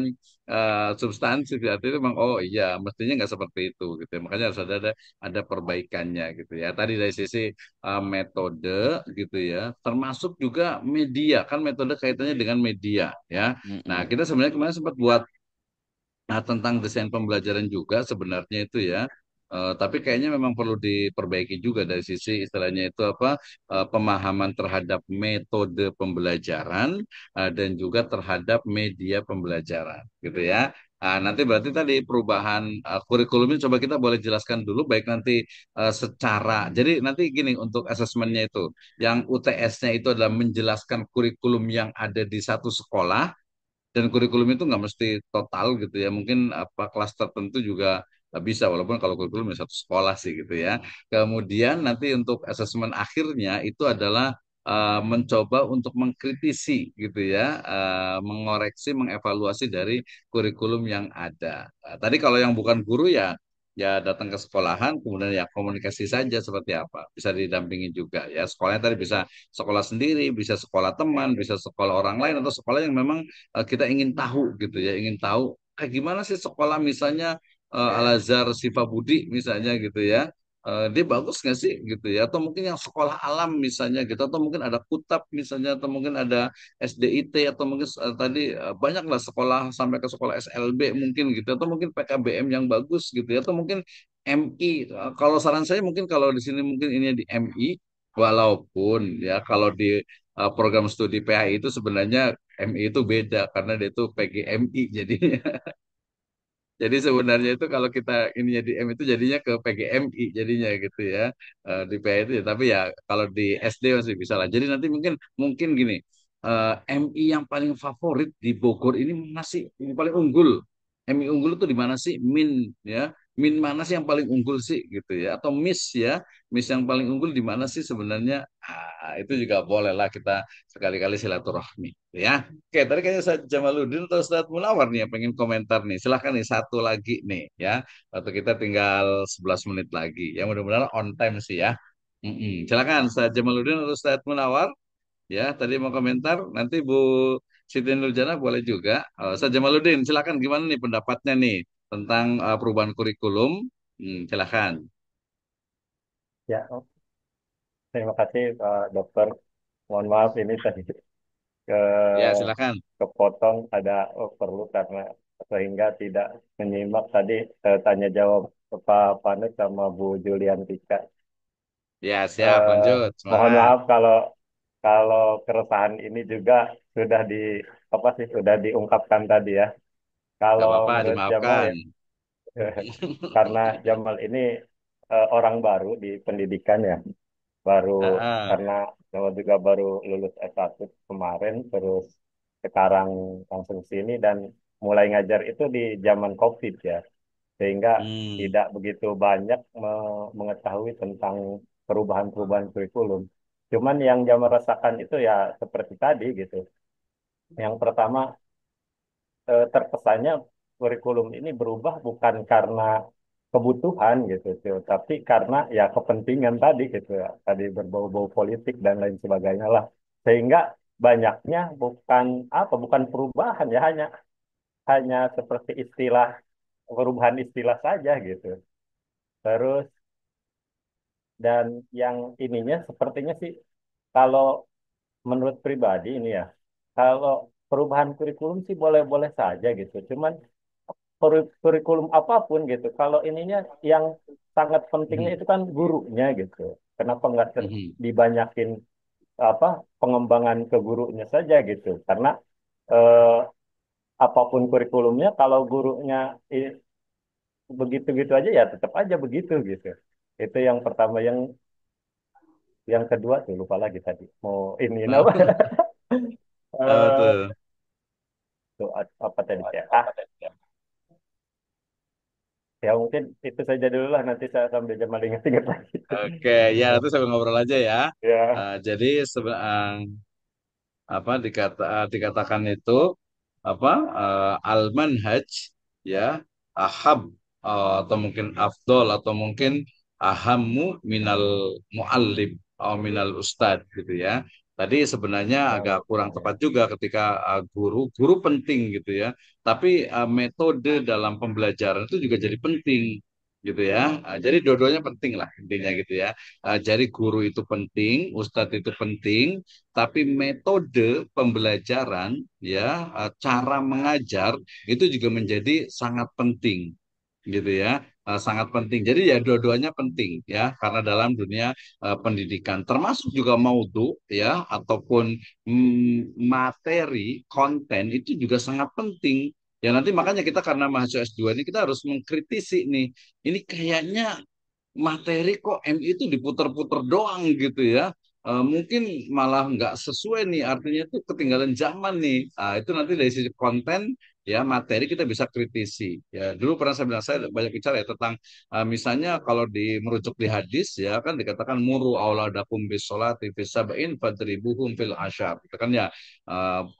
substansi berarti itu memang oh iya mestinya nggak seperti itu gitu ya. Makanya harus ada perbaikannya gitu ya tadi dari sisi metode gitu ya termasuk juga media kan metode kaitannya dengan media ya. Nah Mm-mm. kita sebenarnya kemarin sempat buat tentang desain pembelajaran juga sebenarnya itu ya. Tapi kayaknya memang perlu diperbaiki juga dari sisi istilahnya itu apa pemahaman terhadap metode pembelajaran dan juga terhadap media pembelajaran gitu ya. Nanti berarti tadi perubahan kurikulumnya coba kita boleh jelaskan dulu baik nanti secara jadi nanti gini untuk asesmennya itu yang UTS-nya itu adalah menjelaskan kurikulum yang ada di satu sekolah dan kurikulum itu nggak mesti total gitu ya mungkin apa kelas tertentu juga bisa walaupun kalau kurikulum ya satu sekolah sih gitu ya kemudian nanti untuk asesmen akhirnya itu adalah mencoba untuk mengkritisi gitu ya mengoreksi mengevaluasi dari kurikulum yang ada. Tadi kalau yang bukan guru ya datang ke sekolahan kemudian ya komunikasi saja seperti apa bisa didampingi juga ya sekolahnya tadi bisa sekolah sendiri bisa sekolah teman bisa sekolah orang lain atau sekolah yang memang kita ingin tahu gitu ya, ingin tahu gimana sih sekolah misalnya Al-Azhar Sifa Budi misalnya gitu ya. Dia bagus nggak sih gitu ya atau mungkin yang sekolah alam misalnya gitu atau mungkin ada Kutab misalnya atau mungkin ada SDIT atau mungkin tadi banyaklah sekolah sampai ke sekolah SLB mungkin gitu atau mungkin PKBM yang bagus gitu ya atau mungkin MI. Kalau saran saya mungkin kalau di sini mungkin ini di MI walaupun ya kalau di program studi PAI itu sebenarnya MI itu beda karena dia itu PGMI jadinya. Jadi sebenarnya itu kalau kita ininya di M itu jadinya ke PGMI jadinya gitu ya. Di PAI itu ya. Tapi ya kalau di SD masih bisa lah. Jadi nanti mungkin mungkin gini. MI yang paling favorit di Bogor ini mana sih? Yang paling unggul. MI unggul itu di mana sih? Min ya. Min mana sih yang paling unggul sih gitu ya? Atau Miss ya? Miss yang paling unggul di mana sih sebenarnya? Itu juga boleh lah kita sekali-kali silaturahmi ya. Oke, tadi kayaknya Ustaz Jamaluddin atau Ustaz Munawar nih yang pengen komentar nih. Silahkan nih satu lagi nih ya. Waktu kita tinggal 11 menit lagi. Ya mudah-mudahan on time sih ya. Silakan Ustaz Jamaluddin atau Ustaz Munawar. Ya, tadi mau komentar. Nanti Bu Siti Nurjana boleh juga. Ustaz Jamaluddin, silakan gimana nih pendapatnya nih tentang perubahan kurikulum. Silakan. Ya, terima kasih Pak Dokter. Mohon maaf ini tadi ke Ya, silakan. kepotong ada perlu karena sehingga tidak menyimak tadi tanya jawab Pak Panut sama Bu Juliantika. Ya, siap. Eh, Lanjut. Mohon Semangat. maaf kalau kalau keresahan ini juga sudah apa sih sudah diungkapkan tadi ya. Gak Kalau apa-apa, menurut Jamal dimaafkan. ya, karena Jamal ini orang baru di pendidikan ya. Baru Ah, karena saya juga baru lulus S1 kemarin terus sekarang langsung sini dan mulai ngajar itu di zaman COVID ya sehingga Hmm. tidak begitu banyak mengetahui tentang perubahan-perubahan kurikulum. Cuman yang dia merasakan itu ya seperti tadi gitu. Yang pertama terkesannya kurikulum ini berubah bukan karena kebutuhan gitu, cuy, tapi karena ya kepentingan tadi gitu ya, tadi berbau-bau politik dan lain sebagainya lah, sehingga banyaknya bukan perubahan ya hanya hanya seperti istilah perubahan istilah saja gitu. Terus dan yang ininya sepertinya sih kalau menurut pribadi ini ya, kalau perubahan kurikulum sih boleh-boleh saja gitu, cuman kurikulum apapun gitu. Kalau ininya yang sangat pentingnya Mhm. itu kan gurunya gitu. Kenapa nggak Mhm. dibanyakin apa pengembangan ke gurunya saja gitu? Karena eh, apapun kurikulumnya, kalau gurunya begitu-gitu aja ya tetap aja begitu gitu. Itu yang pertama. Yang kedua tuh lupa lagi tadi. Mau ini apa? Eh, tuh. tuh, apa tadi ya? Ya mungkin itu saja dulu lah. Nanti saya sambil jam ingat-ingat lagi. Oke, ya nanti sambil ngobrol aja ya. Ya, Jadi apa dikatakan itu apa al-manhaj ya ahab atau mungkin afdol atau mungkin ahammu minal muallim atau minal ustad gitu ya. Tadi sebenarnya agak kurang tepat juga ketika guru penting gitu ya. Tapi metode dalam pembelajaran itu juga jadi penting gitu ya. Jadi dua-duanya penting lah intinya gitu ya. Jadi guru itu penting, ustadz itu penting, tapi metode pembelajaran ya cara mengajar itu juga menjadi sangat penting gitu ya. Sangat penting. Jadi ya dua-duanya penting ya karena dalam dunia pendidikan termasuk juga maudhu ya ataupun materi konten itu juga sangat penting. Ya nanti makanya kita karena mahasiswa S2 ini kita harus mengkritisi nih. Ini kayaknya materi kok MI itu diputer-puter doang gitu ya. Mungkin malah nggak sesuai nih, artinya itu ketinggalan zaman nih. Itu nanti dari sisi konten ya materi kita bisa kritisi. Ya dulu pernah saya bilang saya banyak bicara ya tentang misalnya kalau merujuk di hadis ya kan dikatakan muru auladakum bis sholati bis sab'in fadribuhum fil asyar. Itu kan ya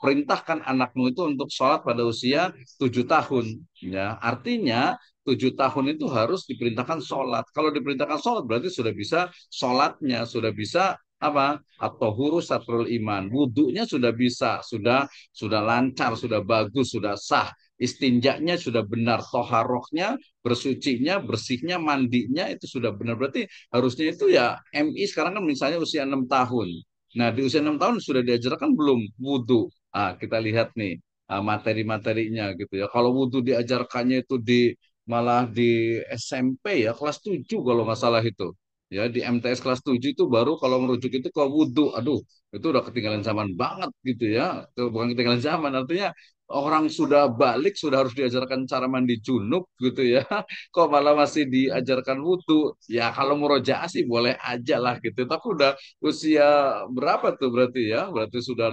perintahkan anakmu itu untuk sholat pada usia 7 tahun. Ya artinya 7 tahun itu harus diperintahkan sholat. Kalau diperintahkan sholat berarti sudah bisa sholatnya, sudah bisa apa? Atau hurus satrul iman, wudhunya sudah bisa, sudah lancar, sudah bagus, sudah sah. Istinjaknya sudah benar, toharohnya, bersucinya, bersihnya, mandinya itu sudah benar. Berarti harusnya itu ya MI sekarang kan misalnya usia 6 tahun. Nah di usia 6 tahun sudah diajarkan belum wudhu. Kita lihat nih materi-materinya gitu ya. Kalau wudhu diajarkannya itu malah di SMP ya kelas 7 kalau nggak salah itu. Ya di MTS kelas 7 itu baru kalau merujuk itu ke wudhu. Aduh, itu udah ketinggalan zaman banget gitu ya. Itu bukan ketinggalan zaman, artinya orang sudah balik sudah harus diajarkan cara mandi junub gitu ya. Kok malah masih diajarkan wudhu? Ya kalau murojaah sih boleh aja lah gitu. Tapi udah usia berapa tuh berarti ya? Berarti sudah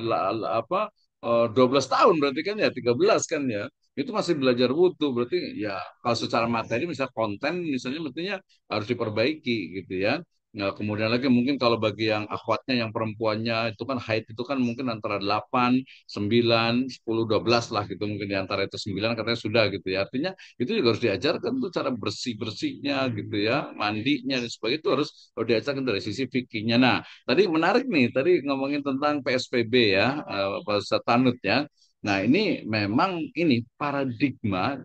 12 tahun berarti kan ya 13 kan ya itu masih belajar wudhu berarti ya kalau secara materi misalnya konten misalnya mestinya harus diperbaiki gitu ya. Nah, kemudian lagi mungkin kalau bagi yang akhwatnya yang perempuannya itu kan haid itu kan mungkin antara 8, 9, 10, 12 lah gitu mungkin di antara itu 9 katanya sudah gitu ya. Artinya itu juga harus diajarkan tuh cara bersih-bersihnya gitu ya, mandinya dan sebagainya itu harus diajarkan dari sisi fikihnya. Nah, tadi menarik nih, tadi ngomongin tentang PSBB ya, Pak Ustadz Tanut ya. Nah, ini memang ini paradigma,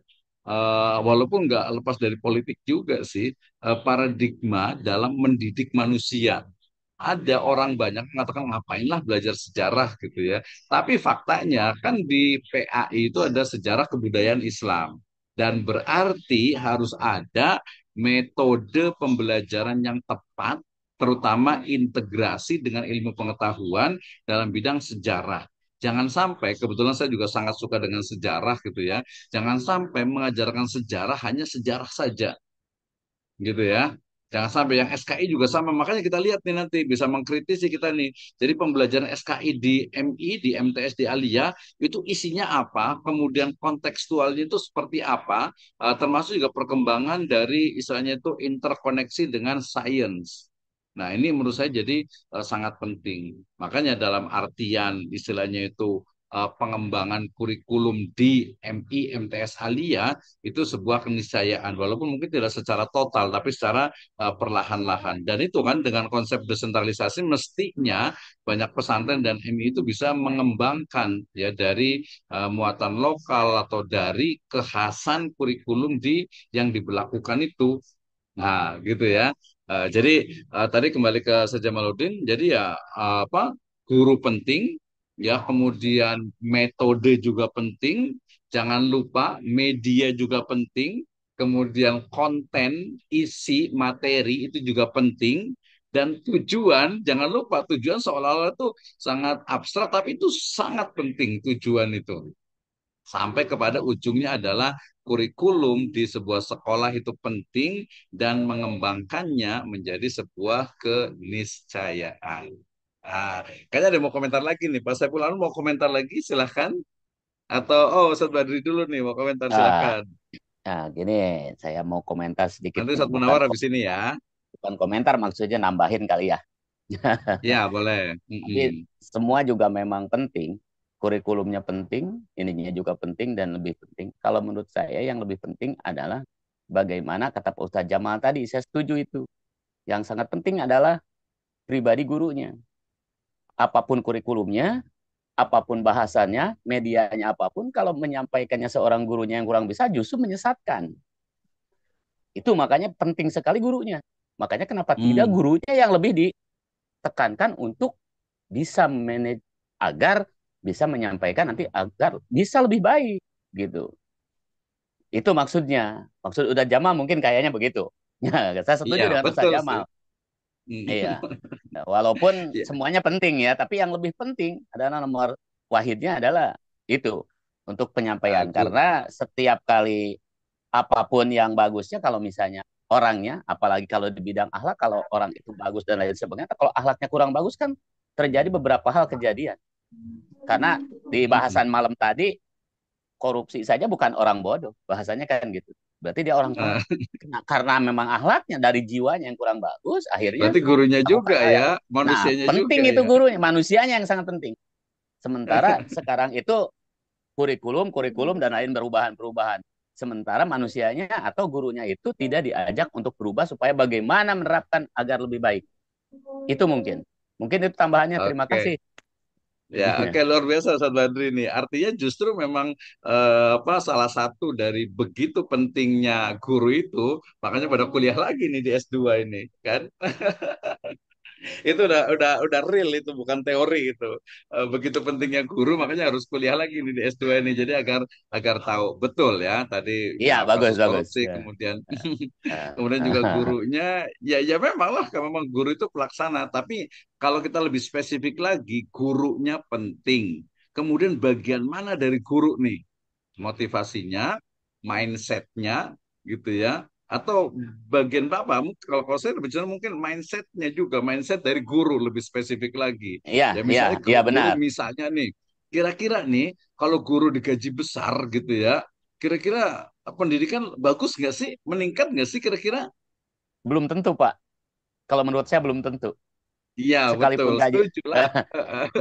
walaupun nggak lepas dari politik juga sih, paradigma dalam mendidik manusia. Ada orang banyak mengatakan ngapainlah belajar sejarah gitu ya. Tapi faktanya kan di PAI itu ada sejarah kebudayaan Islam. Dan berarti harus ada metode pembelajaran yang tepat, terutama integrasi dengan ilmu pengetahuan dalam bidang sejarah. Jangan sampai, kebetulan saya juga sangat suka dengan sejarah gitu ya. Jangan sampai mengajarkan sejarah hanya sejarah saja gitu ya. Jangan sampai yang SKI juga sama. Makanya kita lihat nih nanti bisa mengkritisi kita nih. Jadi pembelajaran SKI di MI, di MTS, di Alia itu isinya apa? Kemudian kontekstualnya itu seperti apa? Termasuk juga perkembangan dari istilahnya itu interkoneksi dengan sains. Nah, ini menurut saya jadi sangat penting. Makanya dalam artian istilahnya itu pengembangan kurikulum di MI, MTS Alia itu sebuah keniscayaan walaupun mungkin tidak secara total tapi secara perlahan-lahan dan itu kan dengan konsep desentralisasi mestinya banyak pesantren dan MI itu bisa mengembangkan ya dari muatan lokal atau dari kekhasan kurikulum yang diberlakukan itu. Nah, gitu ya. Jadi tadi kembali ke Sejamaluddin, jadi ya apa guru penting, ya kemudian metode juga penting, jangan lupa media juga penting, kemudian konten, isi, materi itu juga penting, dan tujuan, jangan lupa tujuan seolah-olah itu sangat abstrak, tapi itu sangat penting tujuan itu. sampai kepada ujungnya adalah kurikulum di sebuah sekolah itu penting dan mengembangkannya menjadi sebuah keniscayaan. Ah, kayaknya ada yang mau komentar lagi nih. Pak Saiful Anwar mau komentar lagi, silahkan. Atau, oh, Ustadz Badri dulu nih, mau komentar, Ah, silahkan. nah, gini, saya mau komentar sedikit Nanti nih, Ustadz Munawar habis ini ya. bukan komentar, maksudnya nambahin kali ya. Ya, boleh. Tapi semua juga memang penting, kurikulumnya penting, ininya juga penting dan lebih penting. Kalau menurut saya yang lebih penting adalah bagaimana kata Pak Ustadz Jamal tadi, saya setuju itu. Yang sangat penting adalah pribadi gurunya. Apapun kurikulumnya, apapun bahasanya, medianya apapun, kalau menyampaikannya seorang gurunya yang kurang bisa, justru menyesatkan. Itu makanya penting sekali gurunya. Makanya kenapa tidak Hmm. gurunya yang lebih ditekankan untuk bisa manage agar bisa menyampaikan nanti agar bisa lebih baik gitu. Itu maksudnya. Maksud udah Jamal mungkin kayaknya begitu. Ya, saya Iya, setuju dengan Ustadz betul sih. Jamal. Hmm. Iya. Nah, walaupun Ya, semuanya penting ya, tapi yang lebih penting adalah nomor wahidnya adalah itu untuk penyampaian. bagus. Karena setiap kali apapun yang bagusnya kalau misalnya orangnya, apalagi kalau di bidang akhlak, kalau orang itu bagus dan lain sebagainya, kalau akhlaknya kurang bagus kan terjadi beberapa hal kejadian. Karena di Hmm. bahasan malam tadi, korupsi saja bukan orang bodoh, bahasanya kan gitu. Berarti dia orang Nah, tolat. Karena memang akhlaknya dari jiwanya yang kurang bagus, akhirnya berarti gurunya melakukan juga hal yang. ya, Nah, manusianya juga penting itu ya. gurunya, manusianya yang sangat penting. Sementara sekarang itu kurikulum dan lain perubahan-perubahan. Sementara manusianya atau gurunya itu tidak diajak untuk berubah supaya bagaimana menerapkan agar lebih baik. Itu mungkin. Mungkin itu tambahannya. Terima Oke. kasih. Ya, oke, luar biasa Ustadz Badri nih. Artinya justru memang apa salah satu dari begitu pentingnya guru itu, makanya pada kuliah lagi nih di S2 ini, kan? Itu udah real itu bukan teori itu. Begitu pentingnya guru makanya harus kuliah lagi nih di S2 ini jadi agar agar tahu betul ya tadi Iya, bagus, kasus bagus. korupsi Ya. kemudian kemudian juga gurunya ya memang lah kalau memang guru itu pelaksana tapi kalau kita lebih spesifik lagi gurunya penting. Kemudian bagian mana dari guru nih? Motivasinya, mindsetnya gitu ya atau bagian apa? Kalau saya bicara mungkin mindsetnya juga, mindset dari guru lebih spesifik lagi. Iya, Ya iya, misalnya iya kalau guru benar. misalnya nih, kira-kira nih kalau guru digaji besar gitu ya, kira-kira pendidikan bagus nggak sih? Meningkat nggak sih kira-kira? Belum tentu, Pak. Kalau menurut saya belum tentu. Iya betul, Sekalipun gaji setuju lah.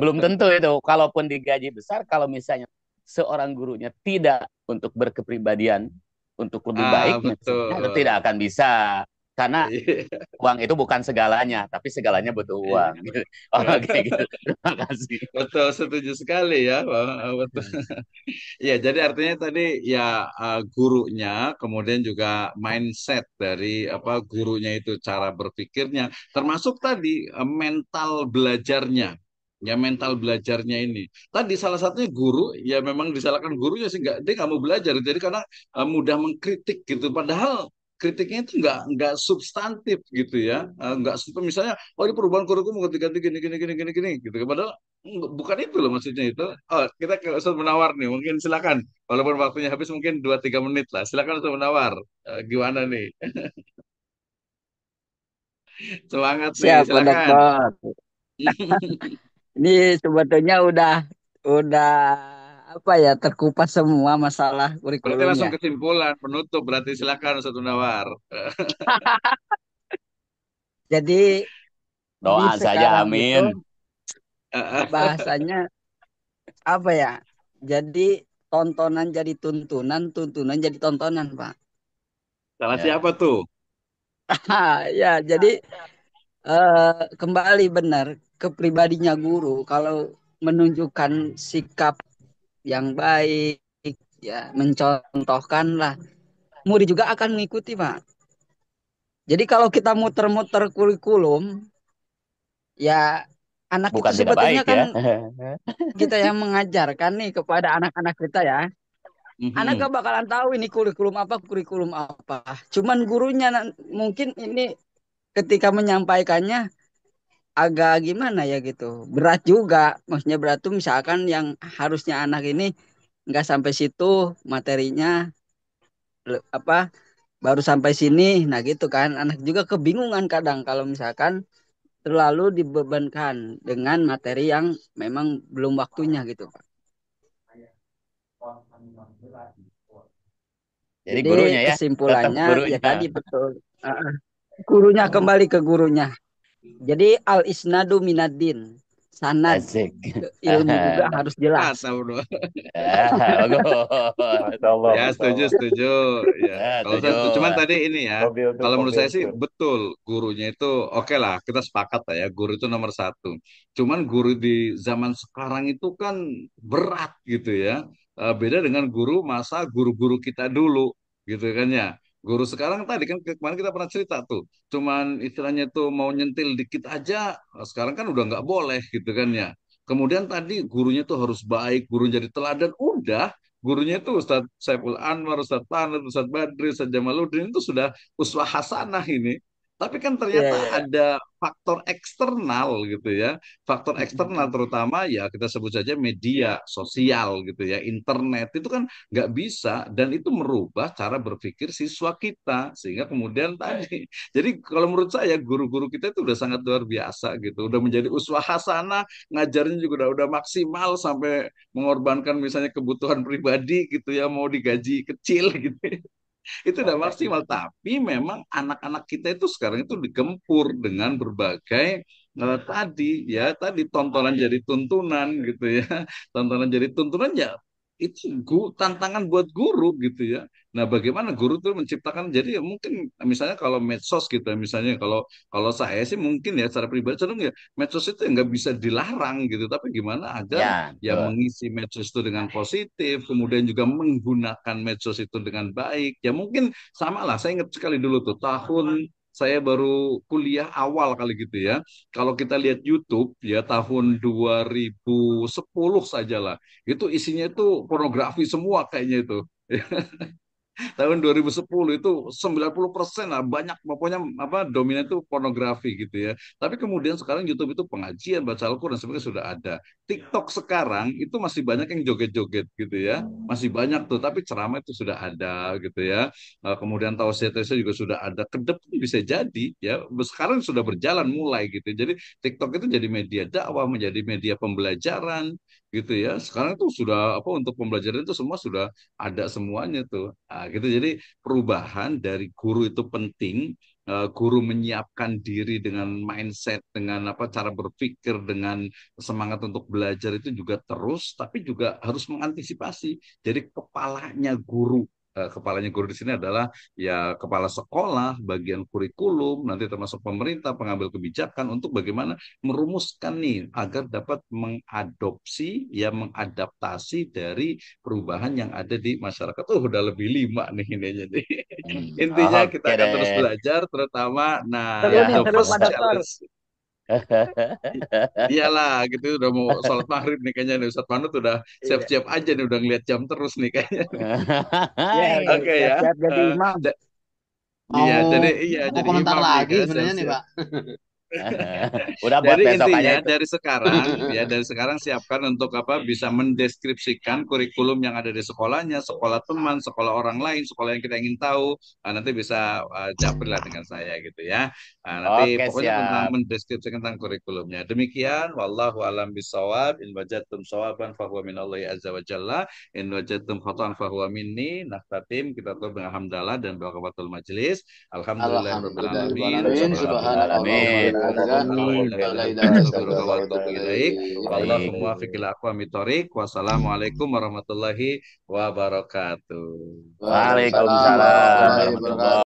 belum tentu itu. Kalaupun digaji besar, kalau misalnya seorang gurunya tidak untuk berkepribadian untuk lebih baik, Ah misalnya tidak betul. akan bisa. Karena Iya. uang itu bukan segalanya, tapi segalanya butuh uang. Gitu. Oh, kayak gitu. Terima kasih. Betul, setuju sekali ya. Wah, betul. Ya, jadi artinya tadi ya gurunya, kemudian juga mindset dari apa gurunya itu cara berpikirnya, termasuk tadi mental belajarnya. Ya mental belajarnya ini. Tadi salah satunya guru, ya memang disalahkan gurunya sih dia nggak mau belajar. Jadi karena mudah mengkritik gitu. Padahal kritiknya itu nggak substantif gitu ya. Nggak misalnya, oh ini perubahan kurikulum ganti-ganti gini gini gini gini gini gitu. Padahal bukan itu loh maksudnya itu. Oh, kita ke Ustaz Menawar nih. Mungkin silakan. Walaupun waktunya habis mungkin 2-3 menit lah. Silakan Ustaz Menawar. Gimana nih? Semangat nih, Siap, Pak silakan. Dokter. Ini sebetulnya udah apa ya terkupas semua masalah Berarti kurikulum langsung ya. kesimpulan, penutup. Berarti silakan Ustaz Menawar. Jadi di Doa saja, sekarang itu amin. bahasanya apa ya? Jadi tontonan jadi tuntunan, tuntunan jadi tontonan, Pak. Salah siapa Ya. tuh? Ya, jadi kembali benar ke pribadinya guru. Kalau menunjukkan sikap yang baik, ya mencontohkan lah, murid juga akan mengikuti, Pak. Jadi kalau kita muter-muter kurikulum, ya anak itu Bukan tidak sebetulnya baik kan ya. kita yang mengajarkan nih kepada anak-anak kita ya. Anak Mhm. gak bakalan tahu ini kurikulum apa. Cuman gurunya mungkin ini ketika menyampaikannya agak gimana ya gitu. Berat juga. Maksudnya berat tuh misalkan yang harusnya anak ini nggak sampai situ materinya, apa baru sampai sini. Nah gitu kan, anak juga kebingungan kadang kalau misalkan terlalu dibebankan dengan materi yang memang belum waktunya gitu Pak. Jadi Jadi gurunya ya, tetap kesimpulannya ya gurunya. tadi betul. Gurunya kembali ke gurunya. Jadi al isnadu minadin. Sanad Asik. ilmu juga harus jelas. Tahu dong. Bagus. Masya Allah, Ya, Masya setuju, Allah. setuju. Ya, kalau Setuju. saya cuman tadi ini ya, Mobil tuh, kalau menurut mobil saya sih tuh. betul gurunya itu oke lah, kita sepakat lah ya, guru itu nomor satu. Cuman guru di zaman sekarang itu kan berat gitu ya. Beda dengan guru masa guru-guru kita dulu gitu kan ya. Guru sekarang tadi kan kemarin kita pernah cerita tuh, cuman istilahnya tuh mau nyentil dikit aja, sekarang kan udah nggak boleh gitu kan ya. Kemudian tadi gurunya tuh harus baik, guru jadi teladan, udah gurunya itu Ustadz Saiful Anwar, Ustadz Panut, Ustadz Badri, Ustadz Jamaluddin itu sudah uswah hasanah ini. Tapi kan Iya, ternyata iya. ada faktor eksternal gitu ya. Faktor eksternal terutama ya kita sebut saja media sosial gitu ya. Internet itu kan nggak bisa dan itu merubah cara berpikir siswa kita. Sehingga kemudian tadi. Jadi kalau menurut saya guru-guru kita itu udah sangat luar biasa gitu. Udah menjadi uswah hasanah, ngajarnya juga udah maksimal sampai mengorbankan misalnya kebutuhan pribadi gitu ya mau digaji kecil gitu itu udah maksimal tapi memang anak-anak kita itu sekarang itu digempur dengan berbagai tadi tontonan jadi tuntunan gitu ya tontonan jadi tuntunan ya itu tantangan buat guru gitu ya. Nah, bagaimana guru tuh menciptakan jadi ya mungkin misalnya kalau medsos gitu ya, misalnya kalau kalau saya sih mungkin ya secara pribadi cenderung ya medsos itu ya nggak bisa dilarang gitu, tapi gimana agar Ya, ya betul. mengisi medsos itu dengan positif, kemudian juga menggunakan medsos itu dengan baik. Ya mungkin sama lah, saya ingat sekali dulu tuh tahun saya baru kuliah awal kali gitu ya. Kalau kita lihat YouTube ya tahun 2010 sajalah, itu isinya itu pornografi semua kayaknya itu. Tahun 2010 itu 90% lah banyak pokoknya apa dominan itu pornografi gitu ya. Tapi kemudian sekarang YouTube itu pengajian baca Al-Quran dan sebagainya sudah ada. TikTok sekarang itu masih banyak yang joget-joget gitu ya. Masih banyak tuh tapi ceramah itu sudah ada gitu ya. Kemudian tausiah-tausiah juga sudah ada. Ke depan bisa jadi ya. Sekarang sudah berjalan mulai gitu. Jadi TikTok itu jadi media dakwah, menjadi media pembelajaran gitu ya. Sekarang itu sudah apa untuk pembelajaran itu semua sudah ada semuanya tuh. Nah, gitu. Jadi perubahan dari guru itu penting. Guru menyiapkan diri dengan mindset, dengan apa cara berpikir, dengan semangat untuk belajar itu juga terus, tapi juga harus mengantisipasi. Jadi kepalanya guru di sini adalah ya kepala sekolah, bagian kurikulum, nanti termasuk pemerintah, pengambil kebijakan untuk bagaimana merumuskan nih agar dapat mengadopsi ya mengadaptasi dari perubahan yang ada di masyarakat. Oh, udah lebih lima nih ini jadi. Intinya Oke kita akan terus deh. belajar terutama nah Seru ya nih, Ya, the seru Pak first Dokter. challenge. Iyalah gitu udah mau sholat maghrib nih kayaknya nih Ustadz Panut udah Iya. siap-siap aja nih udah ngeliat jam terus nih kayaknya. Ya, udah Oke ya. siap-siap jadi Eh, imam. ja- Mau iya mau jadi komentar imam nih lagi kan sebenarnya nih, siap-siap. Pak. Udah buat Jadi besok aja intinya itu. dari sekarang siapkan untuk apa bisa mendeskripsikan kurikulum yang ada di sekolahnya, sekolah teman, sekolah orang lain, sekolah yang kita ingin tahu. Nanti bisa japri lah dengan saya gitu ya. Nanti Oke, pokoknya tentang siap. mendeskripsikan tentang kurikulumnya. Demikian wallahu alam bisawab. In wajadtum sawaban fahuwa minallahi azza wa jalla. In wajadtum khata'an fahuwa minni. Nahtatim kita tutup dengan hamdalah dan barakatul majlis. Alhamdulillahirabbil alamin. Alhamdulillahirobbilalamin. Alhamdulillahirobbilalamin. Subhanakallahumma wa bihamdika. La ilaha illa anta wa atubu Ilaik. Baik. Wallahu muwaffiq ila aqwamit thoriq. Wassalamualaikum warahmatullahi wabarakatuh. Waalaikumsalam Waalaikumsalam warahmatullahi warahmatullahi wabarakatuh.